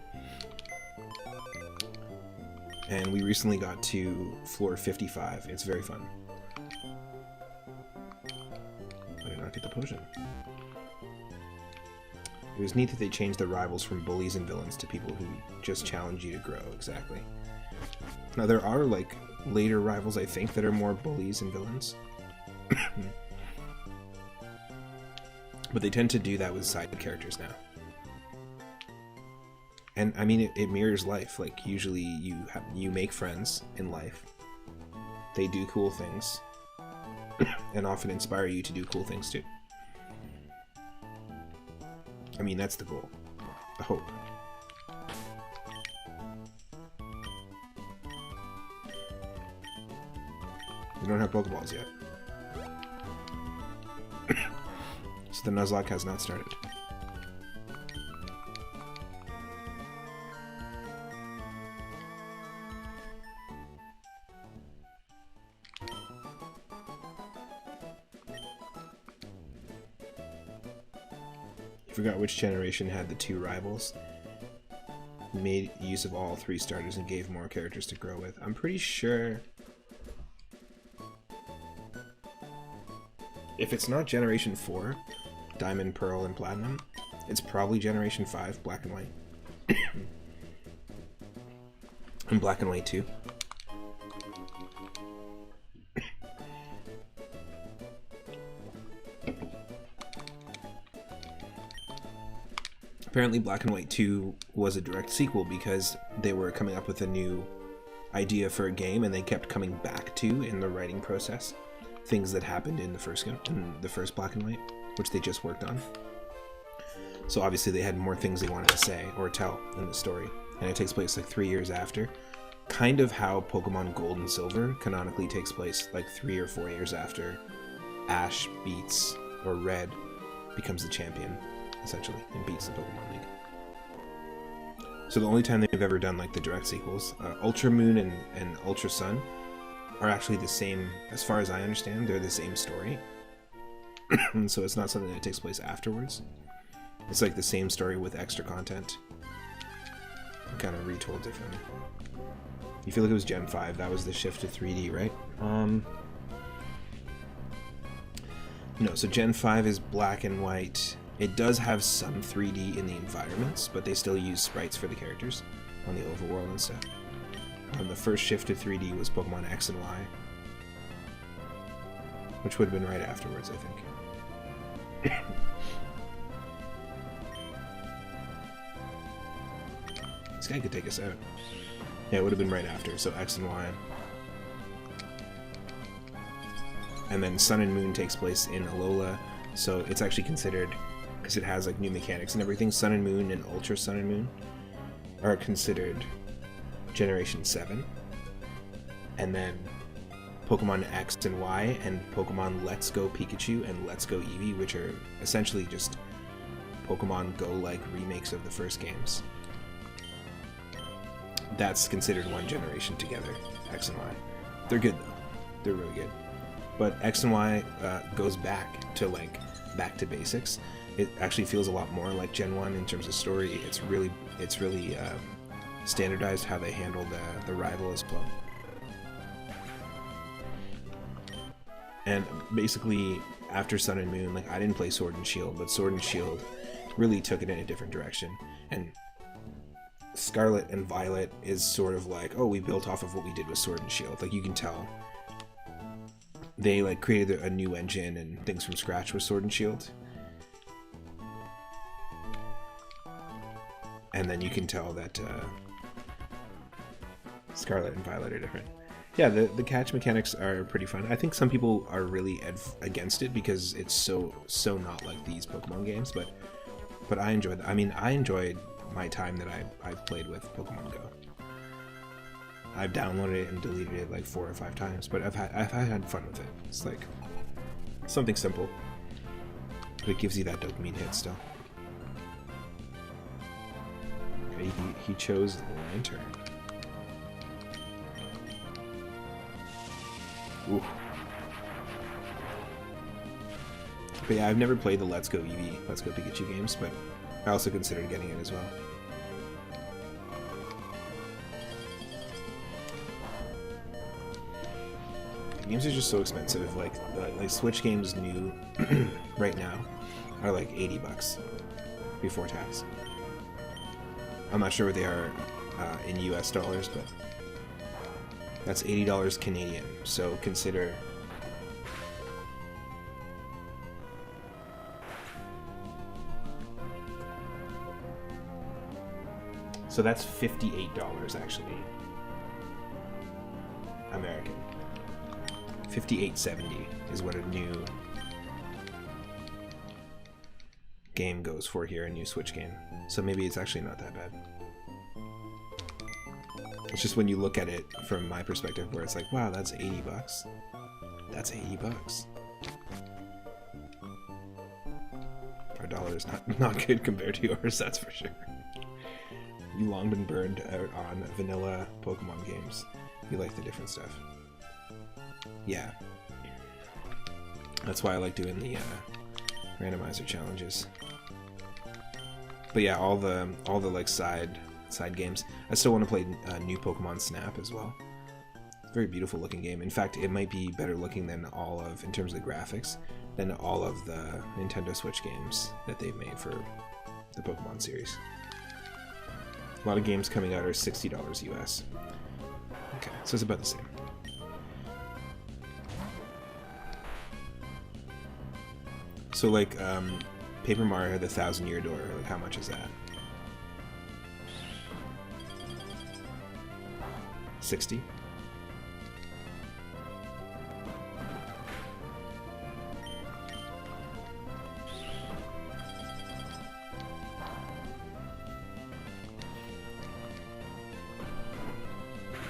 And we recently got to floor 55. It's very fun. I did not get the potion. It was neat that they changed the rivals from bullies and villains to people who just challenge you to grow, exactly. Now there are, like, later rivals, I think, that are more bullies and villains. But they tend to do that with side characters now. And, I mean, it mirrors life. Like, usually you make friends in life. They do cool things. And often inspire you to do cool things, too. I mean, that's the goal. I hope. We don't have Pokeballs yet. So the Nuzlocke has not started. You forgot which generation had the two rivals. We made use of all three starters and gave more characters to grow with. I'm pretty sure... if it's not Generation 4, Diamond, Pearl, and Platinum, it's probably Generation 5, Black and White. And Black and White too. Apparently Black and White 2 was a direct sequel because they were coming up with a new idea for a game and they kept coming back to in the writing process things that happened in the first Black and White, which they just worked on. So obviously they had more things they wanted to say or tell in the story, and it takes place like 3 years after, kind of how Pokemon Gold and Silver canonically takes place like 3 or 4 years after Ash beats, or Red becomes the champion essentially and beats the Pokemon League. So the only time they've ever done like the direct sequels, Ultra Moon and Ultra Sun, are actually the same, as far as I understand, they're the same story. So it's not something that takes place afterwards. It's like the same story with extra content, kind of retold differently. You feel like it was Gen 5, that was the shift to 3D, right? No, so Gen 5 is Black and White. It does have some 3D in the environments, but they still use sprites for the characters on the overworld and stuff. The first shift to 3D was Pokemon X and Y, which would have been right afterwards, I think. This guy could take us out. Yeah, it would have been right after, so X and Y. And then Sun and Moon takes place in Alola, so it's actually considered, because it has like new mechanics and everything, Sun and Moon and Ultra Sun and Moon are considered Generation 7, and then Pokemon X and Y and Pokemon Let's Go Pikachu and Let's Go Eevee, which are essentially just Pokemon Go-like remakes of the first games. That's considered one generation together, X and Y. They're good though, they're really good. But X and Y goes back to basics. It actually feels a lot more like Gen 1 in terms of story. It's really standardized how they handle the rival as well. And basically, after Sun and Moon, like, I didn't play Sword and Shield, but Sword and Shield really took it in a different direction. And Scarlet and Violet is sort of like, oh, we built off of what we did with Sword and Shield. Like, you can tell they like created a new engine and things from scratch with Sword and Shield. And then you can tell that Scarlet and Violet are different. Yeah, the catch mechanics are pretty fun. I think some people are really against it because it's so not like these Pokemon games, but I enjoyed it. I mean, I enjoyed my time that I've played with Pokemon Go. I've downloaded it and deleted it like 4 or 5 times, but I've had fun with it. It's like something simple, but it gives you that dopamine hit still. Okay, he chose Lantern. Ooh. But yeah, I've never played the Let's Go Eevee, Let's Go Pikachu games, but I also considered getting it as well. Games are just so expensive. Like Switch games new right now are like $80 before tax. I'm not sure what they are in US dollars, but that's $80 Canadian. So consider so that's $58 actually American. $58.70 is what a new game goes for here, a new Switch game. So maybe it's actually not that bad. It's just when you look at it from my perspective where it's like, wow, that's $80. That's $80. Our dollar is not good compared to yours, that's for sure. You long been burned out on vanilla Pokemon games. You like the different stuff. Yeah. That's why I like doing the randomizer challenges. But yeah, all the like side games. I still want to play new Pokemon Snap as well. Very beautiful looking game. In fact, it might be better looking than all of, in terms of the graphics, than all of the Nintendo Switch games that they've made for the Pokemon series. A lot of games coming out are $60 US. Okay, so it's about the same. So like Paper Mario, the 1,000-Year Door, like how much is that? 60?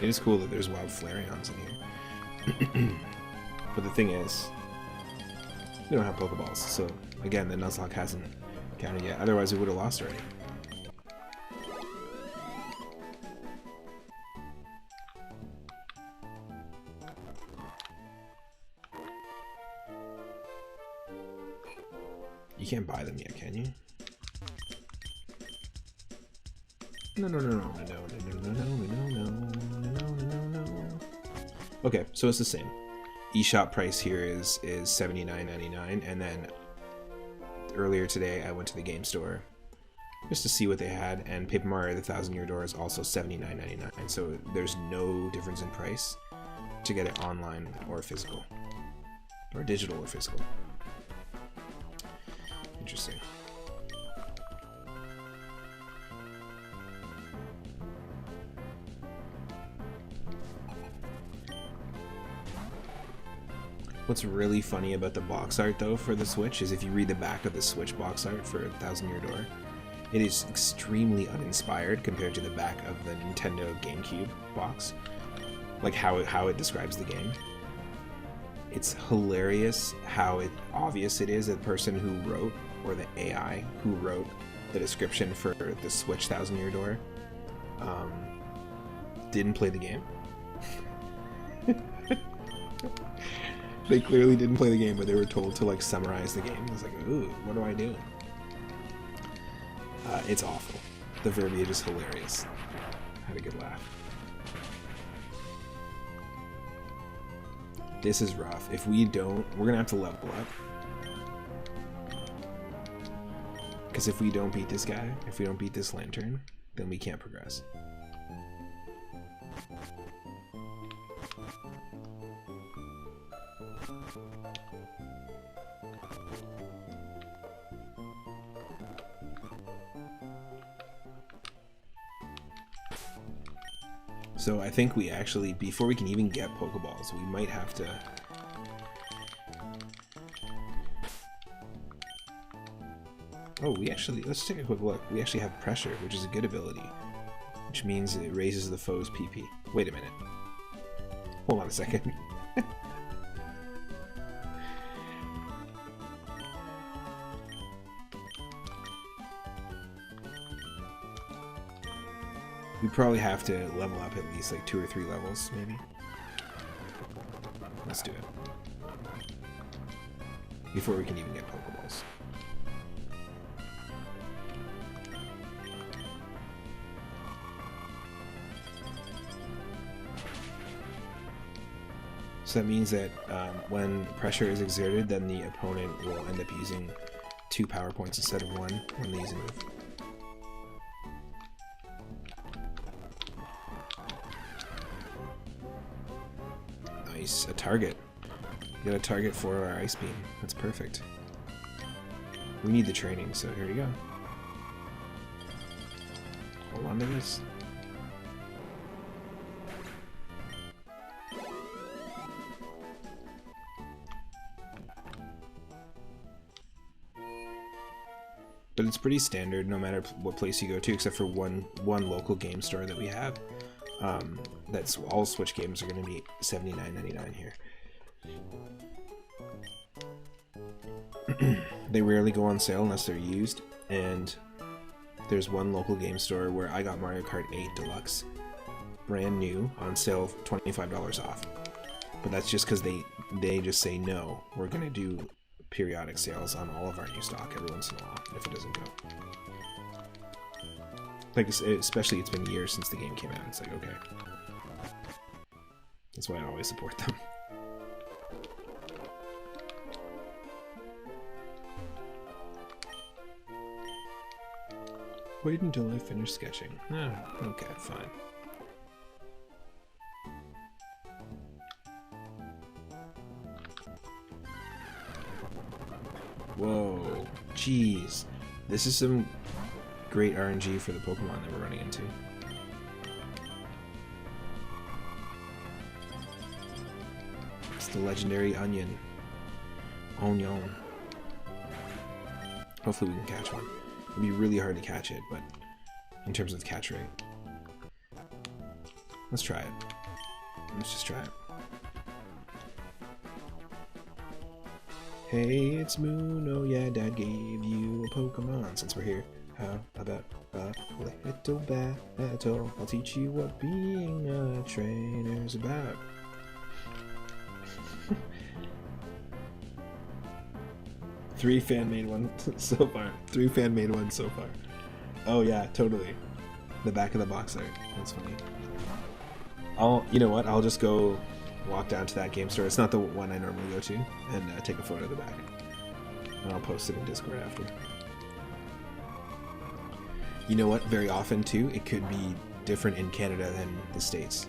It is cool that there's wild Flareons in here. But the thing is, we don't have Pokeballs, so again, the Nuzlocke hasn't counted yet. Otherwise, we would have lost already. You can't buy them yet, can you? No. Okay, so it's the same. eShop price here is $79.99, and then earlier today I went to the game store just to see what they had, and Paper Mario: The 1,000-Year Door is also $79.99. So there's no difference in price to get it online or physical, or digital or physical. Interesting. What's really funny about the box art, though, for the Switch is if you read the back of the Switch box art for 1,000-Year Door, it is extremely uninspired compared to the back of the Nintendo GameCube box. Like how it describes the game. It's hilarious how obvious it is that the person who wrote, or the AI who wrote the description for the Switch 1,000-Year Door, didn't play the game. They clearly didn't play the game, but they were told to like summarize the game. I was like, ooh, what do I do? It's awful. The verbiage is hilarious. I had a good laugh. This is rough. If we don't, we're gonna have to level up. Because if we don't beat this guy, if we don't beat this Lantern, then we can't progress. So I think we actually, before we can even get Pokeballs, we might have to... Oh, we actually, let's take a quick look. We actually have Pressure, which is a good ability, which means it raises the foe's PP. Wait a minute. Hold on a second. We probably have to level up at least like 2 or 3 levels, maybe. Let's do it. Before we can even get Pokeballs. So that means that when pressure is exerted, then the opponent will end up using 2 power points instead of 1 when they use a move. Nice, a target. We got a target for our Ice Beam. That's perfect. We need the training, so here we go. Hold on to this. But it's pretty standard no matter what place you go to, except for one local game store that we have. That's all Switch games are going to be $79.99 here. They rarely go on sale unless they're used, and there's one local game store where I got Mario Kart 8 Deluxe brand new on sale, $25 off. But that's just because they just say no, we're going to do periodic sales on all of our new stock every once in a while if it doesn't go. Like, especially it's been years since the game came out. It's like, okay. That's why I always support them. Wait until I finish sketching. Oh, okay, fine. Whoa, jeez. This is some great RNG for the Pokemon that we're running into. It's the legendary Onion. Onion. Hopefully we can catch one. It'd be really hard to catch it, but in terms of catch rate. Let's try it. Let's just try it. Hey, it's Moon. Oh yeah, Dad gave you a Pokemon. Since we're here, how about a little battle? I'll teach you what being a trainer's about. Three fan-made ones so far. 3 fan-made ones so far. Oh yeah, totally. The back of the box art. That's funny. You know what? I'll just go walk down to that game store. It's not the one I normally go to, and take a photo of the back. And I'll post it in Discord after. You know what? Very often too, it could be different in Canada than the States.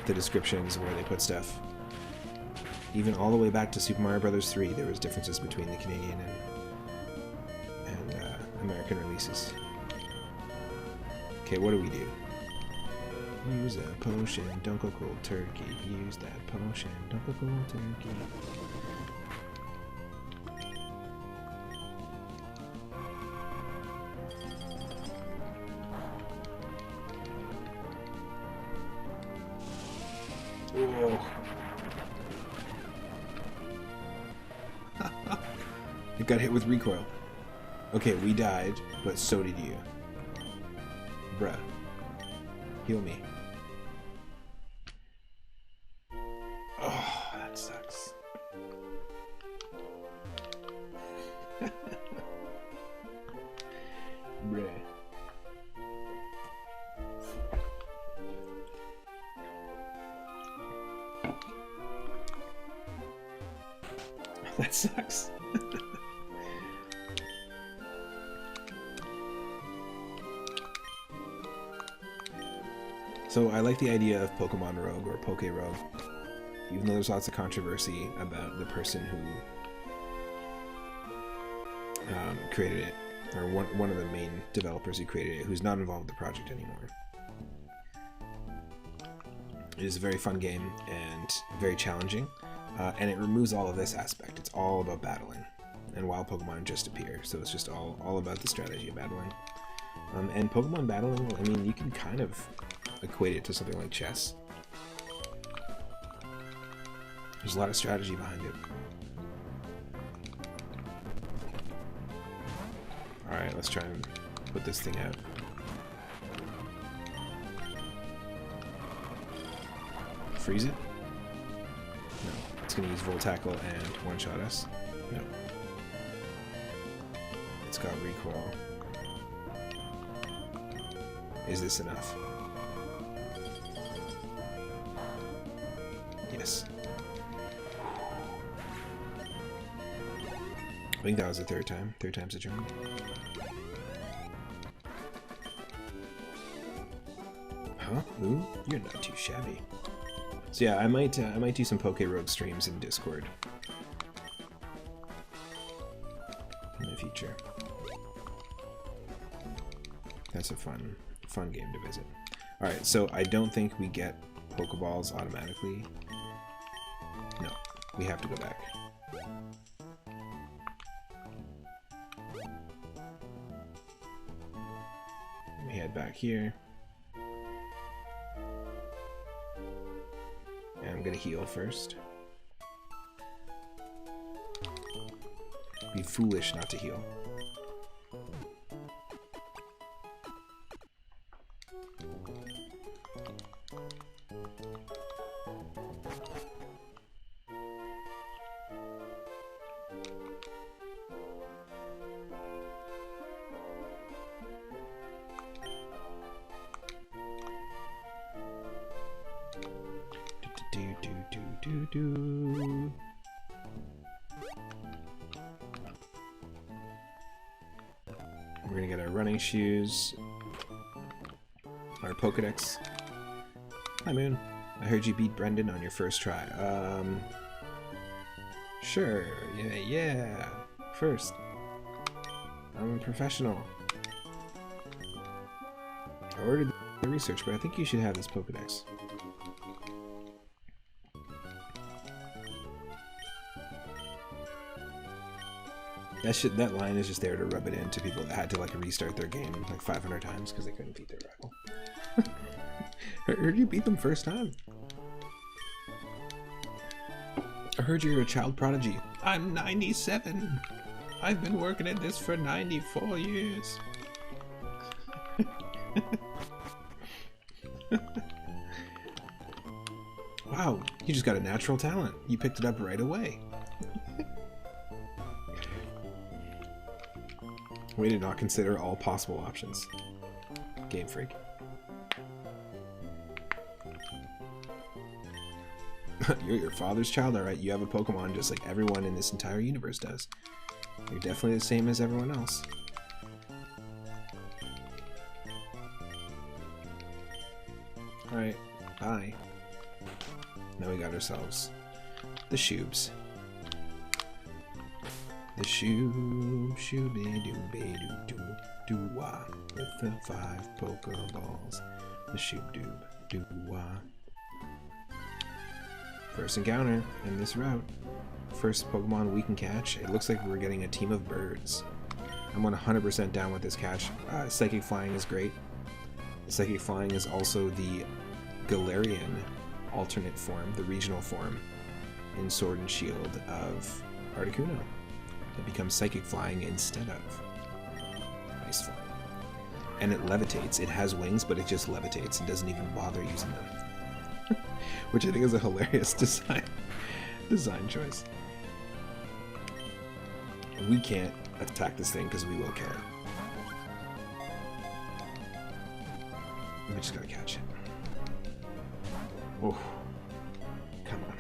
The descriptions where they put stuff. Even all the way back to Super Mario Bros. 3, there was differences between the Canadian and American releases. Okay, what do we do? Use a potion, don't go cold turkey. Use that potion, don't go cold turkey. Oh. It got hit with recoil. Okay, we died, but so did you. Bruh. Heal me. Oh, that sucks. Bruh. That sucks. So I like the idea of Pokemon Rogue or Poke Rogue, even though there's lots of controversy about the person who created it, or one of the main developers who created it, who's not involved with the project anymore. It is a very fun game and very challenging, and it removes all of this aspect. It's all about battling, and wild Pokemon just appear, so it's just all about the strategy of battling. And Pokemon battling, I mean, you can kind of equate it to something like chess. There's a lot of strategy behind it. Alright, let's try and put this thing out. Freeze it? No. It's going to use Volt Tackle and one-shot us. No. It's got recoil. Is this enough? Yes. I think that was the third time. Third time's a charm. Huh? Ooh, you're not too shabby. So yeah, I might do some Poke Rogue streams in Discord in the future. That's a fun game to visit. All right, so I don't think we get Pokeballs automatically. No, we have to go back. We head back here. And I'm gonna heal first. Be foolish not to heal. We're gonna get our running shoes, our Pokedex. Hi Moon, I heard you beat Brendan on your first try. Sure, yeah. First, I'm a professional. I ordered the research, but I think you should have this Pokedex. That line is just there to rub it into people that had to like restart their game like 500 times because they couldn't beat their rival. I heard you beat them first time. I heard you're a child prodigy. I'm 97. I've been working at this for 94 years. Wow, you just got a natural talent. You picked it up right away. Way to not consider all possible options. Game Freak. You're your father's child, alright. You have a Pokemon just like everyone in this entire universe does. You're definitely the same as everyone else. Alright, bye. Now we got ourselves the Shoobs. The shooby-dooby-doo-doo-doo-wah with the 5 Pokeballs. The shoob-doob-doo-wah. First encounter in this route. First Pokemon we can catch. It looks like we're getting a team of birds. I'm 100% down with this catch. Psychic Flying is great. Psychic Flying is also the Galarian alternate form, the regional form in Sword and Shield of Articuno. It becomes Psychic Flying instead of Ice Flying. And it levitates. It has wings, but it just levitates and doesn't even bother using them. Which I think is a hilarious design choice. We can't attack this thing because we will kill it. We just gotta catch it. Oh, come on.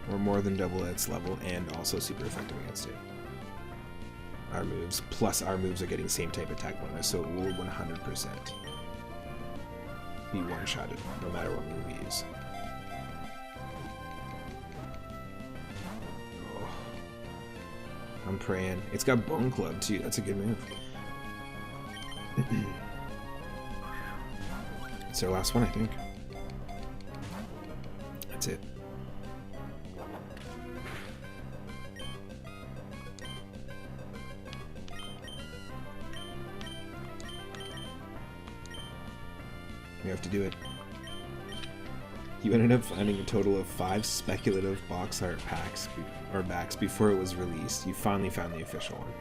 We're more than double its level and also super effective against it. our moves, plus our moves are getting same type attack bonus, so it will 100% be one-shotted, no matter what move we use. Oh. I'm praying. It's got Bone Club, too. That's a good move. It's our last one, I think. That's it. We have to do it. You ended up finding a total of 5 speculative box art packs or backs before it was released. You finally found the official one.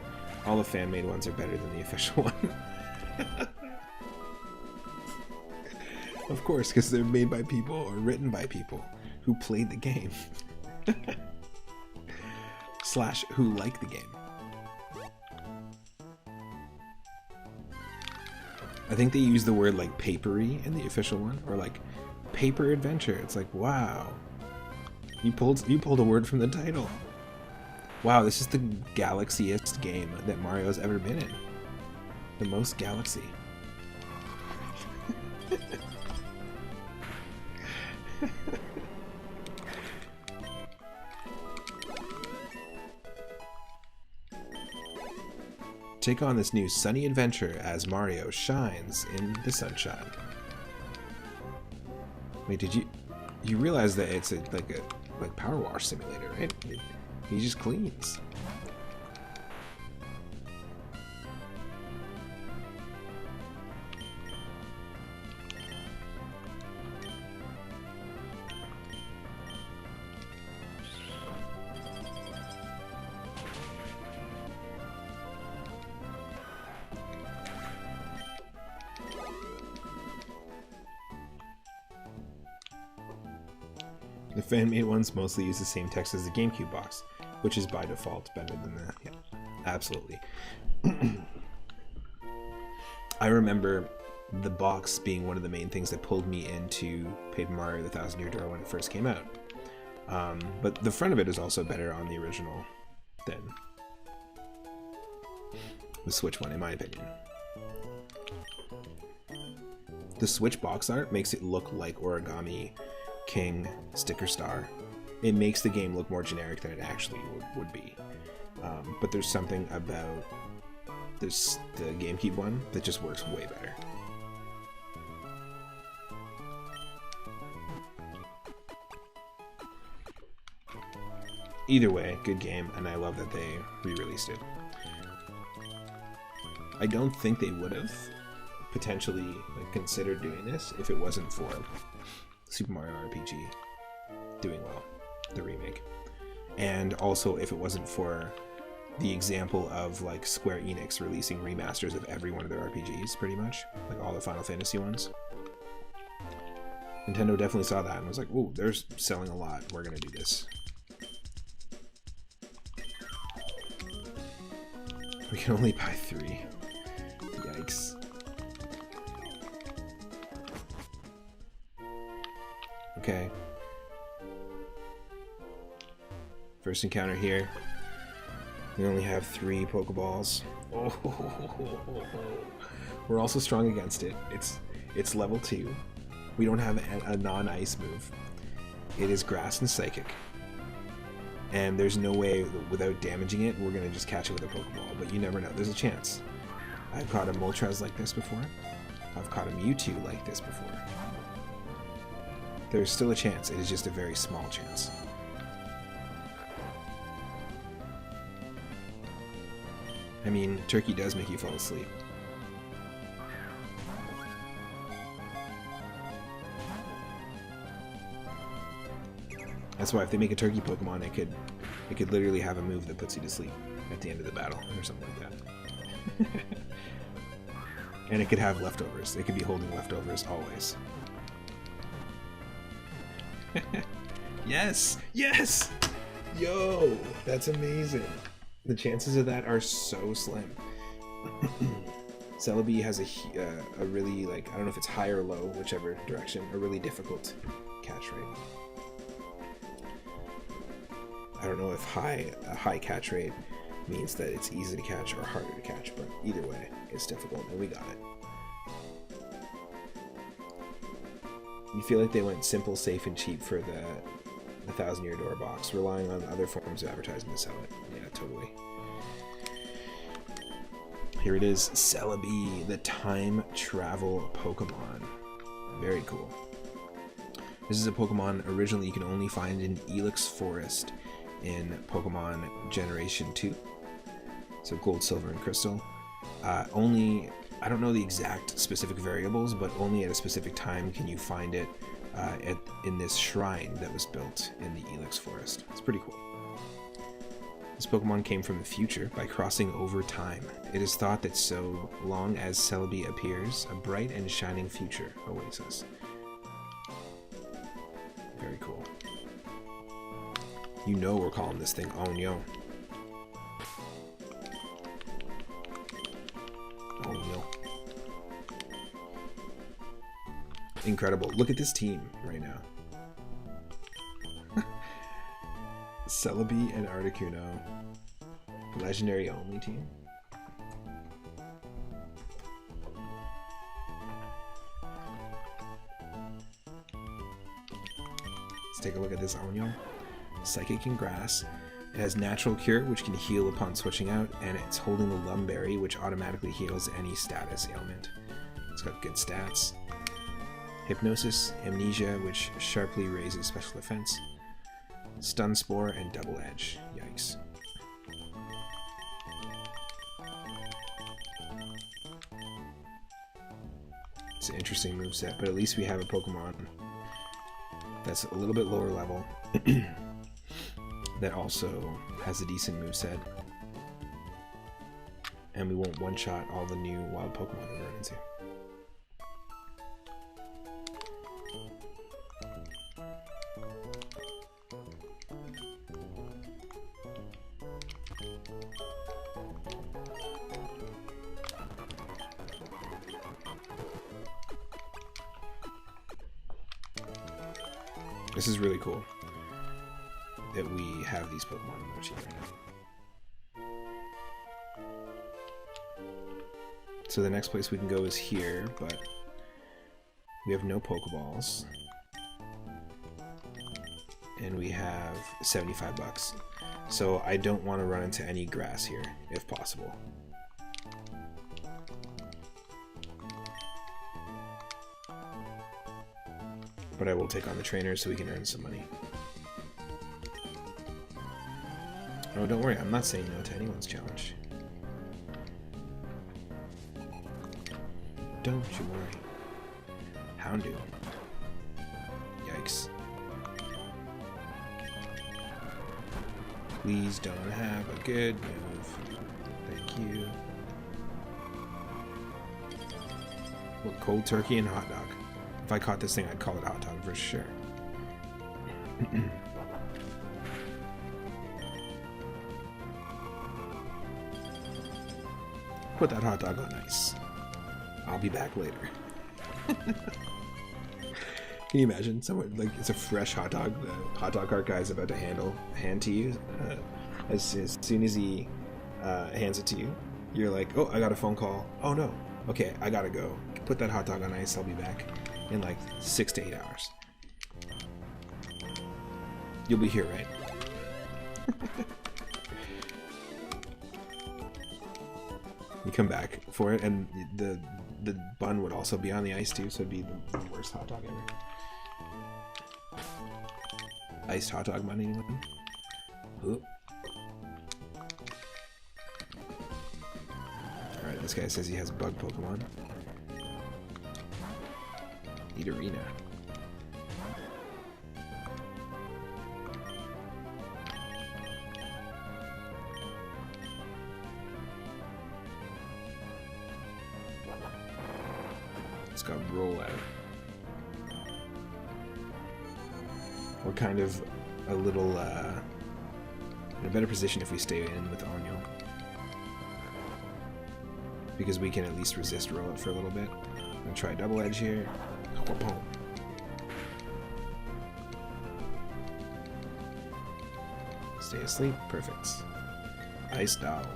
All the fan-made ones are better than the official one. Of course, because they're made by people or written by people who played the game. / who like the game. I think they use the word like papery in the official one, or like paper adventure. It's like, wow, you pulled a word from the title. Wow, this is the galaxiest game that Mario's ever been in. The most galaxy. Take on this new sunny adventure as Mario shines in the sunshine. Wait, did you realize that it's like power wash simulator, right? He just cleans. The fan-made ones mostly use the same text as the GameCube box, which is by default better than that. Yeah, absolutely. I remember the box being one of the main things that pulled me into Paper Mario: The Thousand Year Door when it first came out. But the front of it is also better on the original than the Switch one, in my opinion. The Switch box art makes it look like Origami King Sticker Star. It makes the game look more generic than it actually would be. But there's something about the GameCube one that just works way better. Either way, good game, and I love that they re-released it. I don't think they would have potentially considered doing this if it wasn't for Super Mario RPG doing well, the remake, and also if it wasn't for the example of like Square Enix releasing remasters of every one of their RPGs, pretty much, like all the Final Fantasy ones. Nintendo definitely saw that and was like, "Ooh, they're selling a lot. We're gonna do this." We can only buy 3. Yikes. Okay. First encounter here. We only have 3 Pokeballs. Oh, we're also strong against it. It's level 2. We don't have a non-ice move. It is grass and psychic. And there's no way without damaging it we're gonna just catch it with a Pokeball, but you never know. There's a chance. I've caught a Moltres like this before. I've caught a Mewtwo like this before. There's still a chance. It is just a very small chance. I mean, turkey does make you fall asleep. That's why if they make a turkey Pokemon, it could literally have a move that puts you to sleep at the end of the battle or something like that. And it could have leftovers. It could be holding leftovers always. Yes! Yes! Yo! That's amazing. The chances of that are so slim. Celebi has a really, like, I don't know if it's high or low, whichever direction, a really difficult catch rate. I don't know if a high catch rate means that it's easy to catch or harder to catch, but either way, it's difficult, and we got it. You feel like they went simple, safe, and cheap for the 1,000-year door box, relying on other forms of advertising to sell it. Yeah, totally. Here it is, Celebi, the time travel Pokemon. Very cool. This is a Pokemon originally you can only find in Elix Forest in Pokemon Generation 2. So Gold, Silver, and Crystal. Only, I don't know the exact specific variables, but only at a specific time can you find it in this shrine that was built in the Elix Forest. It's pretty cool. This Pokemon came from the future by crossing over time. It is thought that so long as Celebi appears, a bright and shining future awaits us. Very cool. You know we're calling this thing Onyo. Onyo. Incredible. Look at this team right now. Celebi and Articuno. Legendary only team. Let's take a look at this Onyo. Psychic and Grass. It has Natural Cure, which can heal upon switching out, and it's holding the Lumberry, which automatically heals any status ailment. It's got good stats. Hypnosis, Amnesia, which sharply raises special defense. Stun Spore, and Double Edge. Yikes. It's an interesting moveset, but at least we have a Pokemon that's a little bit lower level that also has a decent moveset. And we won't one-shot all the new wild Pokemon we run into. This is really cool that we have these Pokemon in Mochi right now. So the next place we can go is here, but we have no Pokeballs. And we have 75 bucks. So I don't want to run into any grass here, if possible. But I will take on the trainers so we can earn some money. Oh, don't worry, I'm not saying no to anyone's challenge. Don't you worry. Houndoom. Yikes. Please don't have a good move. Thank you. What, cold turkey and hot dog? If I caught this thing, I'd call it hot dog for sure. Put that hot dog on ice. I'll be back later. Can you imagine someone, like, it's a fresh hot dog, the hot dog cart guy is about to hand to you. As soon as he hands it to you, you're like, oh, I got a phone call. Oh no, okay, I gotta go. Put that hot dog on ice, I'll be back in like 6 to 8 hours. You'll be here, right? You come back for it, and the bun would also be on the ice too, so it'd be the worst hot dog ever. Iced hot dog bun, anyone? Ooh. Alright, this guy says he has bug Pokemon. Arena. It's got Rollout. We're kind of a little in a better position if we stay in with Onyo, because we can at least resist Rollout for a little bit. I'm gonna try Double Edge here. Stay asleep. Perfect. Ice dog.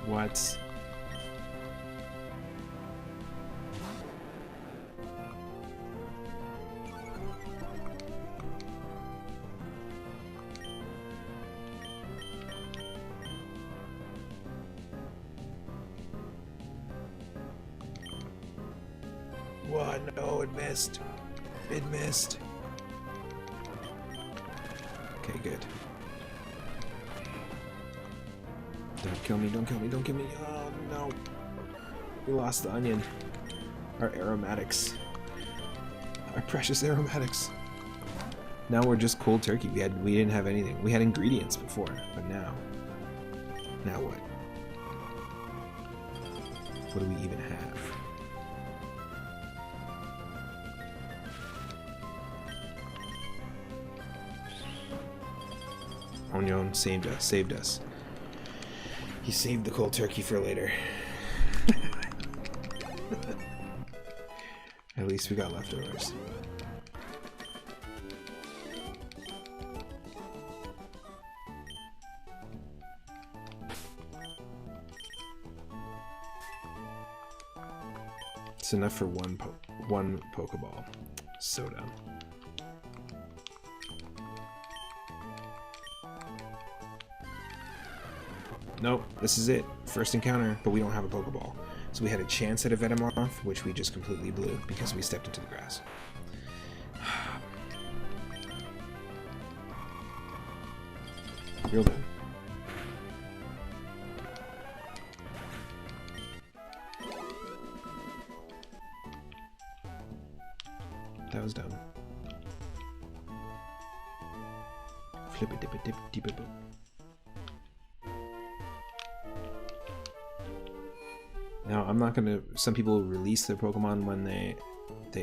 What? What? No, it missed. It missed. Okay, good. Don't kill me, don't kill me, don't kill me. Oh no. We lost the onion. Our aromatics. Our precious aromatics. Now we're just cold turkey. We didn't have anything. We had ingredients before, but now what? What do we even have? Onion saved us. He saved the cold turkey for later. At least we got leftovers. It's enough for one Pokeball. So dumb. Nope, this is it. First encounter, but we don't have a Pokeball. So we had a chance at a Venomoth, which we just completely blew because we stepped into the grass. Real dumb. That was dumb. Flip it, dip it, dip it, dip it, boop. Now, I'm not gonna. Some people release their Pokemon when they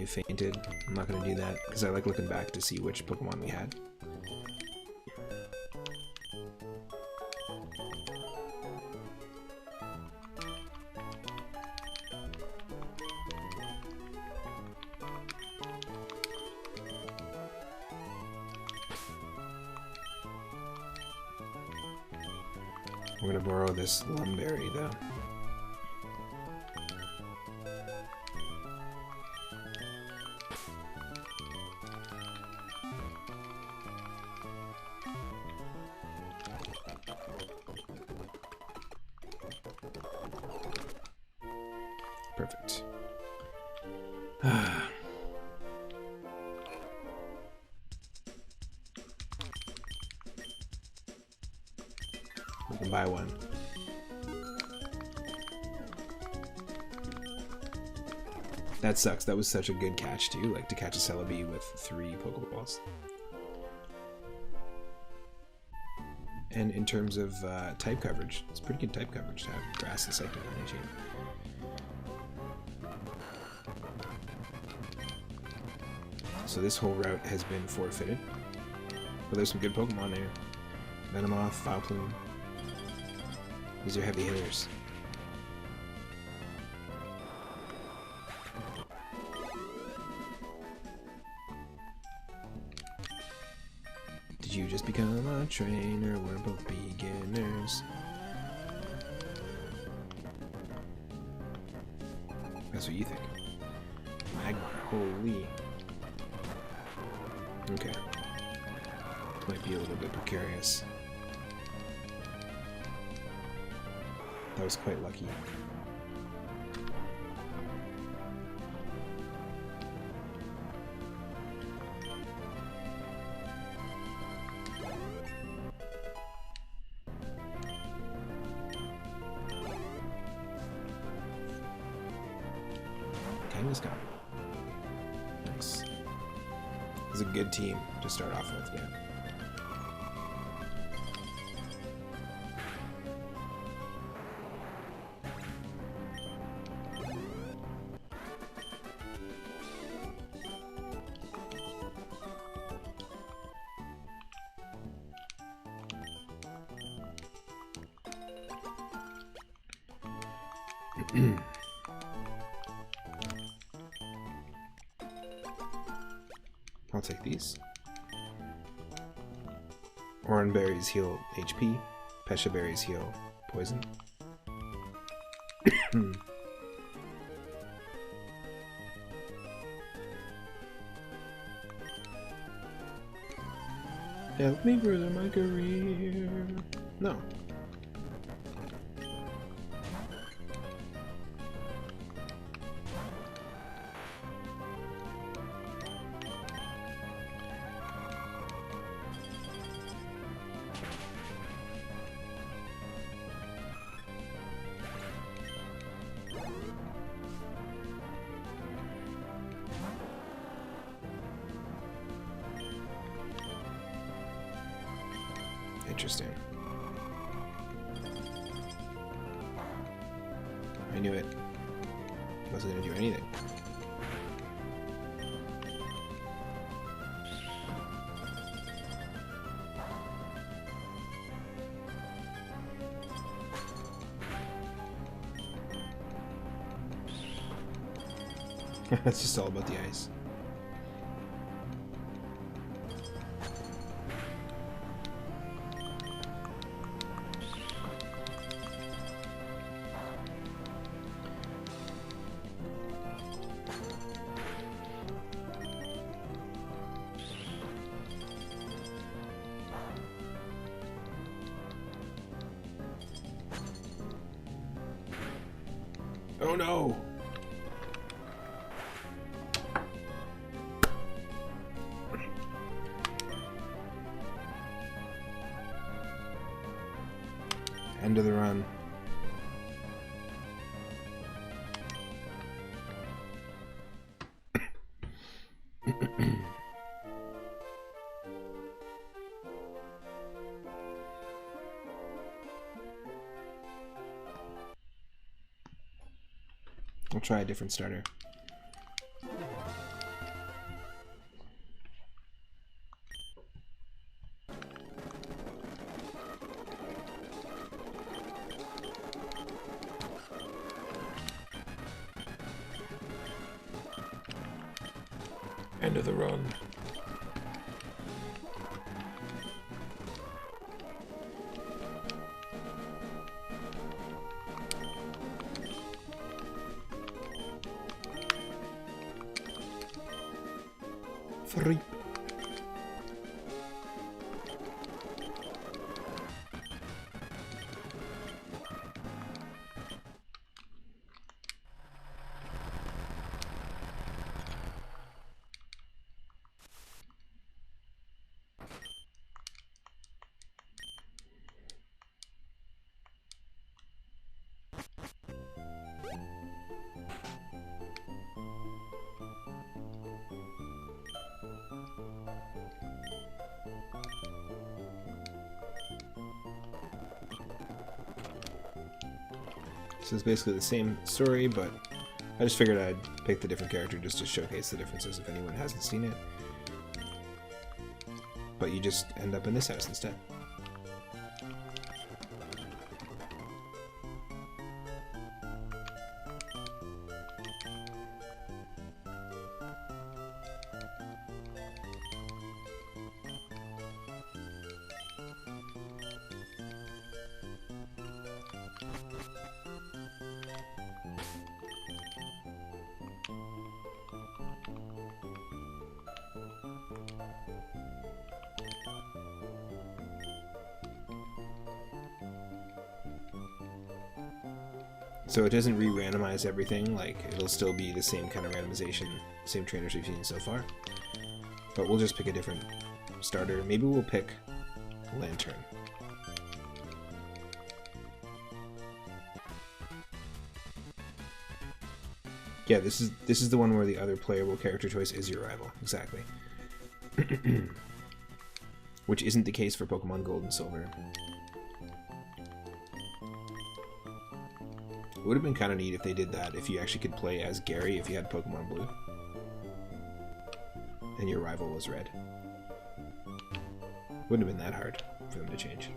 fainted. I'm not gonna do that because I like looking back to see which Pokemon we had. We're gonna borrow this Lumberry though. Perfect. We can buy one. That sucks. That was such a good catch too, like to catch a Celebi with 3 Pokeballs. And in terms of type coverage, it's pretty good type coverage to have Grass and Psychic on your team. So this whole route has been forfeited. But there's some good Pokemon there. Venomoth, Vileplume. These are heavy hitters. Did you just become a trainer? We're both beginners. That's what you think. Magmar, holy. Okay. Might be a little bit precarious. That was quite lucky. Kangaskhan. Nice. It's a good team to start off with, yeah. I'll take these. Oran berries heal HP. Pesha berries heal poison. Help me further my career. No. Interesting. I knew it. Wasn't gonna do anything. That's just all about the ice. Oh no! End of the run. I'll try a different starter. End of the run. Free. So it's basically the same story, but I just figured I'd pick the different character just to showcase the differences if anyone hasn't seen it. But you just end up in this house instead. So it doesn't re-randomize everything, like it'll still be the same kind of randomization, same trainers we've seen so far. But we'll just pick a different starter. Maybe we'll pick Lantern. Yeah, this is the one where the other playable character choice is your rival. Exactly. Which isn't the case for Pokemon Gold and Silver. It would have been kind of neat if they did that, if you actually could play as Gary if you had Pokemon Blue. And your rival was Red. Wouldn't have been that hard for them to change.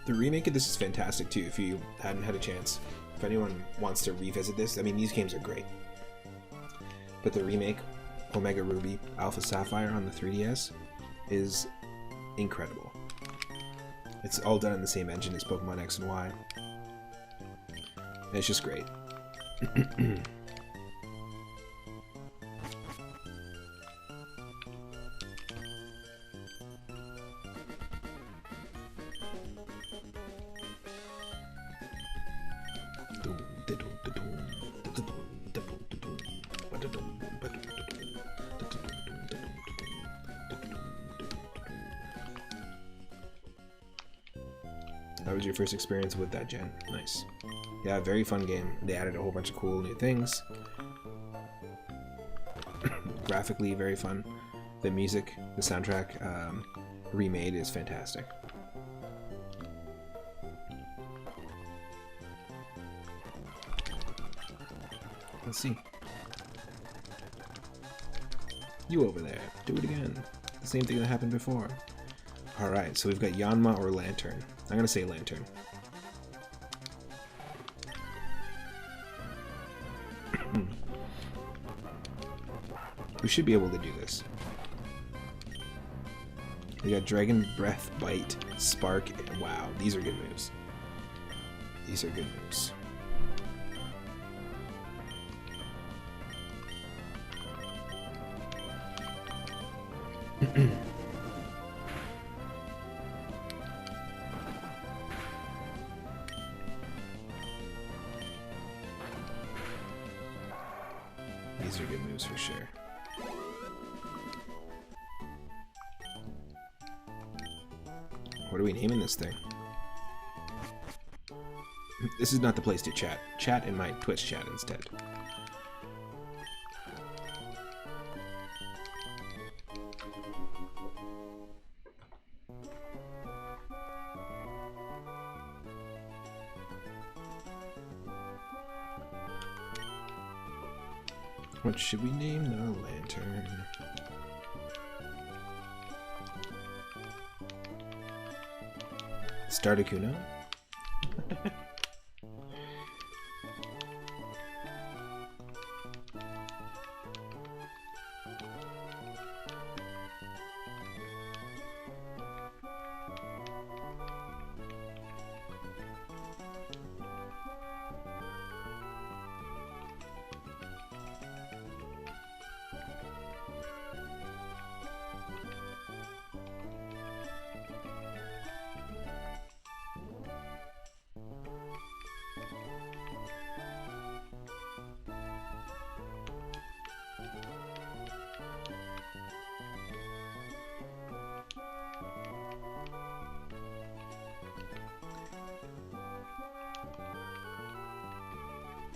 The remake of this is fantastic too, if you hadn't had a chance. If anyone wants to revisit this, I mean, these games are great. But the remake, Omega Ruby Alpha Sapphire on the 3DS, is incredible. It's all done in the same engine as Pokemon X and Y. And it's just great. That was your first experience with that gen. Nice. Yeah, very fun game. They added a whole bunch of cool new things. Graphically, very fun. The music, the soundtrack, remade is fantastic. Let's see. You over there. Do it again. The same thing that happened before. Alright, so we've got Yanma or Lantern. I'm gonna say Lantern. We should be able to do this. We got Dragon Breath, Bite, Spark. Wow, these are good moves. These are good moves. These are good moves for sure. What are we naming this thing? This is not the place to chat. Chat in my Twitch chat instead. What should we name the lantern? Stardacuno?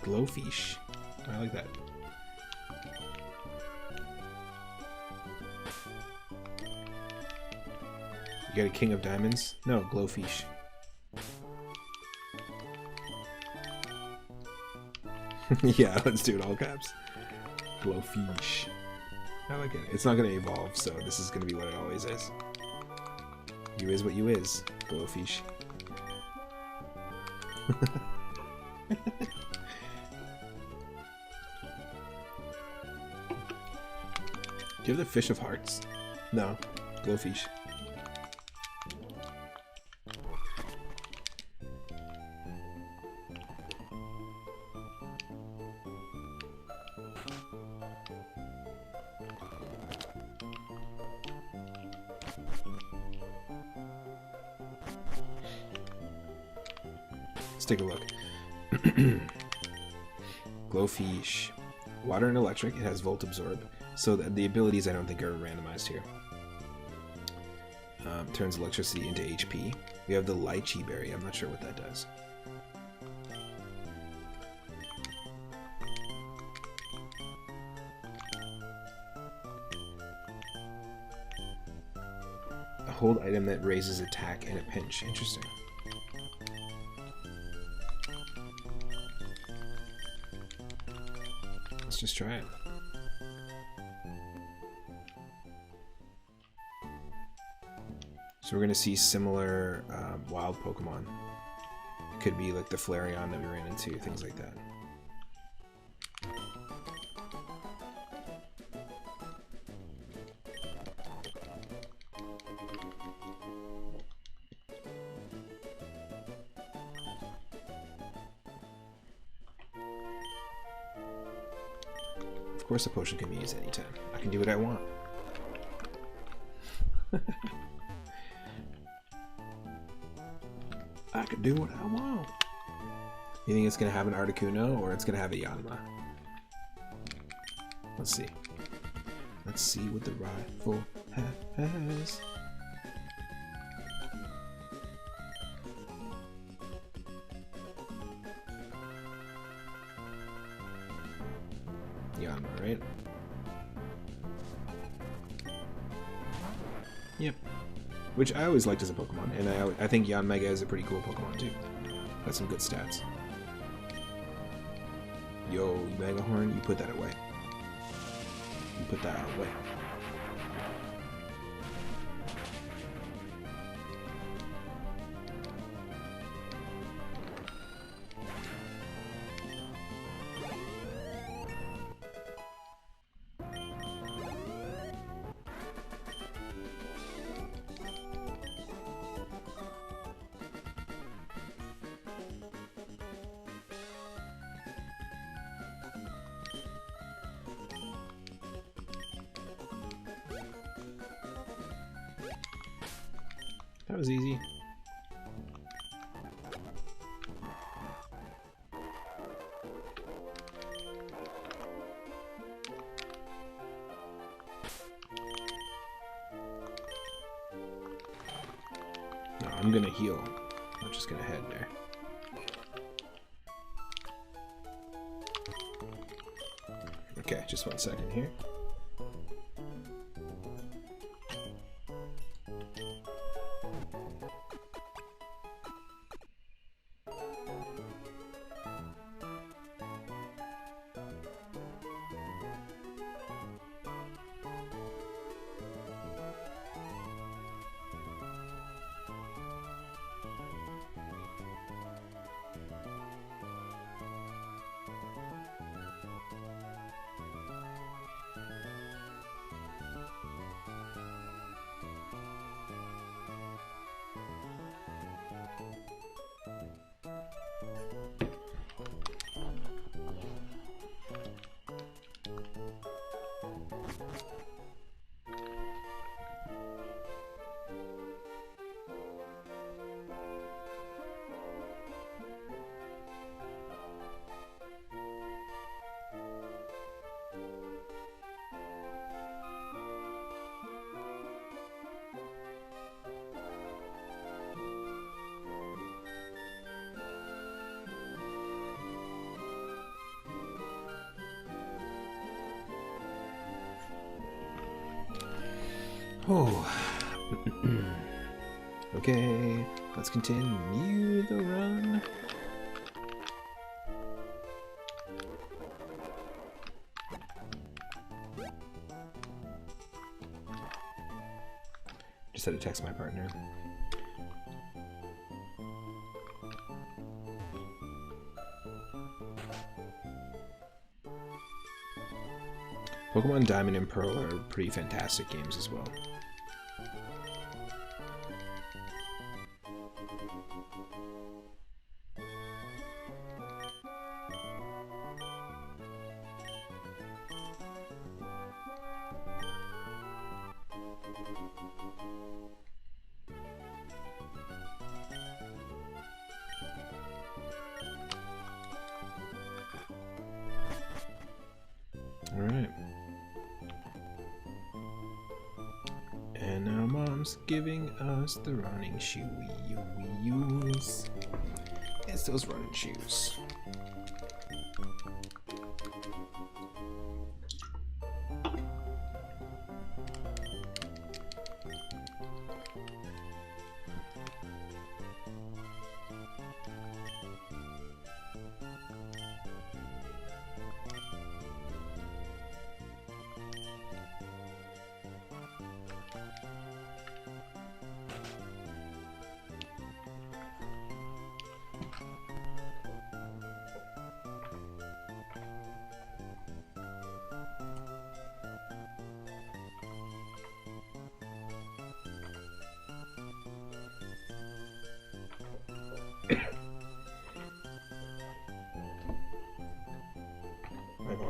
Glowfish. I like that. You got a King of Diamonds? No, Glowfish. Yeah, let's do it all caps. Glowfish. I like it. It's not going to evolve, so this is going to be what it always is. You is what you is, Glowfish. Do you have the Fish of Hearts? No. Glowfish. Let's take a look. Glowfish. Water and electric. It has Volt Absorb. So the abilities I don't think are randomized here. Turns electricity into HP. We have the Lychee Berry. I'm not sure what that does. A hold item that raises attack in a pinch. Interesting. Let's just try it. So we're going to see similar wild Pokemon. It could be like the Flareon that we ran into, things like that. Of course a potion can be used anytime. I can do what I want. I can do what I want. You think it's gonna have an Articuno or it's gonna have a Yanma? Let's see. Let's see what the rifle has. Yanma, right? Yep. Which I always liked as a Pokemon, and I think Yanmega is a pretty cool Pokemon too. Got some good stats. Yo, Megahorn, you put that away. You put that away. That was easy. No, I'm gonna heal. I'm just gonna head there. Okay, just 1 second here. Oh. Okay, let's continue the run. Just had to text my partner. Pokemon Diamond and Pearl are pretty fantastic games as well. Alright. And now Mom's giving us the running shoe we use. It's those running shoes.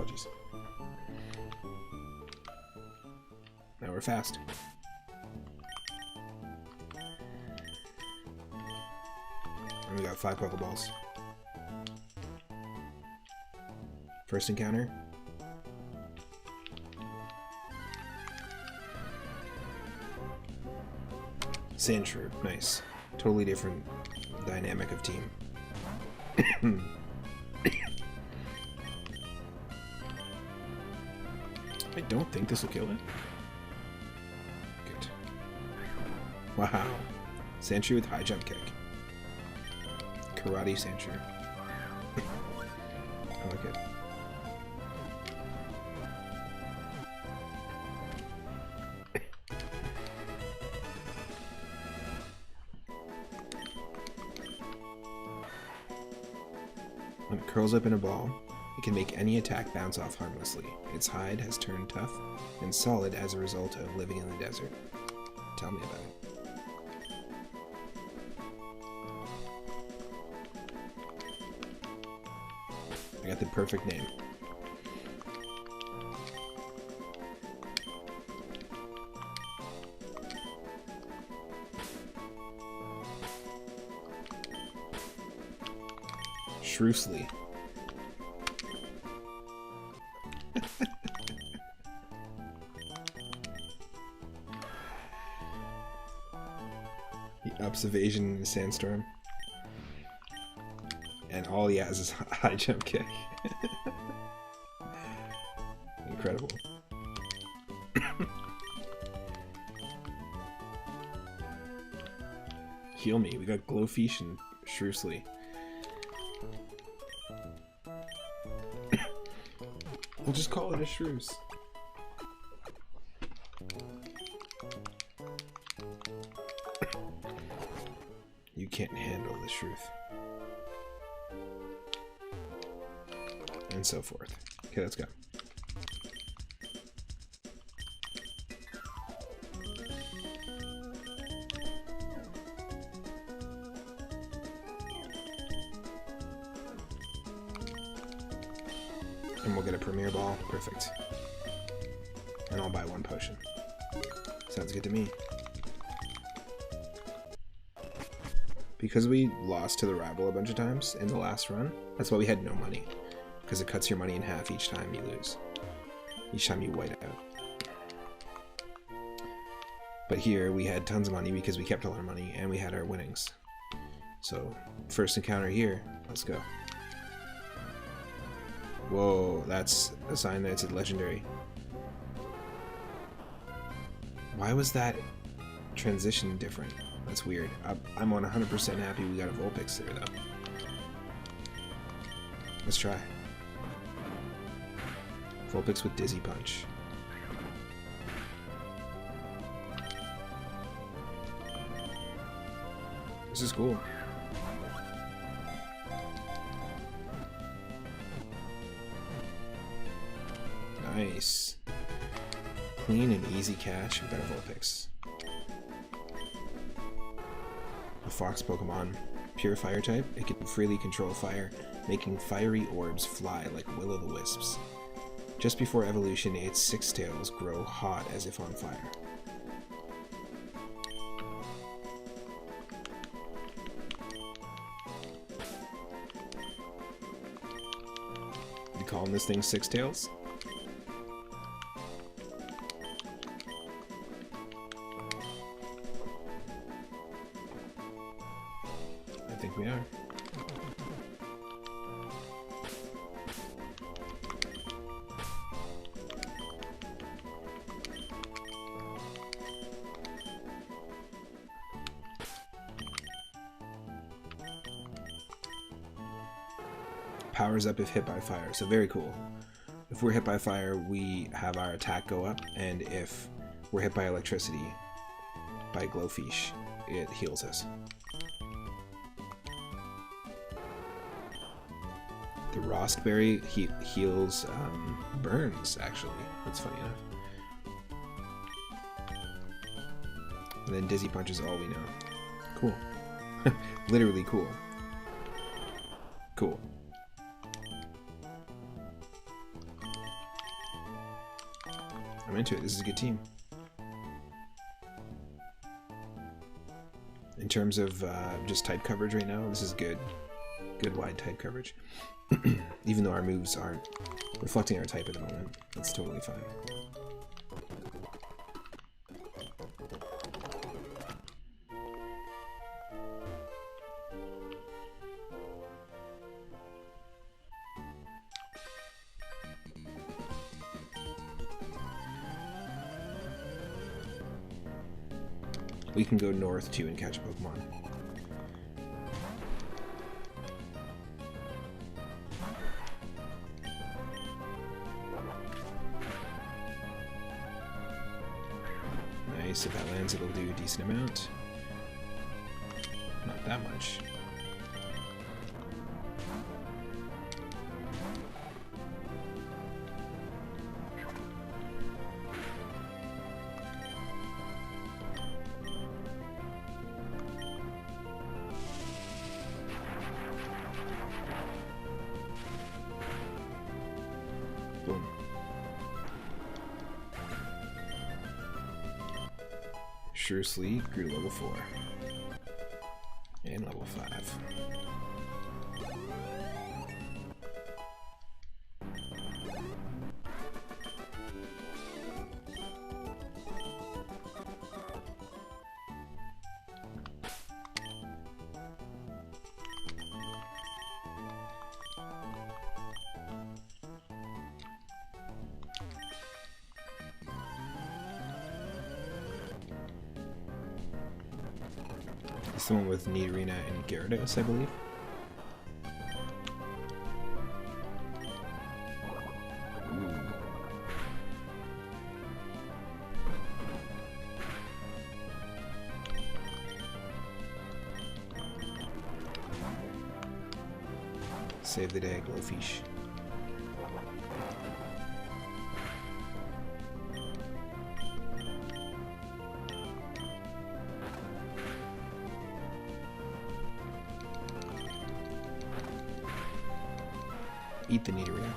Apologies. Now we're fast. And we got 5 Pokeballs. First encounter. Sandshrew, nice. Totally different dynamic of team. I don't think this will kill it. Good. Wow. Sandshrew with high jump kick. Karate Sandshrew. I like it. When it curls up in a ball, it can make any attack bounce off harmlessly. Its hide has turned tough and solid as a result of living in the desert. Tell me about it. I got the perfect name. Shrewsly. He ups evasion in a sandstorm. And all he has is high jump kick. Incredible. Heal me. We got Glowfish and Shrewsly. We'll just call it a Shrews. You can't handle the truth. And so forth. Okay, let's go. And we'll get a Premier Ball. Perfect. And I'll buy 1 potion. Sounds good to me. Because we lost to the rival a bunch of times in the last run, that's why we had no money. Because it cuts your money in half each time you lose. Each time you white out. But here we had tons of money because we kept all our money and we had our winnings. So, first encounter here, let's go. Whoa, that's a sign that it's a legendary. Why was that transition different? That's weird. I'm 100% happy we got a Vulpix there, though. Let's try. Vulpix with Dizzy Punch. This is cool. Nice. Clean and easy catch. We got a Vulpix. A Fox Pokemon. Pure Fire type. It can freely control fire, making fiery orbs fly like will-o'-the-wisps. Just before evolution, its 6 tails grow hot as if on fire. You calling this thing 6 tails? I think we are. Powers up if hit by fire, so very cool. If we're hit by fire, we have our attack go up, and if we're hit by electricity, by Glowfish, it heals us. The Rostberry heals burns, actually. That's funny enough. And then Dizzy Punch is all we know. Cool. Literally cool. Cool. I'm into it. This is a good team. In terms of just type coverage right now, this is good. Good wide type coverage. Even though our moves aren't reflecting our type at the moment. That's totally fine. We can go north too and catch a Pokemon. Nice, if that lands it'll do a decent amount. Not that much. Boom. Sure Sleep grew to level 4. And level 5. Someone with Nidorina and Gyarados, I believe. Ooh. Save the day, Glowfish. Eat the Nidorina.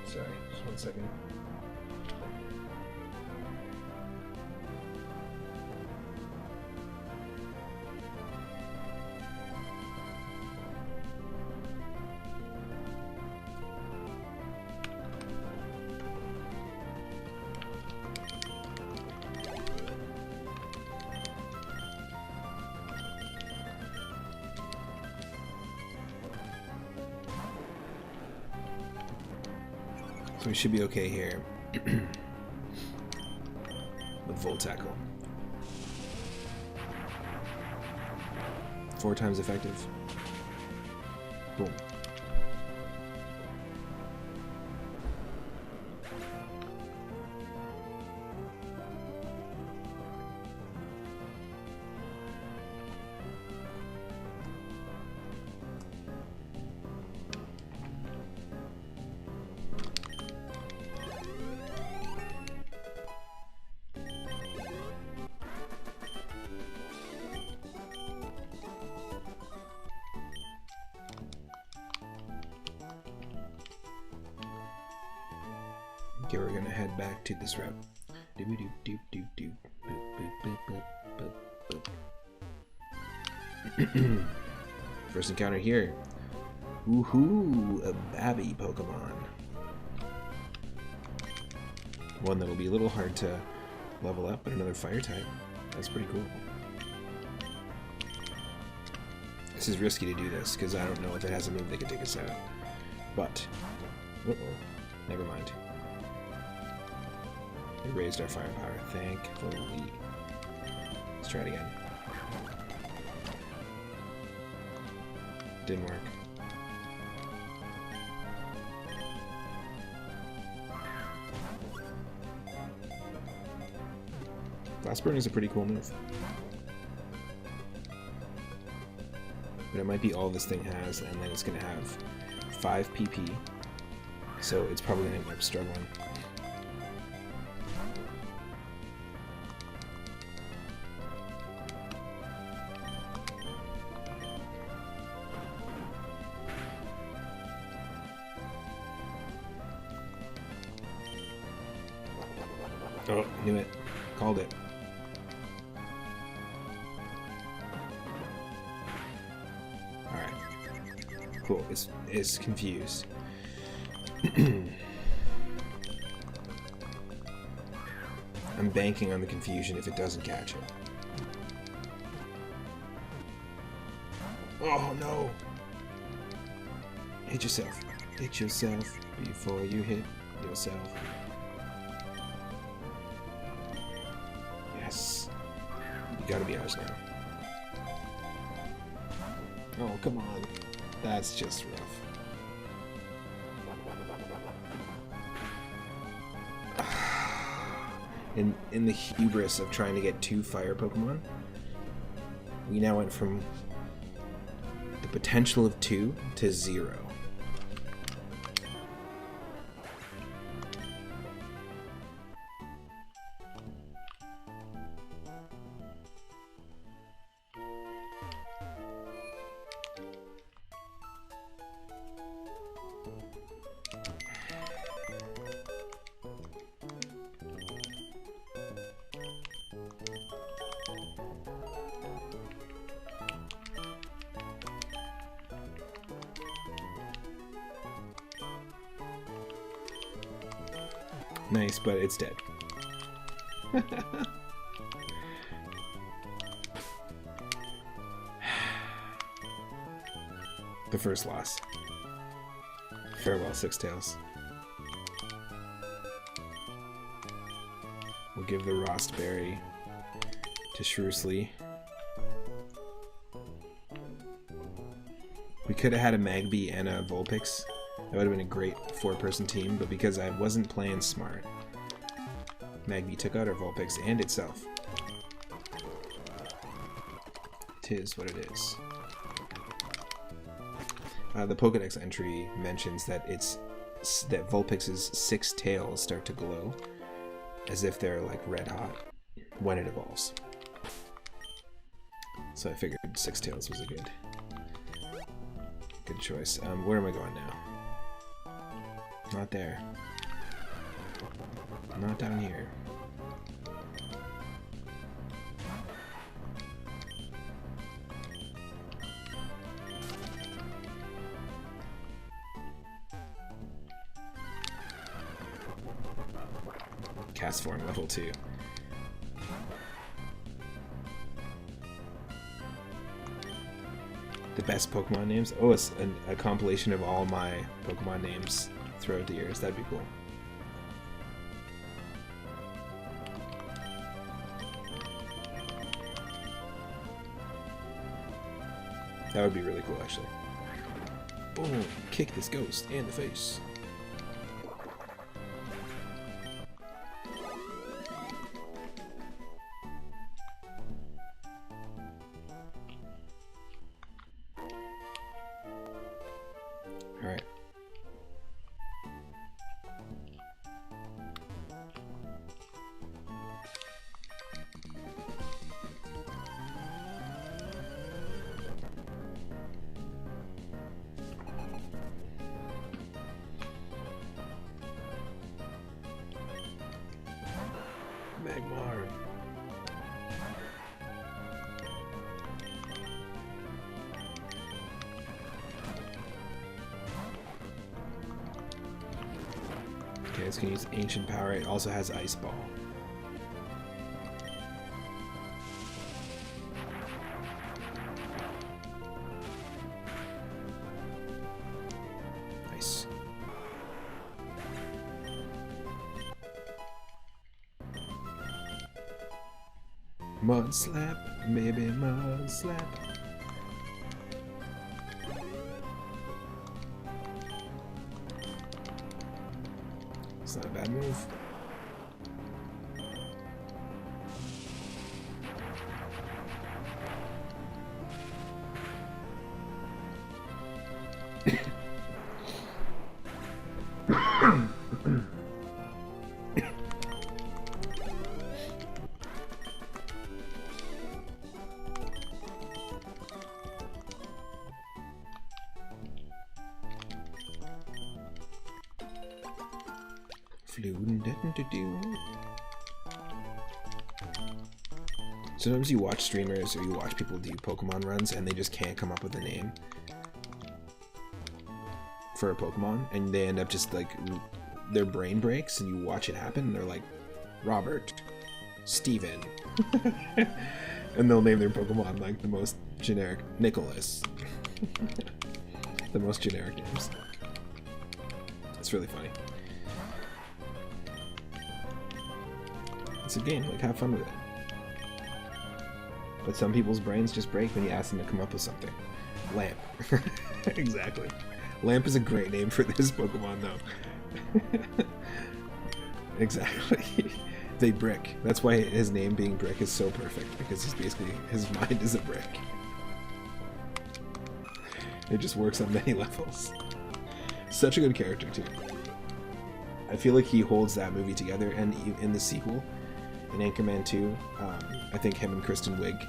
Sorry, just 1 second. So we should be okay here with Volt Tackle. 4 times effective. Boom. Okay, we're gonna head back to this route. First encounter here. Woohoo! A Babby Pokemon. One that'll be a little hard to level up, but another fire type. That's pretty cool. is risky to do this, because I don't know if it has a move that could take us out. But, never mind. We raised our firepower, thankfully. Let's try it again. Didn't work. Blast Burn is a pretty cool move. But it might be all this thing has, and then it's going to have 5 PP. So it's probably going to end up struggling. Oh, knew it. Called it. Alright. Cool. It's confused. I'm banking on the confusion if it doesn't catch it. Oh no! Hit yourself. Hit yourself before you hit yourself. Yes. You gotta be ours now. Oh, come on. That's just rough. In the hubris of trying to get 2 fire Pokemon, we now went from the potential of 2 to 0. Nice, but it's dead. The first loss. Farewell, Six Tails. We'll give the Rost Berry to Shrewsbury. We could have had a Magby and a Vulpix. That would have been a great 4-person team, but because I wasn't playing smart, Magby took out our Vulpix and itself. Tis what it is. The Pokedex entry mentions that that Vulpix's 6 tails start to glow, as if they're like red hot when it evolves. So I figured 6 tails was a good choice. Where am I going now? Not there. Not down here. Cast form level 2. The best Pokemon names? Oh, it's a compilation of all my Pokemon names throughout the years. That'd be cool. That would be really cool, actually. Boom! Kick this ghost in the face. Alright. Magmar. Okay, it's gonna use Ancient Power. It also has Ice Ball. Mud slap, maybe mud slap. It's not a bad move. Sometimes you watch streamers or you watch people do Pokemon runs and they just can't come up with a name for a Pokemon, and they end up just like their brain breaks and you watch it happen and they're like Robert, Steven, and they'll name their Pokemon like the most generic Nicholas. The most generic names. It's really funny. It's a game, like have fun with it. But some people's brains just break when you ask them to come up with something. Lamp. Exactly. Lamp is a great name for this Pokemon though. Exactly. They brick. That's why his name being Brick is so perfect, because he's basically, his mind is a brick. It just works on many levels. Such a good character too. I feel like he holds that movie together, and in the sequel, in Anchorman 2, I think him and Kristen Wiig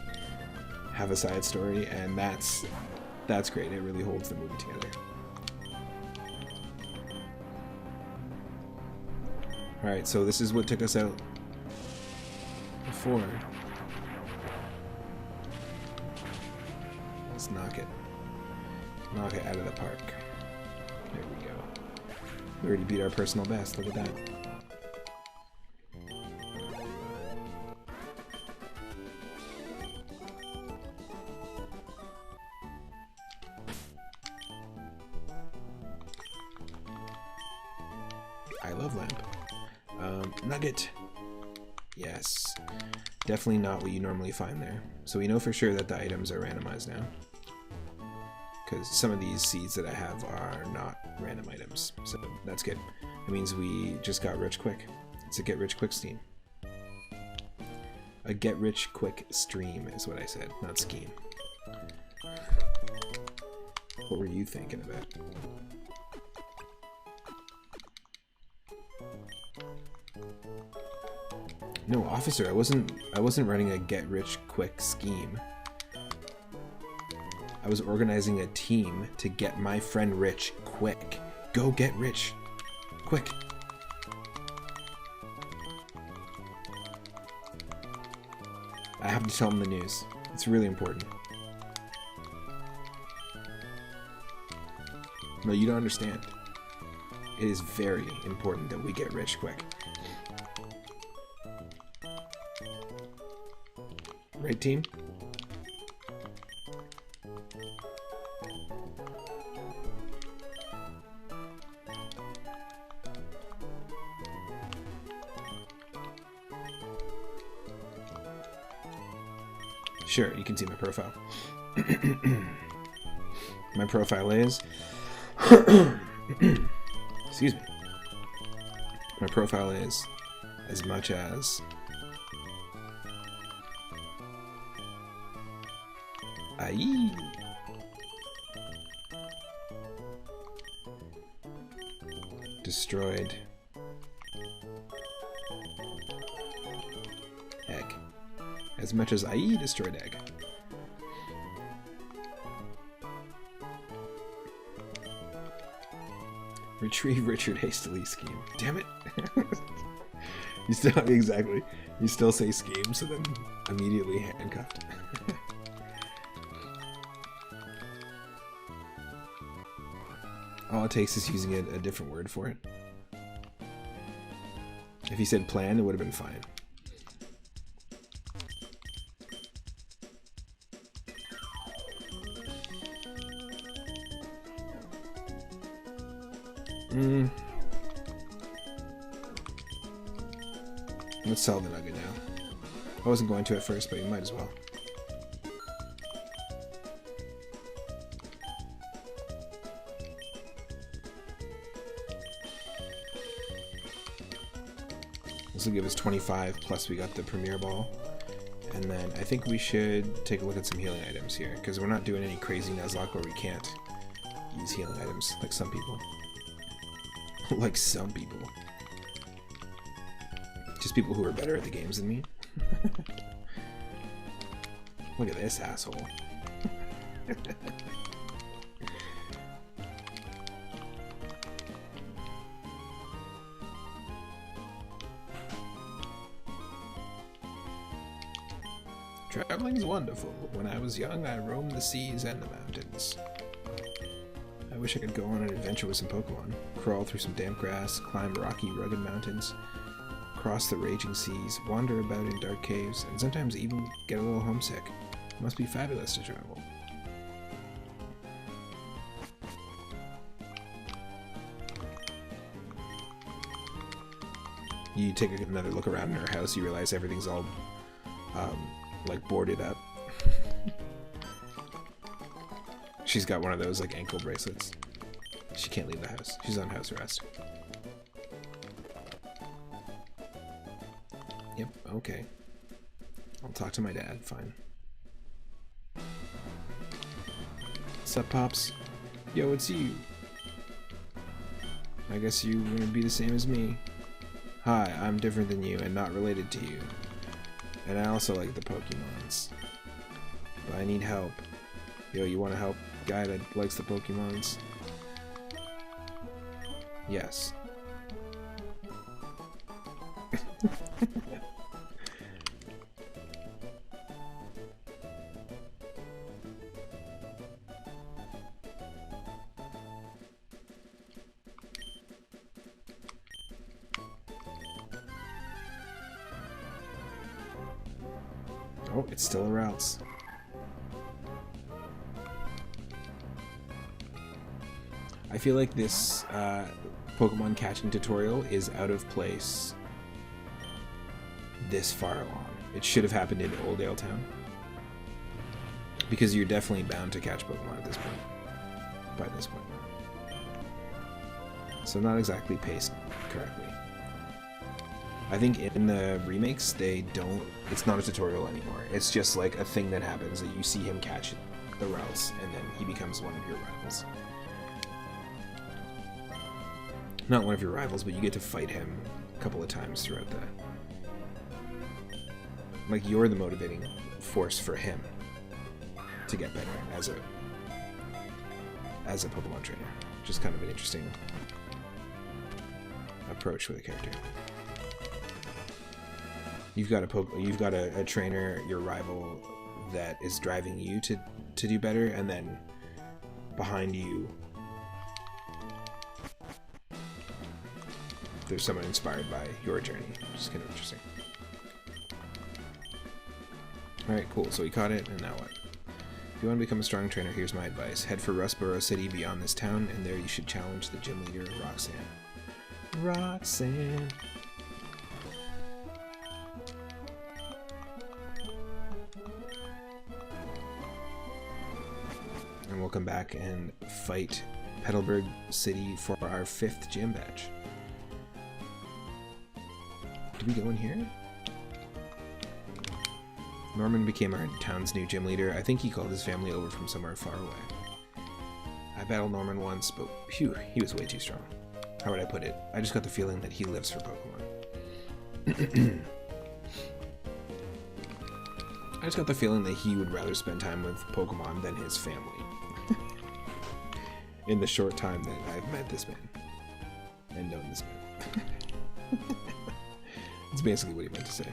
have a side story, and that's great. It really holds the movie together. Alright, so this is what took us out before. Let's knock it out of the park. There we go. We already beat our personal best. Look at that. I love Lamp. Nugget. Yes. Definitely not what you normally find there. So we know for sure that the items are randomized now, because some of these seeds that I have are not random items. So that's good. It means we just got rich quick. It's a get rich quick scheme. A get rich quick stream is what I said, not scheme. What were you thinking about? No, officer, I wasn't running a get rich quick scheme. I was organizing a team to get my friend rich quick. Go get rich quick. I have to tell him the news. It's really important. No, you don't understand. It is very important that we get rich quick. Right, team? Sure, you can see my profile. My profile is... Excuse me. My profile is as much as... Aye. Destroyed egg. As much as I destroyed egg. Retrieve Richard hastily scheme. Damn it. You still exactly. You still say scheme, so then immediately handcuffed. All it takes is using a different word for it. If he said plan, it would have been fine. Let's sell the nugget now. I wasn't going to at first, but you might as well. This will give us 25, plus we got the Premier Ball. And then I think we should take a look at some healing items here, because we're not doing any crazy Nuzlocke where we can't use healing items, like some people. Like some people. Just people who are better at the games than me. Look at this asshole. Traveling's wonderful. When I was young, I roamed the seas and the mountains. I wish I could go on an adventure with some Pokemon. Crawl through some damp grass, climb rocky, rugged mountains, cross the raging seas, wander about in dark caves, and sometimes even get a little homesick. It must be fabulous to travel. You take another look around in her house, you realize everything's all like boarded up. She's got one of those like ankle bracelets. She can't leave the house. She's on house arrest. Yep, okay. I'll talk to my dad, fine. What's up, Pops? Yo, it's you. I guess you would be the same as me. Hi, I'm different than you and not related to you. And I also like the Pokemons. But I need help. Yo, you want to help guy that likes the Pokemons? Yes. Oh, it's still a routes. I feel like this Pokemon catching tutorial is out of place this far along. It should have happened in Oldale Town. Because you're definitely bound to catch Pokemon at this point. By this point. So not exactly paced correctly. I think in the remakes, they don't... It's not a tutorial anymore. It's just like a thing that happens that you see him catch the routes, and then he becomes one of your rivals. Not one of your rivals, but you get to fight him a couple of times throughout that. Like, you're the motivating force for him to get better as a Pokemon trainer. Just kind of an interesting approach with a character. You've got a trainer, your rival, that is driving you to do better, and then behind you there's someone inspired by your journey, which is kind of interesting. Alright, cool, so we caught it, and now what? If you want to become a strong trainer, here's my advice. Head for Rustboro City beyond this town, and there you should challenge the gym leader, Roxanne. Roxanne! And we'll come back and fight Petalburg City for our 5th gym badge. Did we go in here? Norman became our town's new gym leader. I think he called his family over from somewhere far away. I battled Norman once, but phew, he was way too strong. How would I put it? I just got the feeling that he lives for Pokemon. I just got the feeling that he would rather spend time with Pokemon than his family. In the short time that I've met this man. And known this man. That's basically what he meant to say.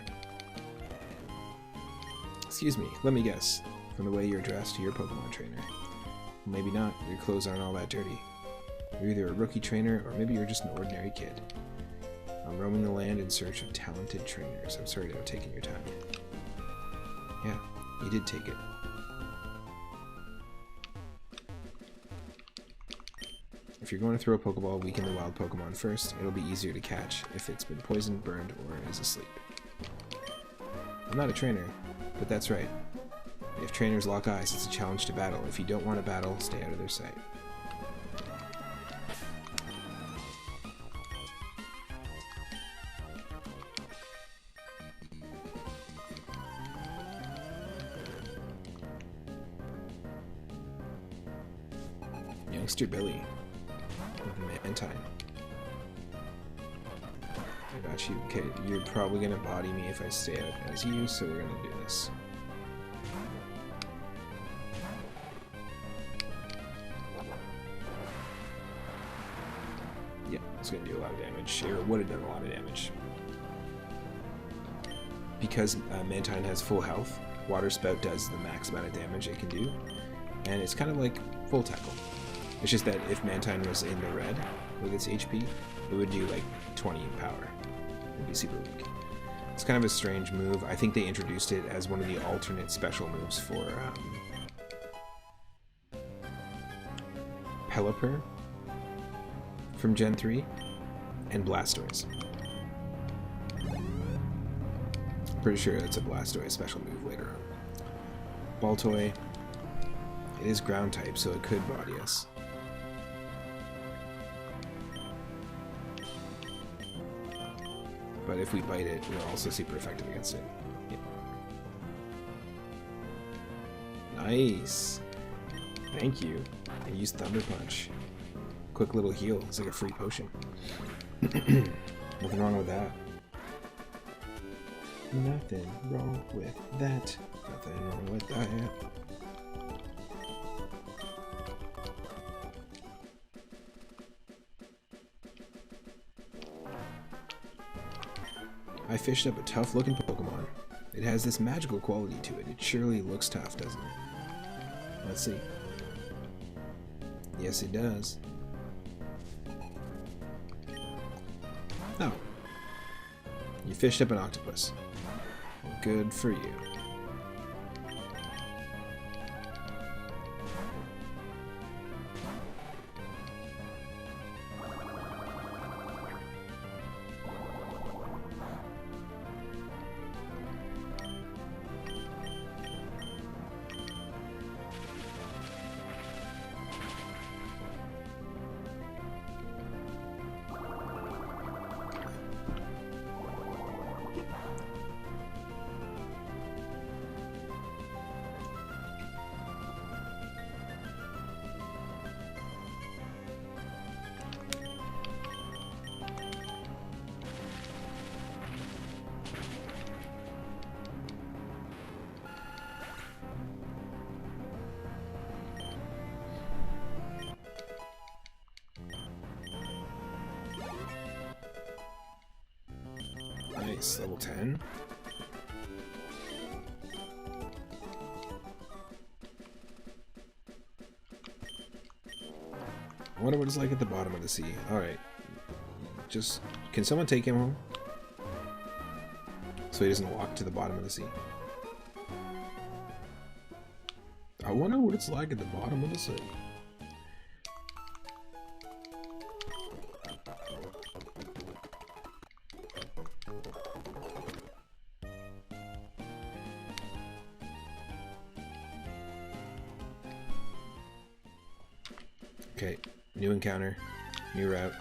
Excuse me, let me guess. From the way you're dressed, you're a Pokemon trainer. Well, maybe not, your clothes aren't all that dirty. You're either a rookie trainer, or maybe you're just an ordinary kid. I'm roaming the land in search of talented trainers. I'm sorry to have taken your time. Yeah, you did take it. If you're going to throw a Pokeball, weaken the wild Pokemon first. It'll be easier to catch if it's been poisoned, burned, or is asleep. I'm not a trainer, but that's right. If trainers lock eyes, it's a challenge to battle. If you don't want to battle, stay out of their sight. Youngster Billy with Mantine. I got you. Okay, you're probably gonna body me if I stay out as you, so we're gonna do this. Yeah, it's gonna do a lot of damage. Or would have done a lot of damage. Because Mantine has full health, Water Spout does the max amount of damage it can do, and it's kind of like full tackle. It's just that if Mantine was in the red with its HP, it would do like 20 power. It'd be super weak. It's kind of a strange move. I think they introduced it as one of the alternate special moves for Pelipper from Gen 3 and Blastoise. Pretty sure it's a Blastoise special move later on. Baltoy. It is ground type, so it could body us. But if we bite it, we're also super effective against it. Yep. Nice! Thank you. I used Thunder Punch. Quick little heal. It's like a free potion. Nothing wrong with that. Nothing wrong with that. Nothing wrong with that. I fished up a tough-looking Pokemon. It has this magical quality to it. It surely looks tough, doesn't it? Let's see. Yes, it does. Oh. You fished up an octopus. Good for you. Nice, level 10. I wonder what it's like at the bottom of the sea. Alright. Just, can someone take him home? So he doesn't walk to the bottom of the sea. I wonder what it's like at the bottom of the sea. Okay, new encounter, new route.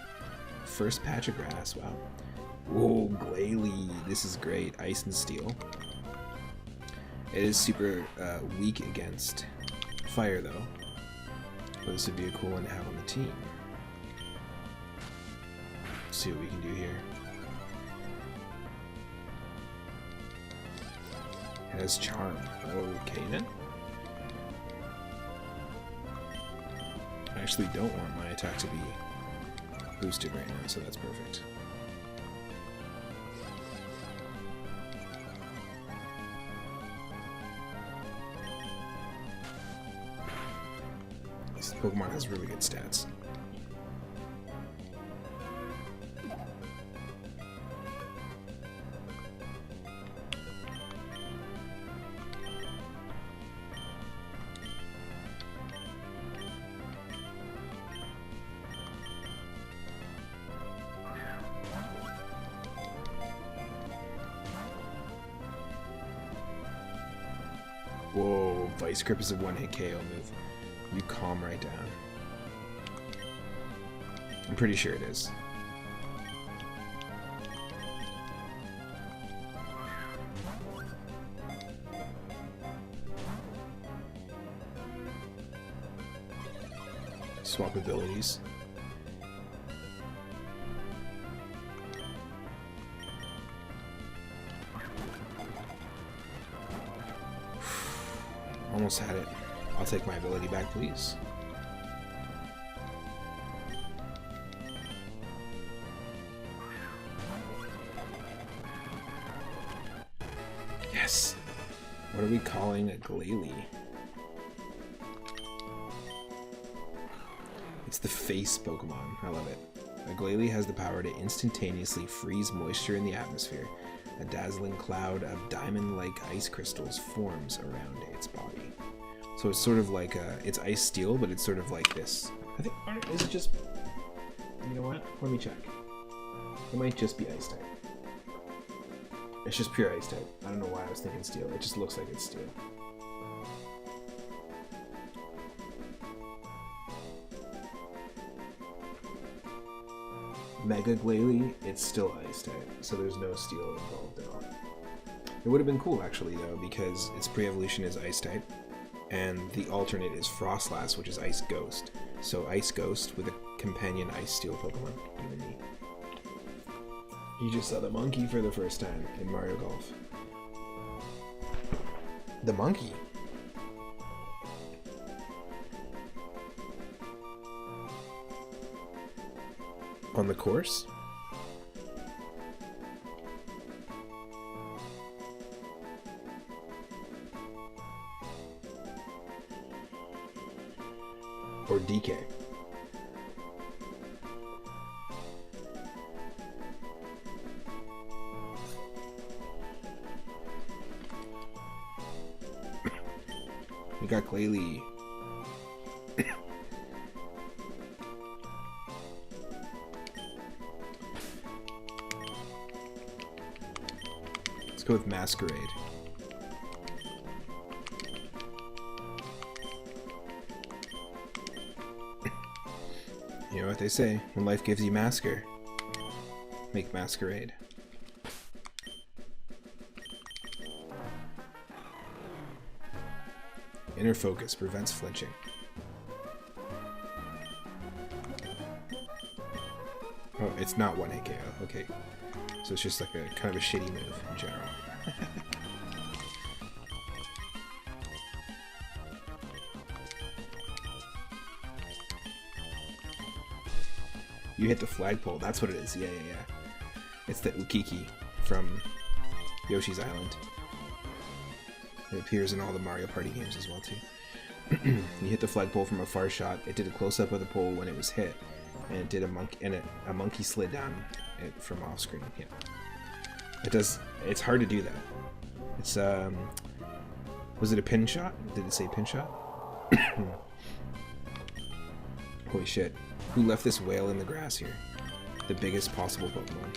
First patch of grass, wow. Whoa, Glalie, this is great. Ice and Steel. It is super weak against fire though. But this would be a cool one to have on the team. Let's see what we can do here. It has Charm. Okay then. I actually don't want my attack to be boosted right now, so that's perfect. This Pokemon has really good stats. Whoa, Vice Grip is a one-hit KO move. You calm right down. I'm pretty sure it is. Swap abilities. Almost had it. I'll take my ability back, please. Yes! What are we calling a Glalie? It's the face Pokemon. I love it. A Glalie has the power to instantaneously freeze moisture in the atmosphere. A dazzling cloud of diamond-like ice crystals forms around its body. So it's sort of like it's ice steel, but it's sort of like this. I think, is it just, you know what? Let me check. It might just be ice type. It's just pure ice type. I don't know why I was thinking steel. It just looks like it's steel. Mega Glalie, it's still ice type, so there's no steel involved at all. It would have been cool actually though, because its pre-evolution is ice type, and the alternate is Frostlass, which is Ice Ghost. So Ice Ghost with a companion Ice Steel Pokemon. Even neat. You just saw the monkey for the first time in Mario Golf. The monkey? On the course? Or DK? We got Glalie. Let's go with Masquerade. You know what they say, when life gives you Masker, make Masquerade. Inner focus prevents flinching. Oh, it's not one hit KO. Okay. So it's just like a kind of a shitty move in general. You hit the flagpole. That's what it is. Yeah. It's the Ukiki from Yoshi's Island. It appears in all the Mario Party games as well too. You hit the flagpole from a far shot. It did a close-up of the pole when it was hit, and it did a monkey, and a monkey slid down it from off screen. Yeah, it does. It's hard to do that. It's was it a pin shot? Did it say pin shot? Holy shit! Who left this whale in the grass here? The biggest possible Pokemon.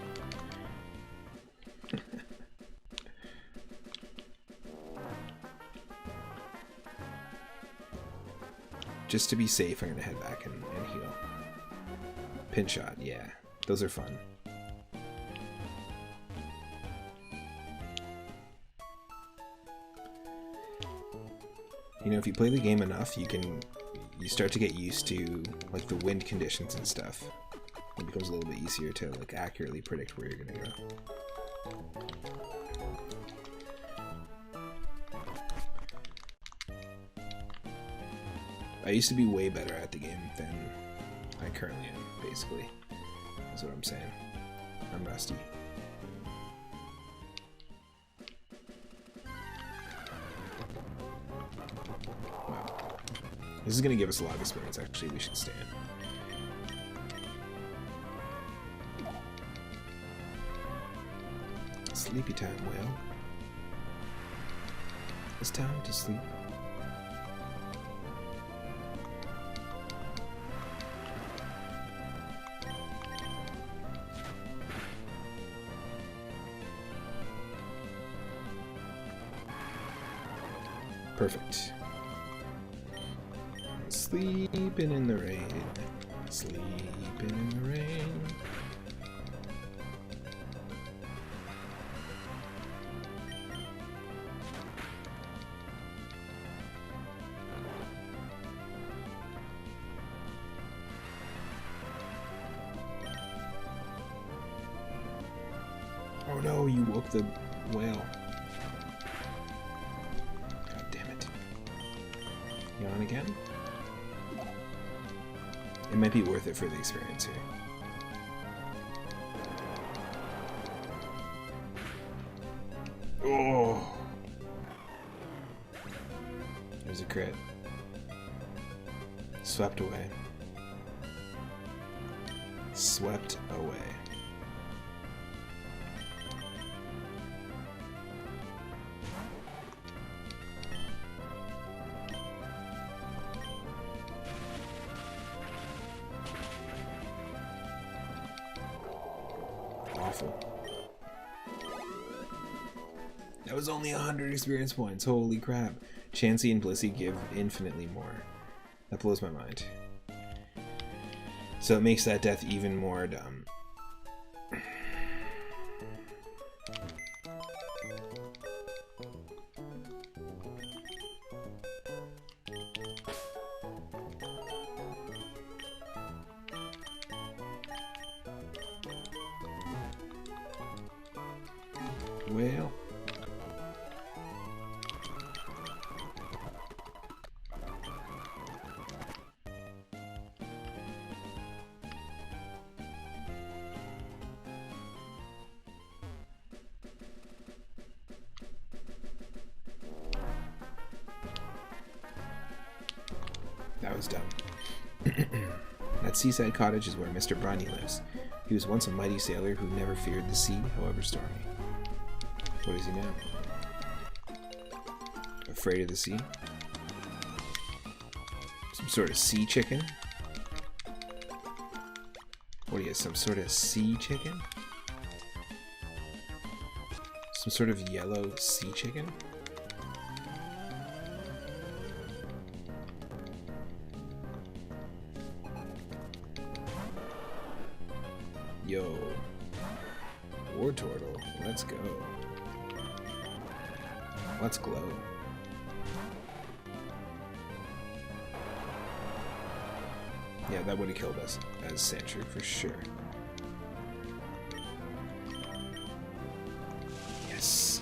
Just to be safe, I'm gonna head back and heal. Pin shot, yeah. Those are fun. You know, if you play the game enough, you start to get used to like the wind conditions and stuff. It becomes a little bit easier to like accurately predict where you're gonna go. I used to be way better at the game than I currently am, basically. That's what I'm saying. I'm rusty. Wow. This is going to give us a lot of experience, actually. We should stand. Sleepy time, whale. It's time to sleep. Perfect. Sleeping in the rain. Sleeping in the rain. Oh no, you woke the whale. God damn it. Yawn again? It might be worth it for the experience here. Oh! There's a crit. Swept away. Swept away. Awful. That was only 100 experience points. Holy crap. Chansey and Blissey give infinitely more. That blows my mind. So it makes that death even more dumb. Well, that was dumb. That seaside cottage is where Mr. Briny lives. He was once a mighty sailor who never feared the sea, however stormy. What is he now? Afraid of the sea? Some sort of sea chicken? What are you, some sort of sea chicken? Some sort of yellow sea chicken? Yo. War turtle, let's go. Let's glow. Yeah, that would have killed us as Sandshrew for sure. Yes.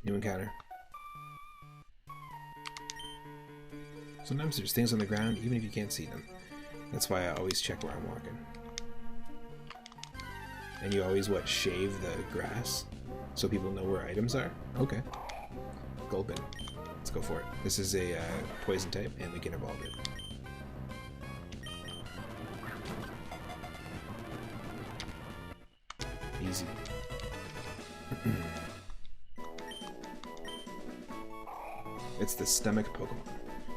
New encounter. Sometimes there's things on the ground even if you can't see them. That's why I always check where I'm walking. And you always, what, shave the grass so people know where items are? Okay. Gulpin. Let's go for it. This is a poison type and we can evolve it. Easy. It's the stomach Pokemon.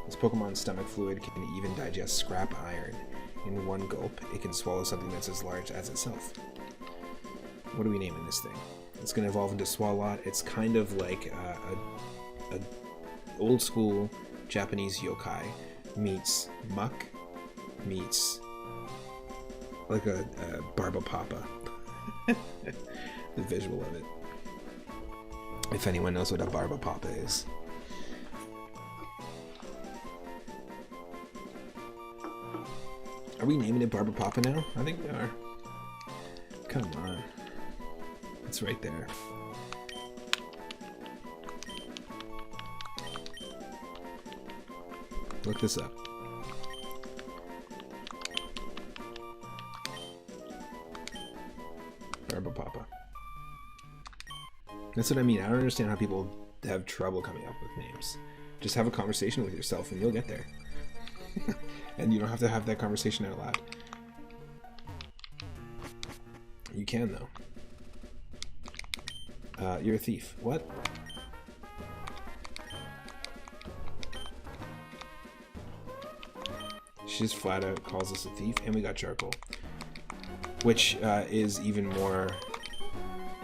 This Pokemon's stomach fluid can even digest scrap iron. In one gulp, it can swallow something that's as large as itself. What are we naming this thing? It's going to evolve into Swalot. It's kind of like a old school Japanese yokai meets Muck meets like a Barbapapa. The visual of it. If anyone knows what a Barbapapa is. Are we naming it Barbapapa now? I think we are. Come on. It's right there. Look this up. Barbapapa. That's what I mean. I don't understand how people have trouble coming up with names. Just have a conversation with yourself and you'll get there. And you don't have to have that conversation out loud. You can, though. You're a thief. What? She just flat out calls us a thief, and we got charcoal. Which is even more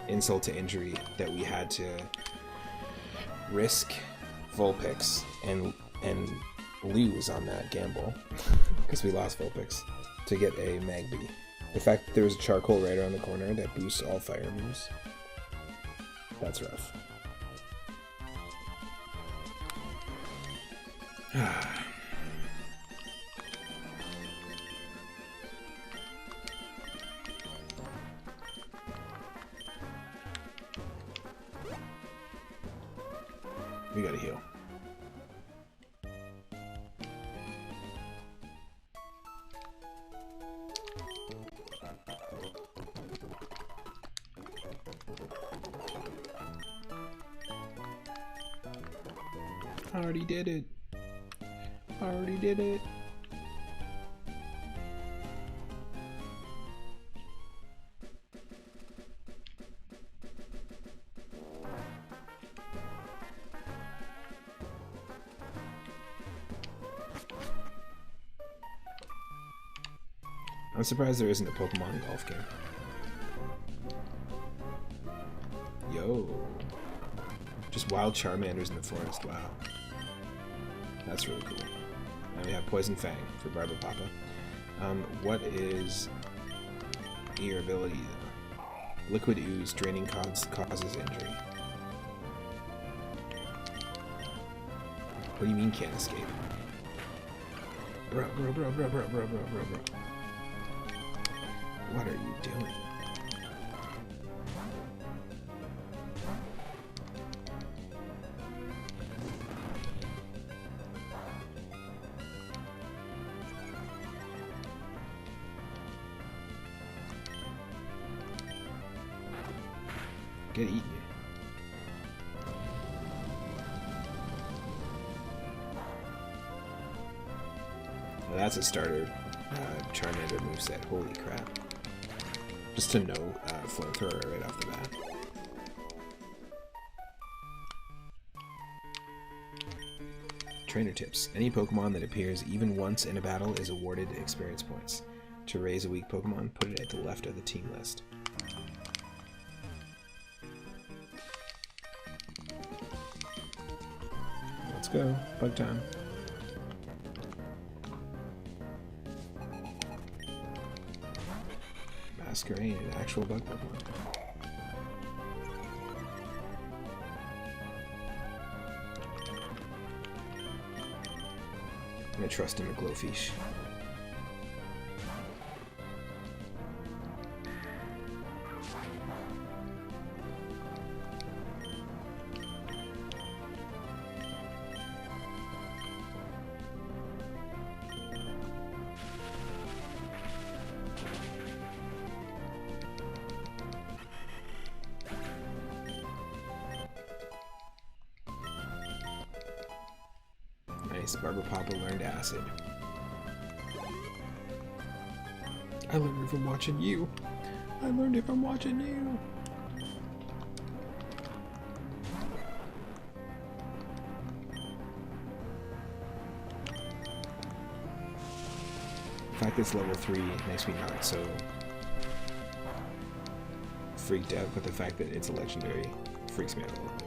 insult to injury that we had to risk Vulpix and lose on that gamble because we lost Vulpix to get a Magby. The fact that there was a charcoal right around the corner that boosts all fire moves, that's rough. We gotta heal. I already did it. I already did it. I'm surprised there isn't a Pokemon golf game. Yo. Just wild Charmanders in the forest, wow. That's really cool. And we have Poison Fang for Barber Papa. What is your ability though? Liquid Ooze, draining causes injury. What do you mean can't escape? Bro. What are you doing? Get eaten. Well, that's a starter Charmander moveset. Holy crap. Just to know Flamethrower right off the bat. Trainer tips. Any Pokemon that appears even once in a battle is awarded experience points. To raise a weak Pokemon, put it at the left of the team list. Let's go. Bug time. Masquerain, an actual bug Pokemon. I'm gonna trust him a Glowfish. Nice, Barber Papa learned Acid. I learned it from watching you. I learned it from watching you. The fact that it's level 3 makes me not so freaked out, but the fact that it's a legendary freaks me out a little bit.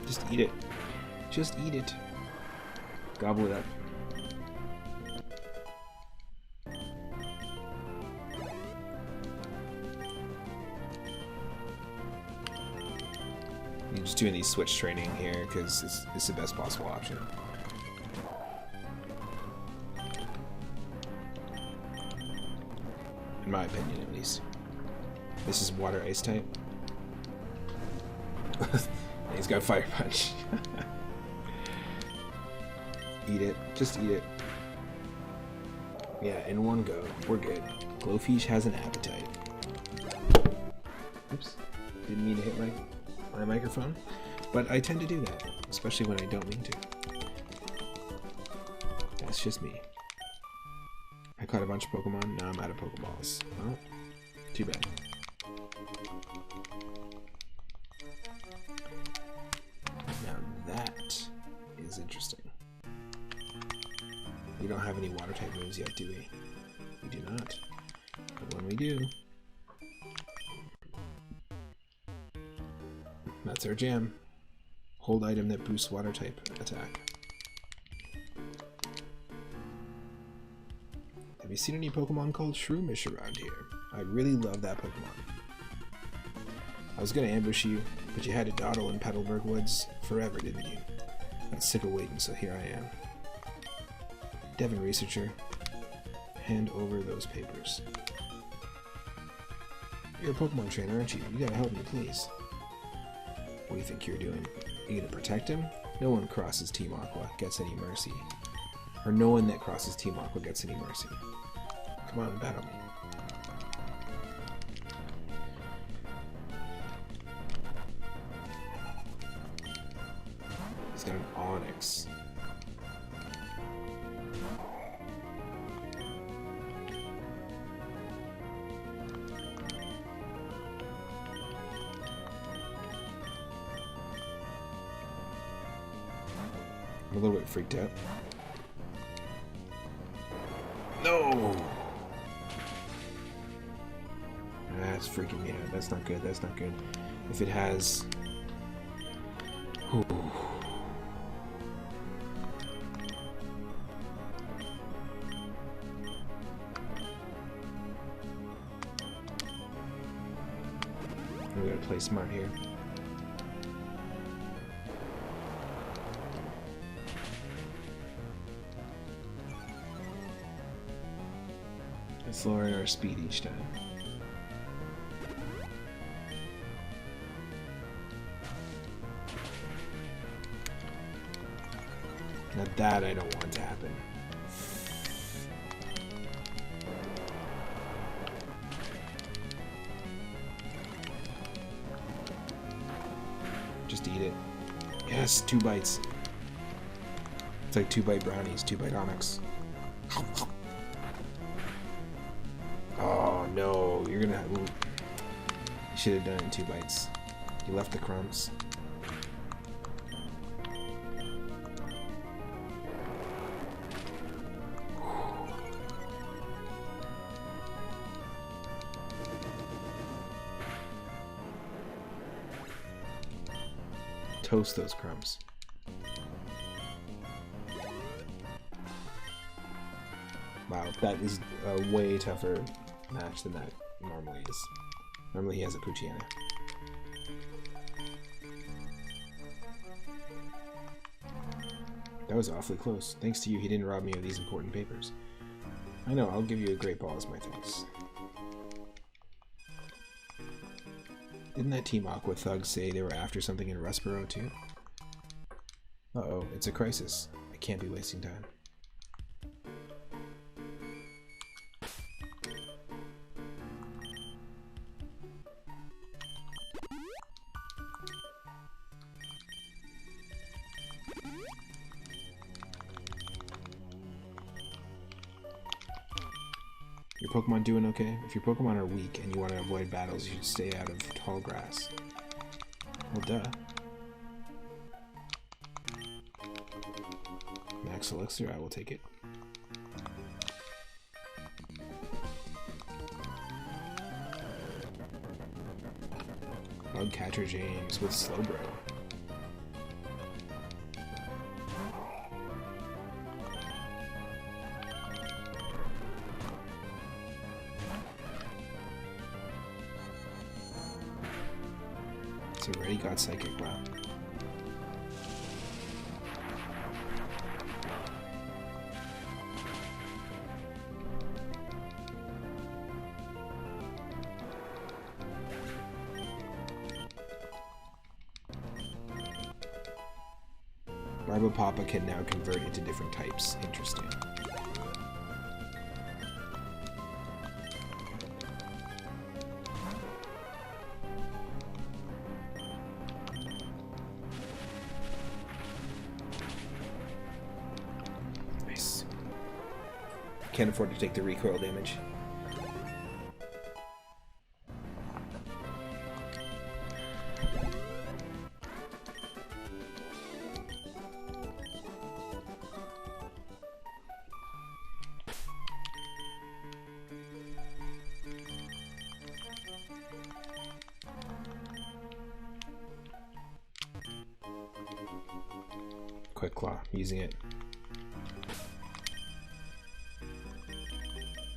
Just eat it. Just eat it. Gobble it up. You're just doing these switch training here because it's the best possible option. in my opinion at least. This is water ice type. He's got fire punch. Eat it. Just eat it. Yeah, in one go. We're good. Glowfish has an appetite. Oops. Didn't mean to hit my microphone. But I tend to do that, especially when I don't mean to. That's just me. I caught a bunch of Pokemon. Now I'm out of Pokeballs. Well, too bad. Now that is interesting. We don't have any water type moves yet, do we? We do not. But when we do, that's our jam. Hold item that boosts water type attack. Have you seen any Pokemon called Shroomish around here? I really love that Pokemon. I was gonna ambush you, but you had to dawdle in Petalburg Woods forever, didn't you? I'm sick of waiting, so here I am. Devon Researcher, hand over those papers. You're a Pokemon trainer, aren't you? You gotta help me, please. What do you think you're doing? You gonna protect him? No one crosses Team Aqua gets any mercy. Or no one that crosses Team Aqua gets any mercy. Come on, battle me. He's got an Onyx. I'm a little bit freaked out. No! That's freaking me out. That's not good. That's not good. If it has... Ooh. We gotta play smart here. It's lowering our speed each time. Now that I don't want to happen. Just eat it. Yes, 2 bites. It's like 2 bite brownies, 2 bite Onyx. Oh no, you're gonna have... You should have done it in 2 bites. You left the crumbs. Toast those crumbs. Wow, that is a way tougher match than that normally is. Normally he has a Poochyena. That was awfully close. Thanks to you, he didn't rob me of these important papers. I know, I'll give you a great ball as my thanks. Didn't that Team Aqua thug say they were after something in Rustboro too? Uh-oh, it's a crisis. I can't be wasting time. Your Pokemon doing okay? If your Pokemon are weak and you want to avoid battles, you should stay out of tall grass. Well, duh. Max Elixir, I will take it. Bugcatcher James with Slowbro. It's already got Psychic, wow. Barba Papa can now convert into different types. Interesting. Nice. Can't afford to take the recoil damage. Quick Claw, using it.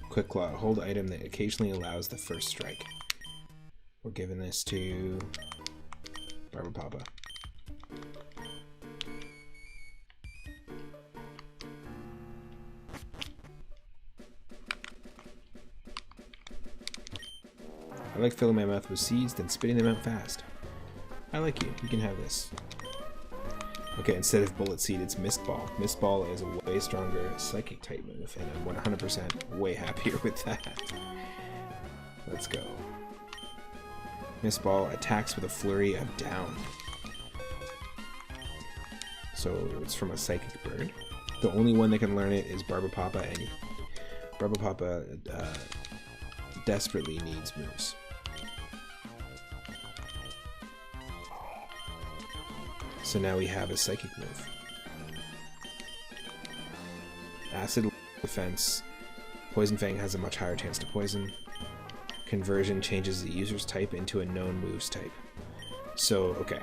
Quick Claw, hold item that occasionally allows the first strike. We're giving this to Barba Papa. I like filling my mouth with seeds, then spitting them out fast. I like you. You can have this. Okay, instead of Bullet Seed, it's Mist Ball. Mist Ball is a way stronger Psychic type move, and I'm 100% way happier with that. Let's go. Mist Ball attacks with a flurry of down. So it's from a Psychic bird. The only one that can learn it is Barba Papa, and Barba Papa desperately needs moves. So now we have a Psychic move. Acid defense. Poison Fang has a much higher chance to poison. Conversion changes the user's type into a known moves type. So, okay.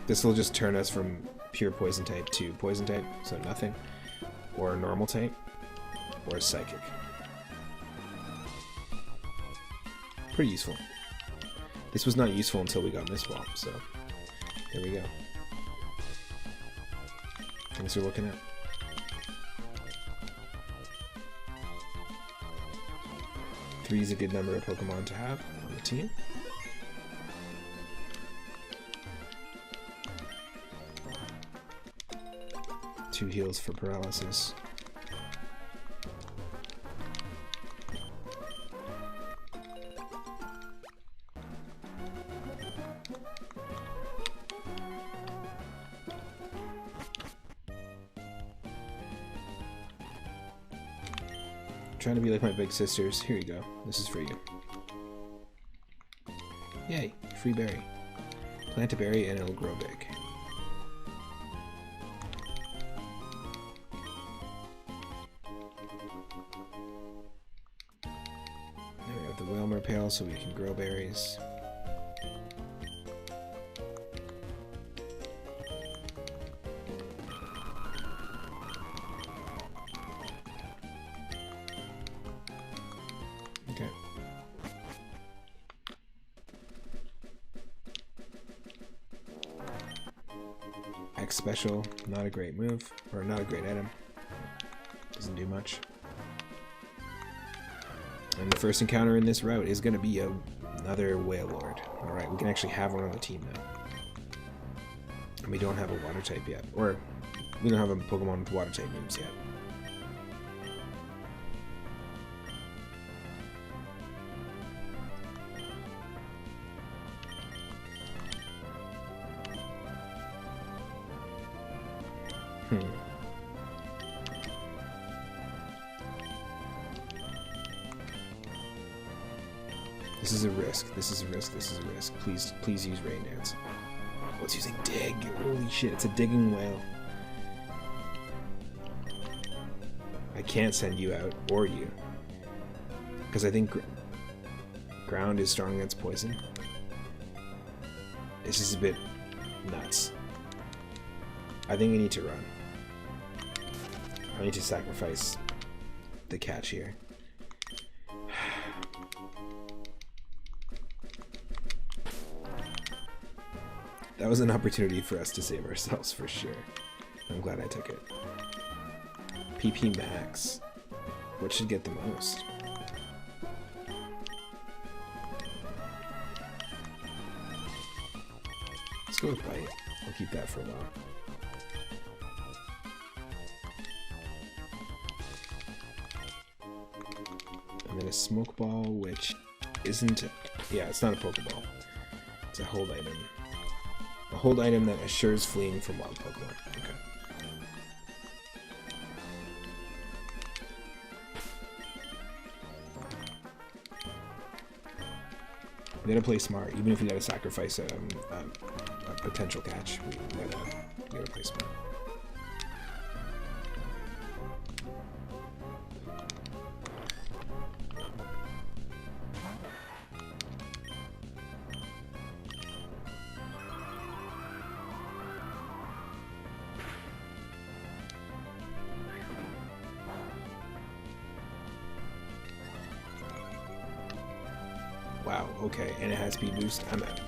This will just turn us from pure poison type to poison type, so nothing. Or a normal type. Or a Psychic. Pretty useful. This was not useful until we got Mist Ball, so there we go. Things we're looking at. 3 is a good number of Pokemon to have on the team. Two heals for paralysis. Trying to be like my big sisters. Here you go. This is for you. Yay, free berry. Plant a berry and it'll grow big. There we have the Wilmer pail so we can grow berries. Okay. X special, not a great move, or not a great item. Doesn't do much. And the first encounter in this route is going to be another Whale Lord. Alright, we can actually have one on the team now. And we don't have a water type yet. Or, we don't have a Pokemon with water type moves yet. This is a risk. This is a risk. This is a risk. Please use Rain Dance. Oh, it's using Dig. Holy shit, it's a digging whale. I can't send you out, or you. Because I think ground is strong against poison. It's just a bit nuts. I think I need to run. I need to sacrifice the catch here. That was an opportunity for us to save ourselves for sure. I'm glad I took it. PP max. What should get the most? Let's go with Bite. I'll keep that for a while. And then a smoke ball, which isn't... Yeah, it's not a Pokeball. It's a hold item. A hold item that assures fleeing from wild Pokemon. Okay. We gotta play smart, even if we gotta sacrifice a potential catch. We gotta play smart. Wow, okay, and it has speed boost. I'm out.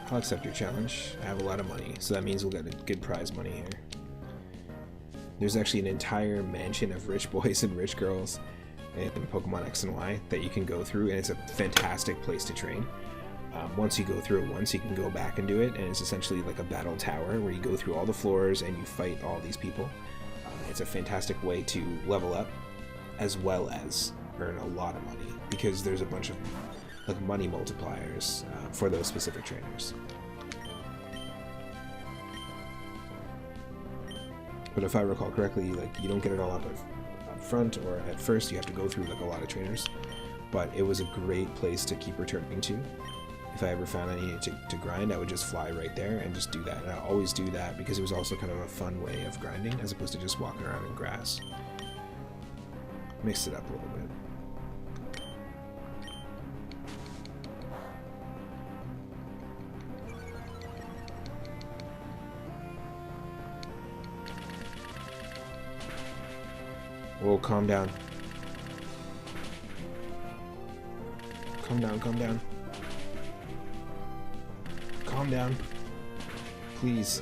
I'll accept your challenge. I have a lot of money, so that means we'll get a good prize money here. There's actually an entire mansion of rich boys and rich girls in Pokemon X and Y that you can go through, and it's a fantastic place to train. Once you go through it once, you can go back and do it, and it's essentially like a battle tower where you go through all the floors and you fight all these people. It's a fantastic way to level up as well as earn a lot of money, because there's a bunch of like money multipliers for those specific trainers. But if I recall correctly, like you don't get it all up front, or at first you have to go through like a lot of trainers. But it was a great place to keep returning to. If I ever found I needed to grind, I would just fly right there and just do that. And I always do that because it was also kind of a fun way of grinding as opposed to just walking around in grass. Mix it up a little bit. Whoa, calm down. Calm down, calm down. Calm down. Please.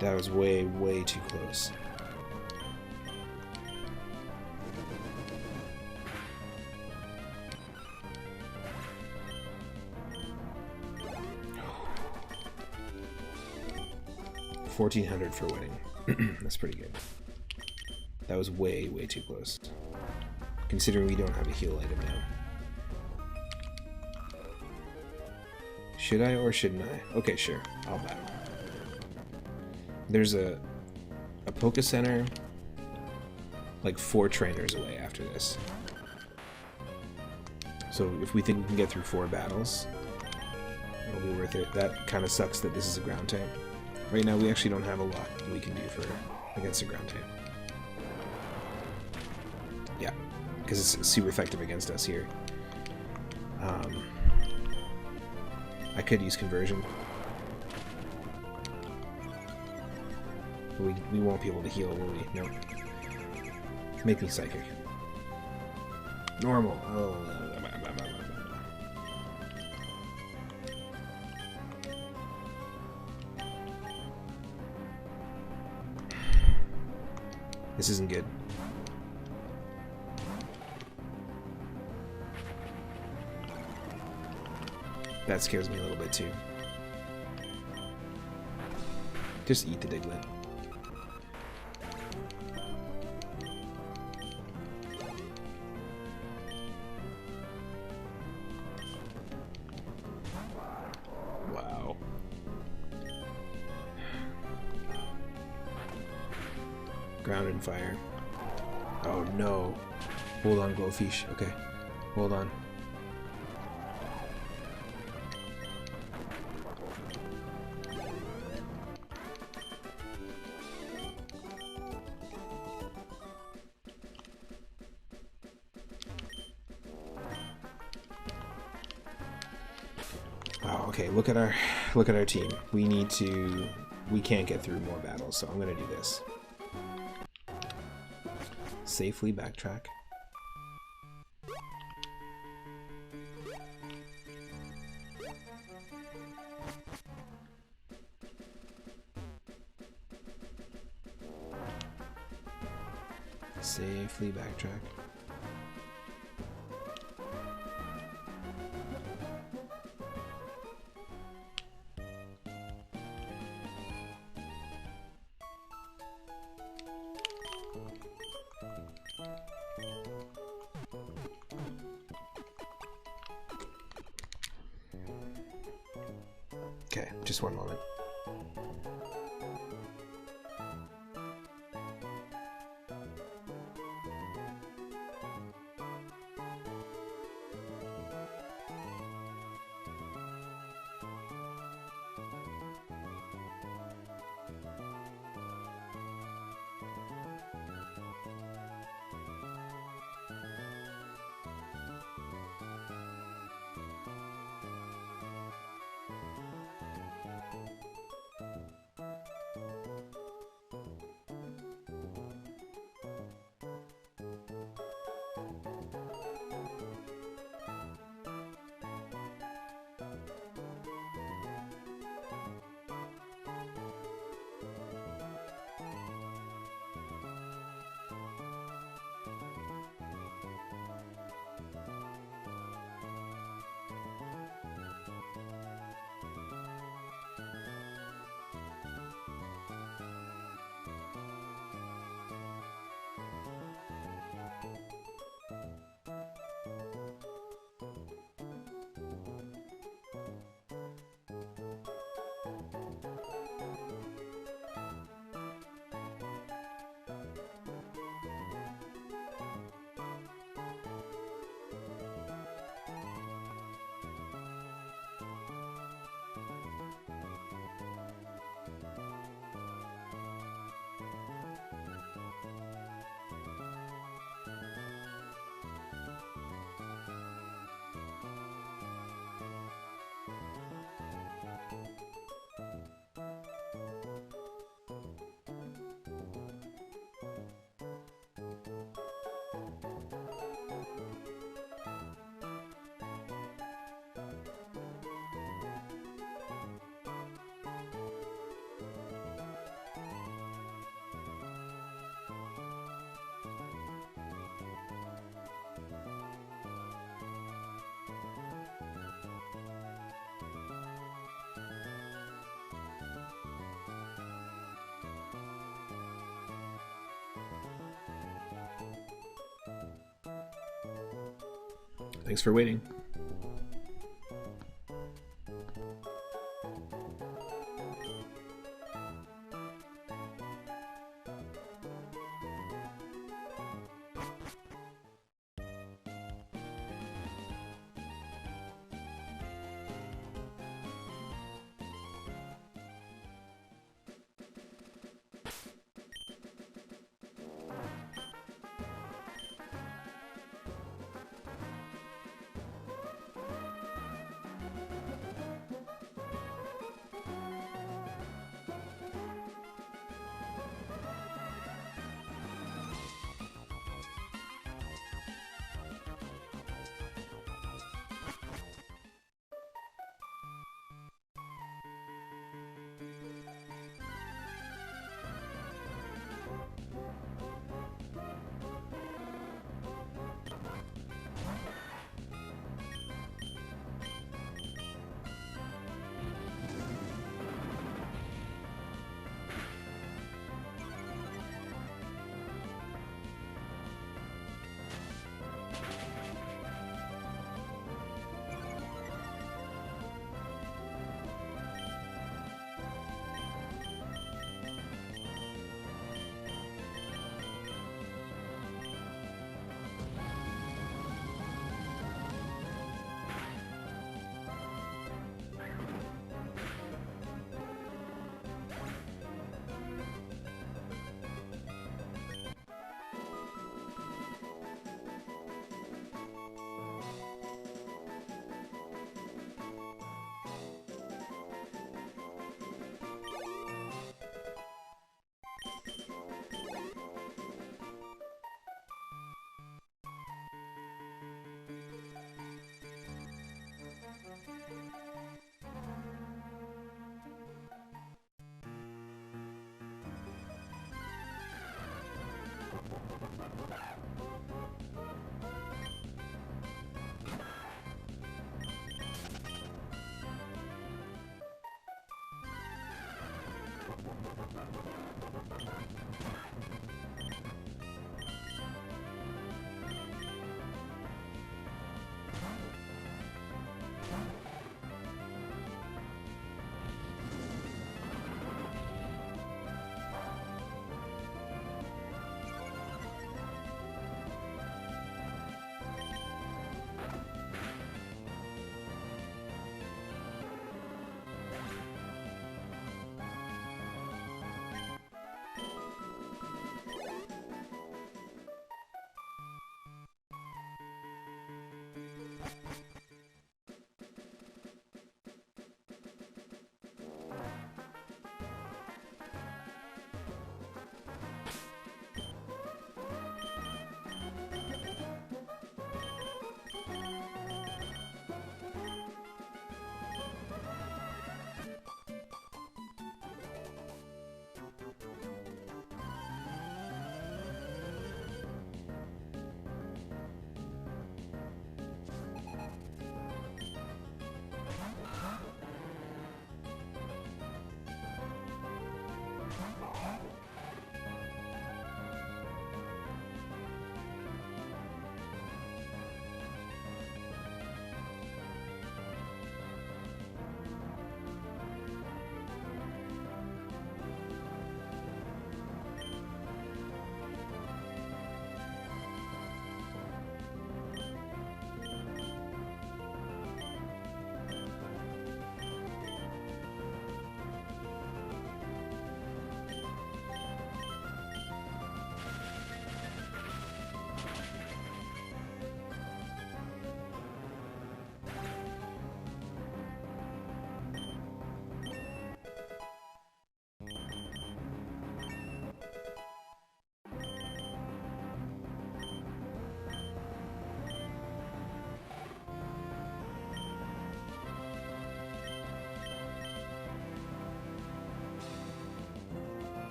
That was way, way too close. $1,400 for winning. That's pretty good. That was way, way too close. Considering we don't have a heal item now. Should I or shouldn't I? Okay, sure. I'll battle. There's a Poké Center like 4 trainers away after this. So if we think we can get through 4 battles, it'll be worth it. That kind of sucks that this is a ground type. Right now we actually don't have a lot we can do for against a ground type. Yeah, because it's super effective against us here. I could use conversion. But we won't be able to heal, will we? Nope. Make me psychic. Normal. Oh. This isn't good. That scares me a little bit too. Just eat the Diglett. Wow. Ground and fire. Oh no. Hold on, Glowfish. Okay. Hold on. Wow, okay, look at our team. We can't get through more battles, so I'm gonna do this. Safely backtrack. Safely backtrack. Okay, just one moment. Thanks for waiting.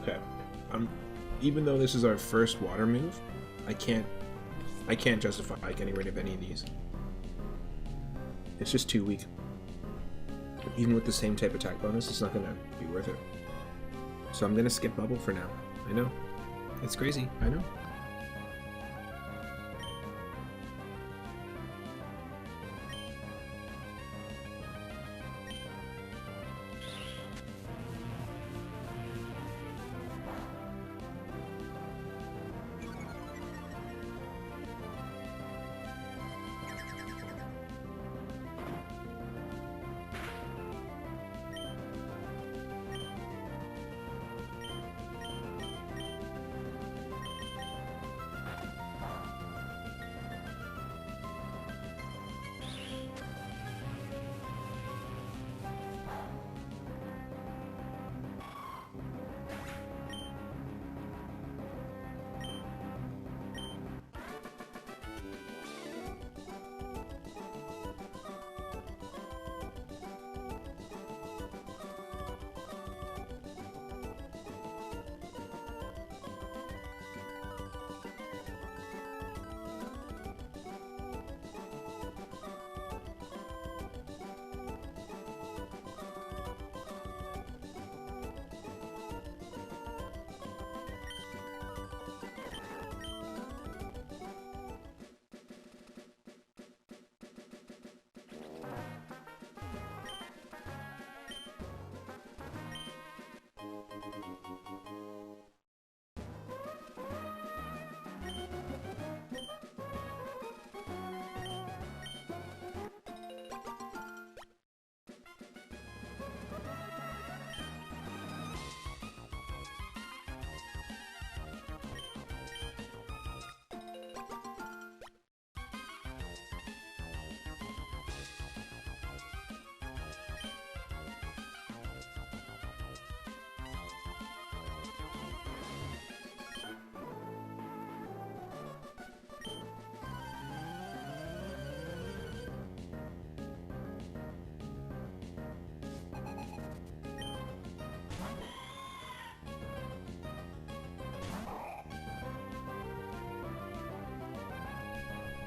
Okay. Even though this is our first water move, I can't justify getting rid of any of these. It's just too weak. Even with the same type attack bonus, it's not gonna be worth it. So I'm gonna skip Bubble for now. I know. It's crazy, I know.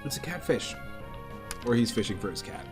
It's a catfish. Or he's fishing for his cat.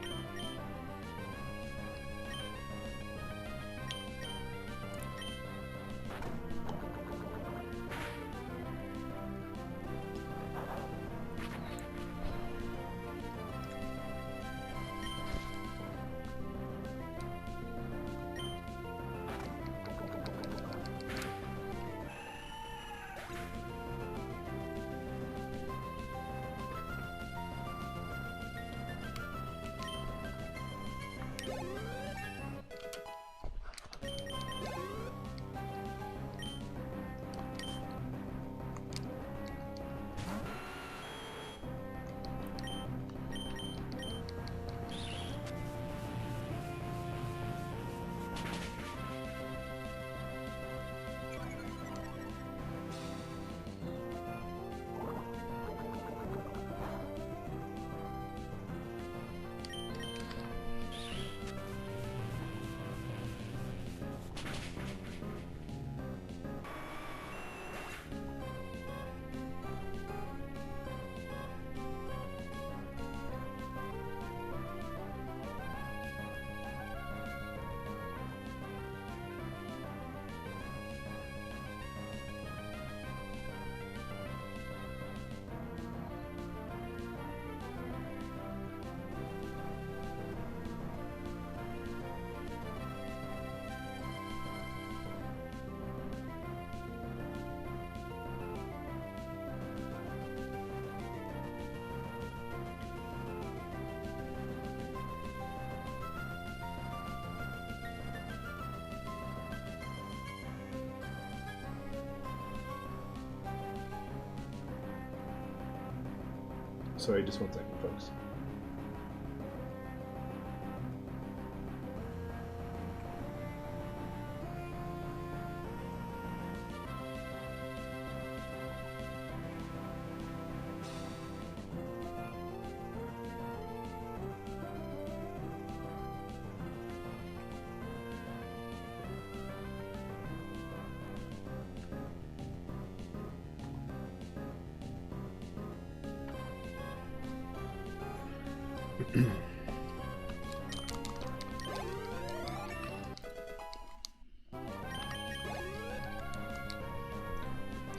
Sorry, just 1 second, folks.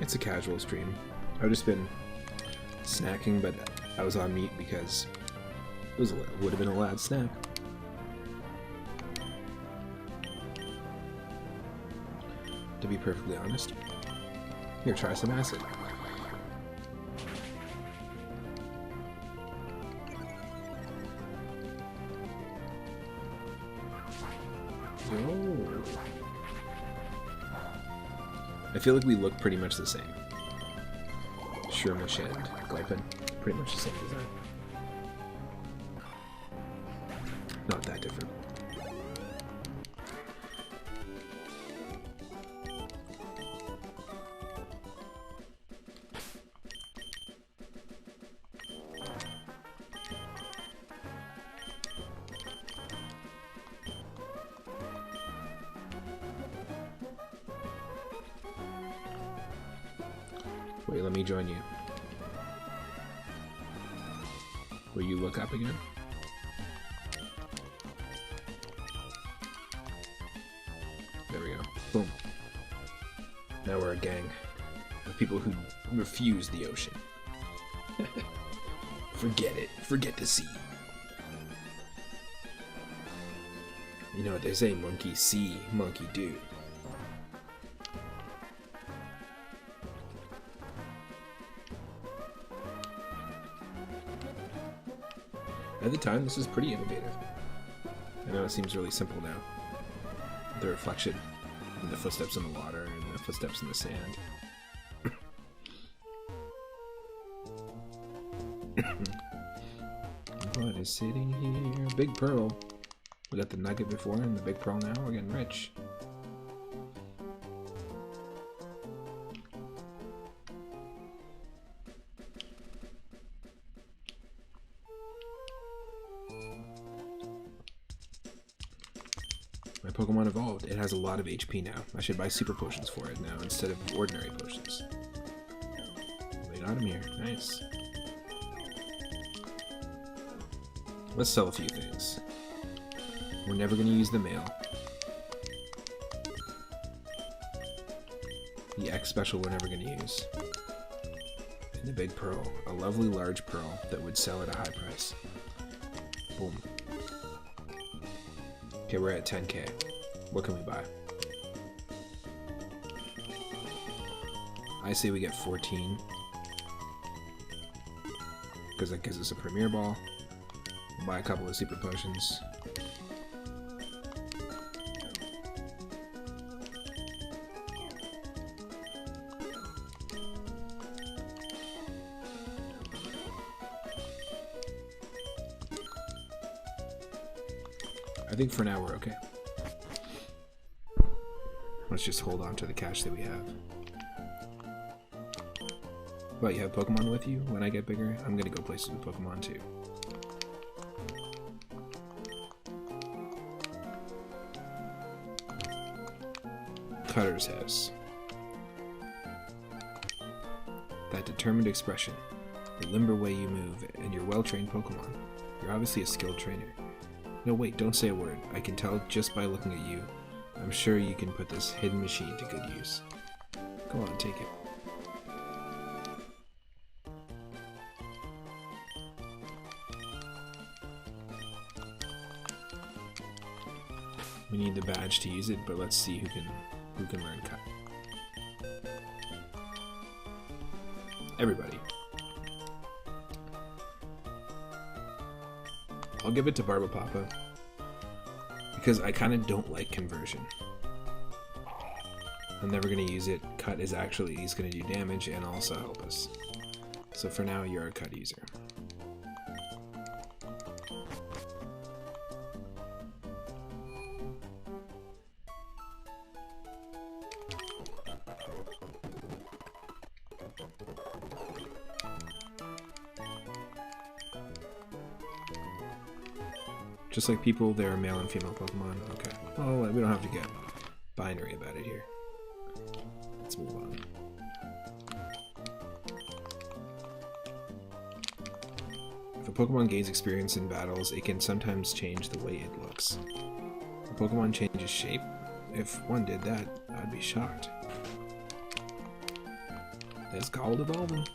It's a casual stream. I've just been snacking, but I was on meat because it would have been a lad snack. To be perfectly honest. Here, try some acid. Oh. I feel like we look pretty much the same. Shermish and Gulpin, pretty much the same design. Not that different. Wait, let me join you. Will you look up again? There we go. Boom. Now we're a gang of people who refuse the ocean. Forget it. Forget the sea. You know what they say, monkey see, monkey do. At the time, this is pretty innovative. I know it seems really simple now. The reflection, and the footsteps in the water, and the footsteps in the sand. What is sitting here? Big pearl. We got the nugget before and the big pearl now. We're getting rich. My Pokemon evolved. It has a lot of HP now. I should buy super potions for it now instead of ordinary potions. They got him here. Nice. Let's sell a few things. We're never going to use the mail. The X special we're never going to use. And the big pearl. A lovely large pearl that would sell at a high price. Boom. Okay, we're at 10k. What can we buy? I say we get 14. Because that gives us a Premier Ball. We'll buy a couple of Super Potions. I think for now we're okay. Let's just hold on to the cash that we have. What, you have Pokemon with you? When I get bigger, I'm gonna go places with Pokemon too. Cutter's House. That determined expression, the limber way you move, and your well-trained Pokemon. You're obviously a skilled trainer. No, wait, don't say a word. I can tell just by looking at you. I'm sure you can put this hidden machine to good use. Go on, take it. We need the badge to use it, but let's see who can learn cut. Everybody. I'll give it to Barbapapa because I kind of don't like conversion. I'm never going to use it. Cut is actually, he's going to do damage and also help us. So for now, you're a cut user. Just like people, there are male and female Pokemon. Okay. Well, we don't have to get binary about it here. Let's move on. If a a Pokemon gains experience in battles, it can sometimes change the way it looks. A Pokemon changes shape? If one did that, I'd be shocked. It's called evolving.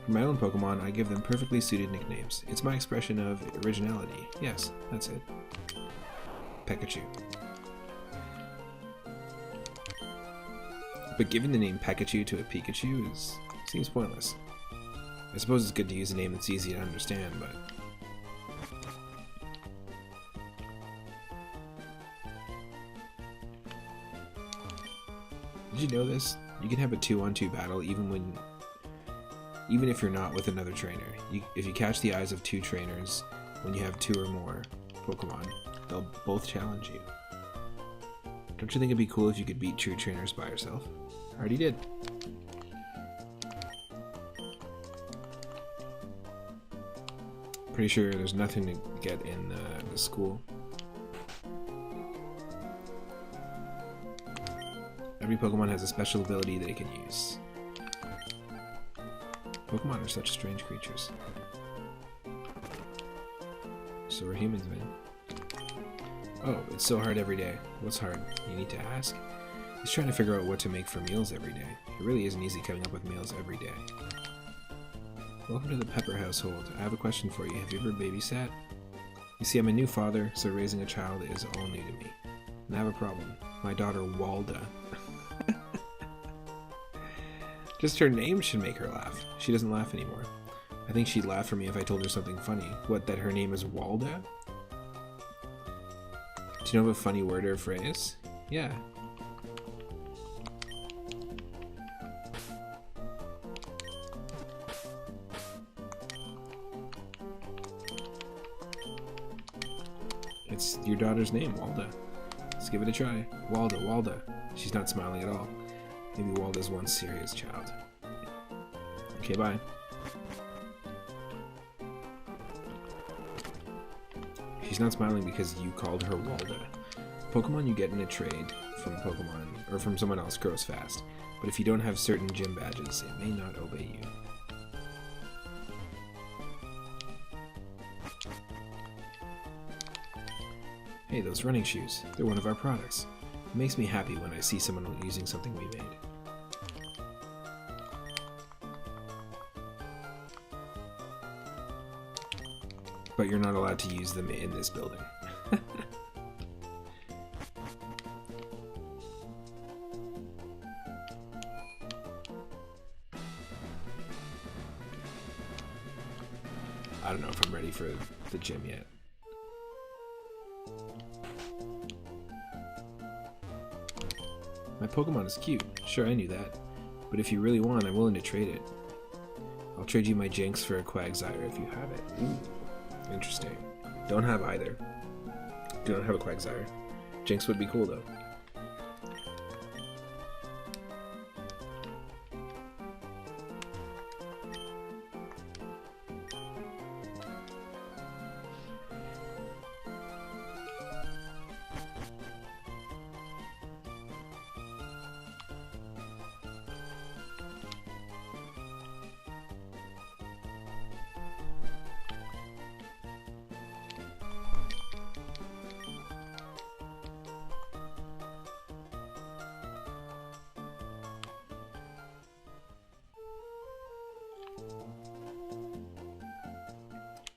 For my own Pokemon, I give them perfectly suited nicknames. It's my expression of originality. Yes, that's it. Pikachu. But giving the name Pikachu to a Pikachu seems pointless. I suppose it's good to use a name that's easy to understand, but... Did you know this? You can have a 2-on-2 battle even if you're not with another trainer. If you catch the eyes of 2 trainers when you have 2 or more Pokemon, they'll both challenge you. Don't you think it'd be cool if you could beat 2 trainers by yourself? I already did. Pretty sure there's nothing to get in the school. Every Pokemon has a special ability that it can use. Pokemon are such strange creatures. So are humans, man. Oh, it's so hard every day. What's hard? You need to ask? He's trying to figure out what to make for meals every day. It really isn't easy coming up with meals every day. Welcome to the Pepper household. I have a question for you. Have you ever babysat? You see, I'm a new father, so raising a child is all new to me. And I have a problem. My daughter, Walda. Just her name should make her laugh. She doesn't laugh anymore. I think she'd laugh for me if I told her something funny. What, that her name is Walda? Do you know of a funny word or phrase? Yeah. It's your daughter's name, Walda. Let's give it a try. Walda, Walda. She's not smiling at all. Maybe Walda's one serious child. Okay, bye. She's not smiling because you called her Walda. Pokemon you get in a trade from Pokemon or from someone else grows fast, but if you don't have certain gym badges, it may not obey you. Hey, those running shoes. They're one of our products. It makes me happy when I see someone using something we made. But you're not allowed to use them in this building. I don't know if I'm ready for the gym yet. My Pokemon is cute. Sure, I knew that. But if you really want, I'm willing to trade it. I'll trade you my Jinx for a Quagsire if you have it. Ooh, interesting. Don't have either. Do not have a Quagsire. Jinx would be cool though.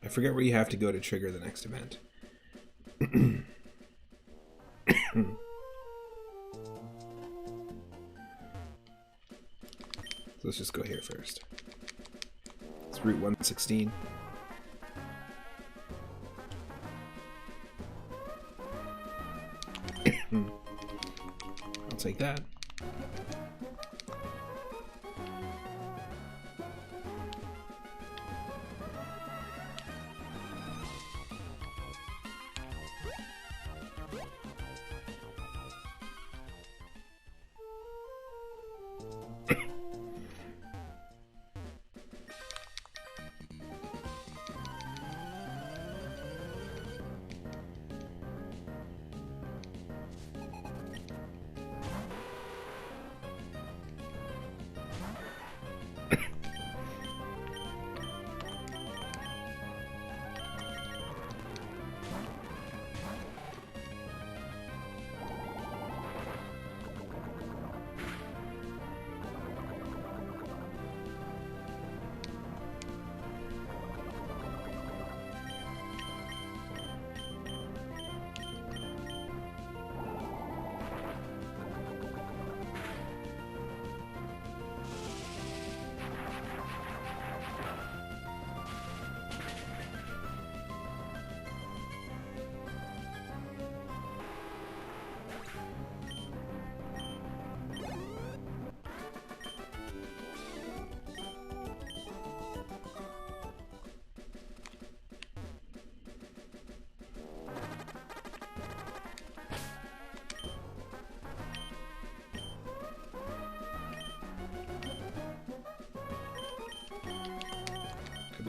I forget where you have to go to trigger the next event. So let's just go here first. It's Route 116. I'll take that.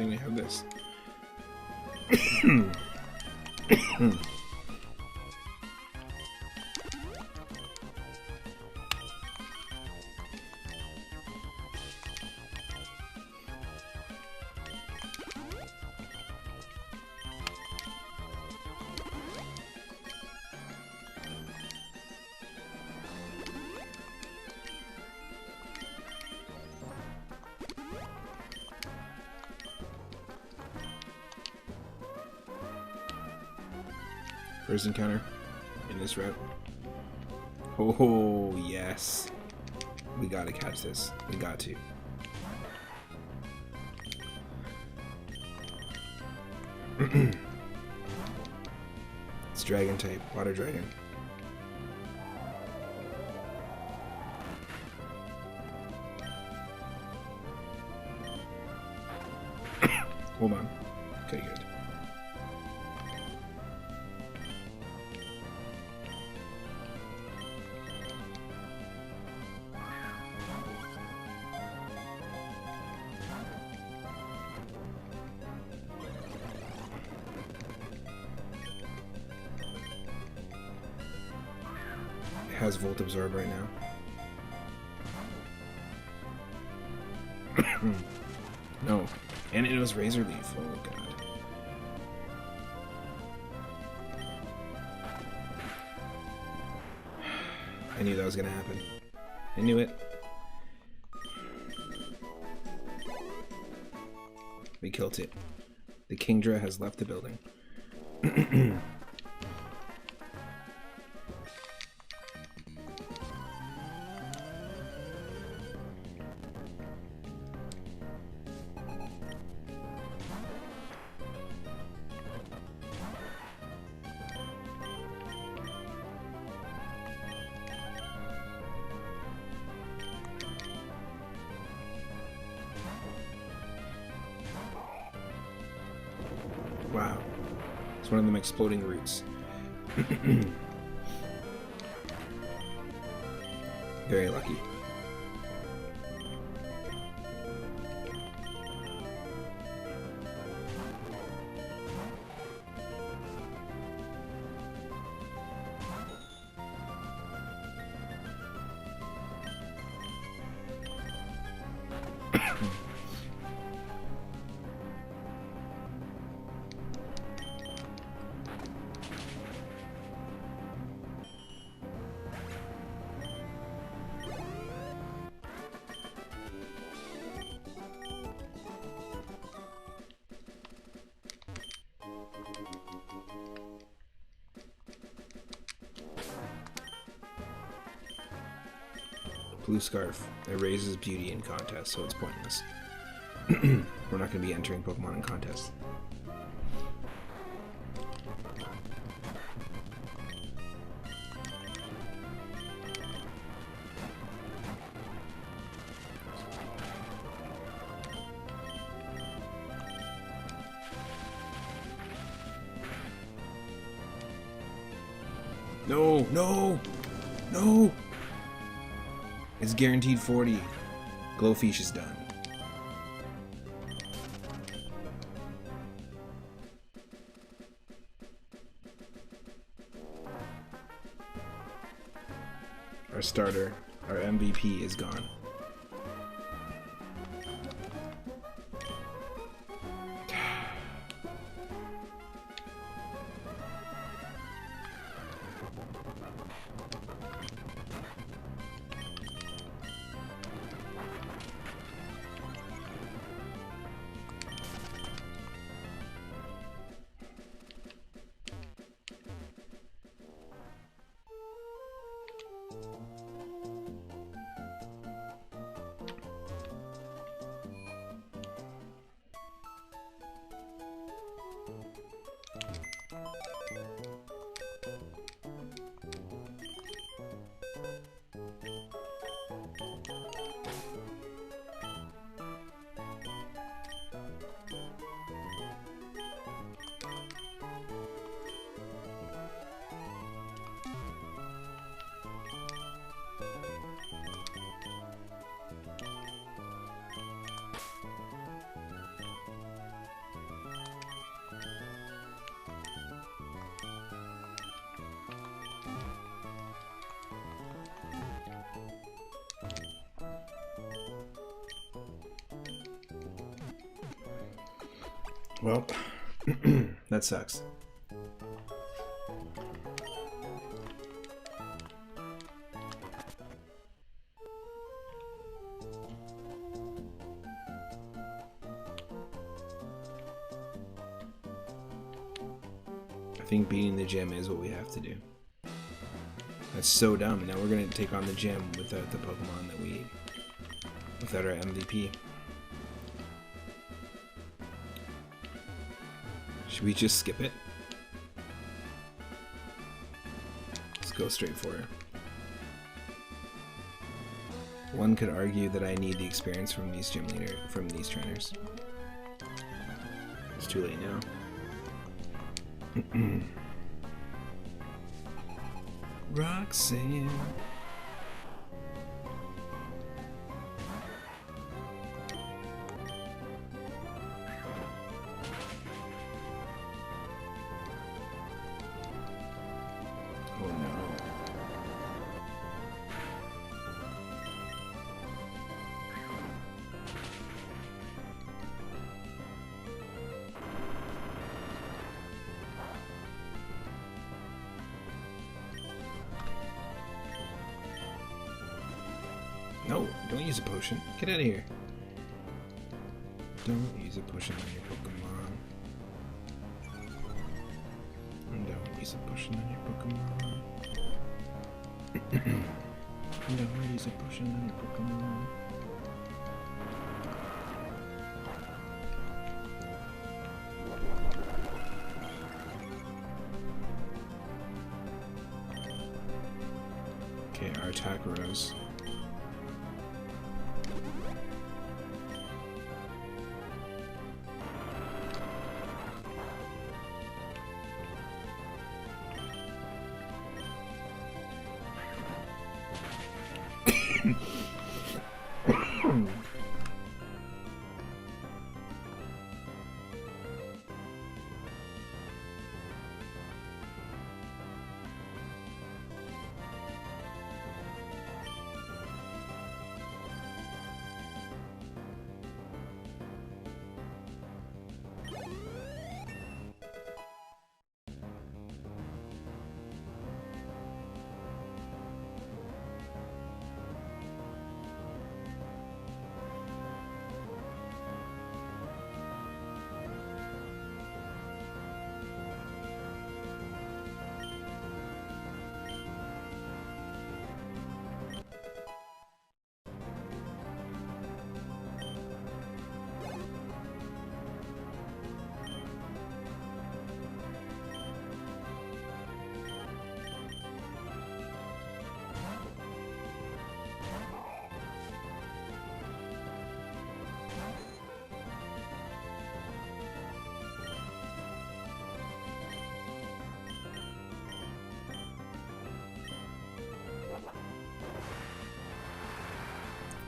thing they have this. First encounter in this route. Oh, yes. We gotta catch this. We got to. It's dragon type, water dragon. Hold on. Okay, good. Has Volt Absorb right now. No. And it was Razor Leaf. Oh god. I knew that was gonna happen. I knew it. We killed it. The Kingdra has left the building. Wow. It's one of them exploding roots. Very lucky. Blue Scarf. It raises beauty in contests, so it's pointless. We're not going to be entering Pokemon in contests. No, no, no! It's guaranteed 40. Glowfish is done. Our starter, our MVP is gone. Well, that sucks. I think beating the gym is what we have to do. That's so dumb. Now we're gonna take on the gym without the Pokemon that we... without our MVP. Should we just skip it? Let's go straight for her. One could argue that I need the experience from these trainers. It's too late now. Roxanne. Oh no. No, don't use a potion. Get out of here. Don't use a potion on your Pokemon. Don't use a potion on your Pokemon. Don't use a potion on your Pokemon. Okay, our attack rose.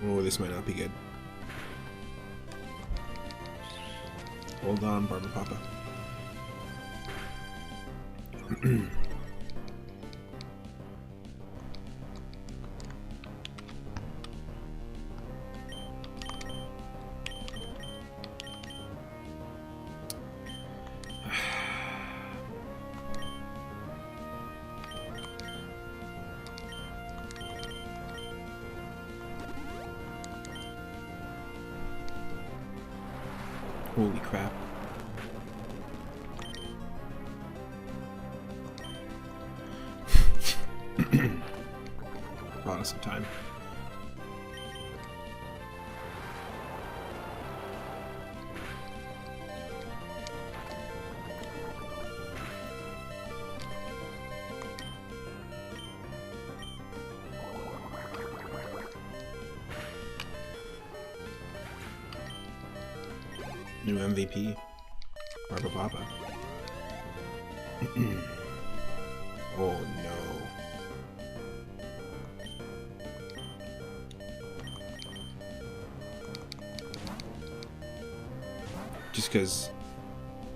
Oh, this might not be good. Hold on, Barber Papa. Holy crap. Brought us some time. New MVP, Barber Papa. Oh no. Just because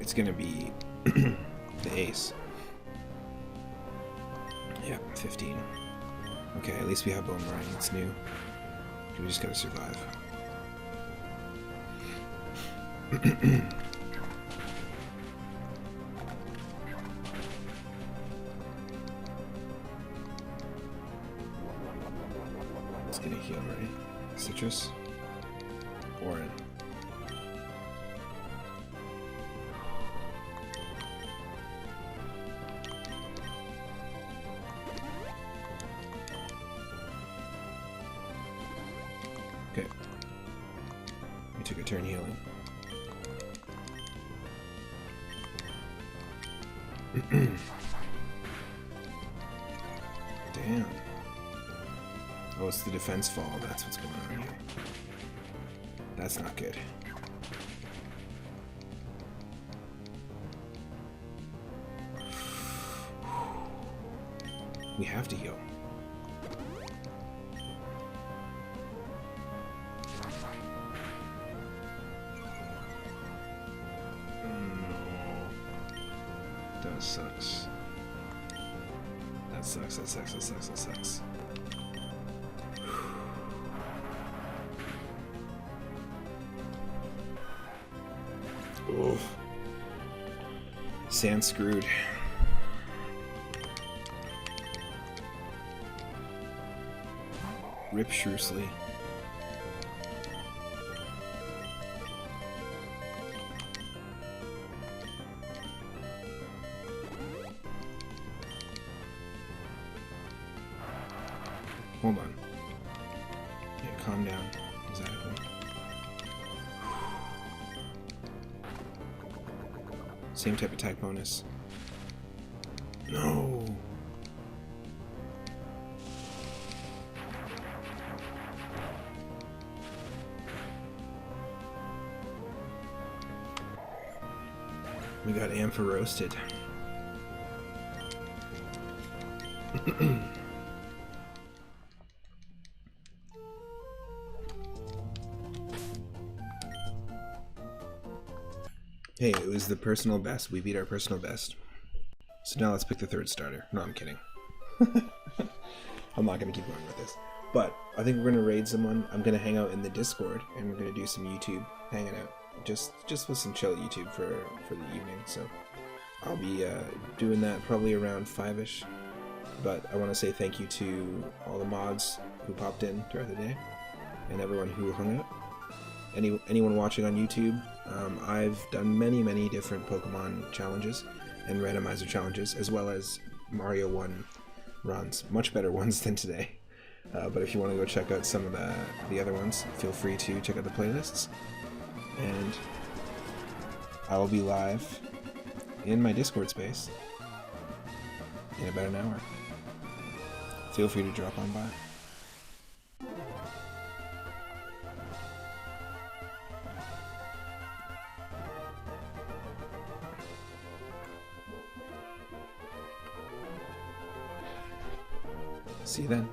it's gonna be the ace. Yeah, 15. Okay, at least we have Boomerang, it's new. We just gotta survive. Let's get a heal, right? Citrus. Orin. Okay. We took a turn healing. Damn. Oh, it's the defense fall. That's what's going on here. That's not good. We have to heal. That sucks. That sucks, that sucks, that sucks, that sucks. Oof. Sand screwed. Rip Shrewsbury. Hold on. Yeah, calm down. Exactly. Same type of attack bonus. No. We got Ampha roasted. Hey, it was the personal best. We beat our personal best. So now let's pick the third starter. No, I'm kidding. I'm not going to keep going with this. But I think we're going to raid someone. I'm going to hang out in the Discord, and we're going to do some YouTube hanging out. Just with some chill YouTube for the evening. So I'll be doing that probably around 5ish. But I want to say thank you to all the mods who popped in throughout the day, and everyone who hung out. Anyone watching on YouTube, I've done many different Pokemon challenges and randomizer challenges, as well as Mario 1 runs. Much better ones than today. But if you want to go check out some of the other ones, feel free to check out the playlists. And I will be live in my Discord space in about an hour. Feel free to drop on by. See you then.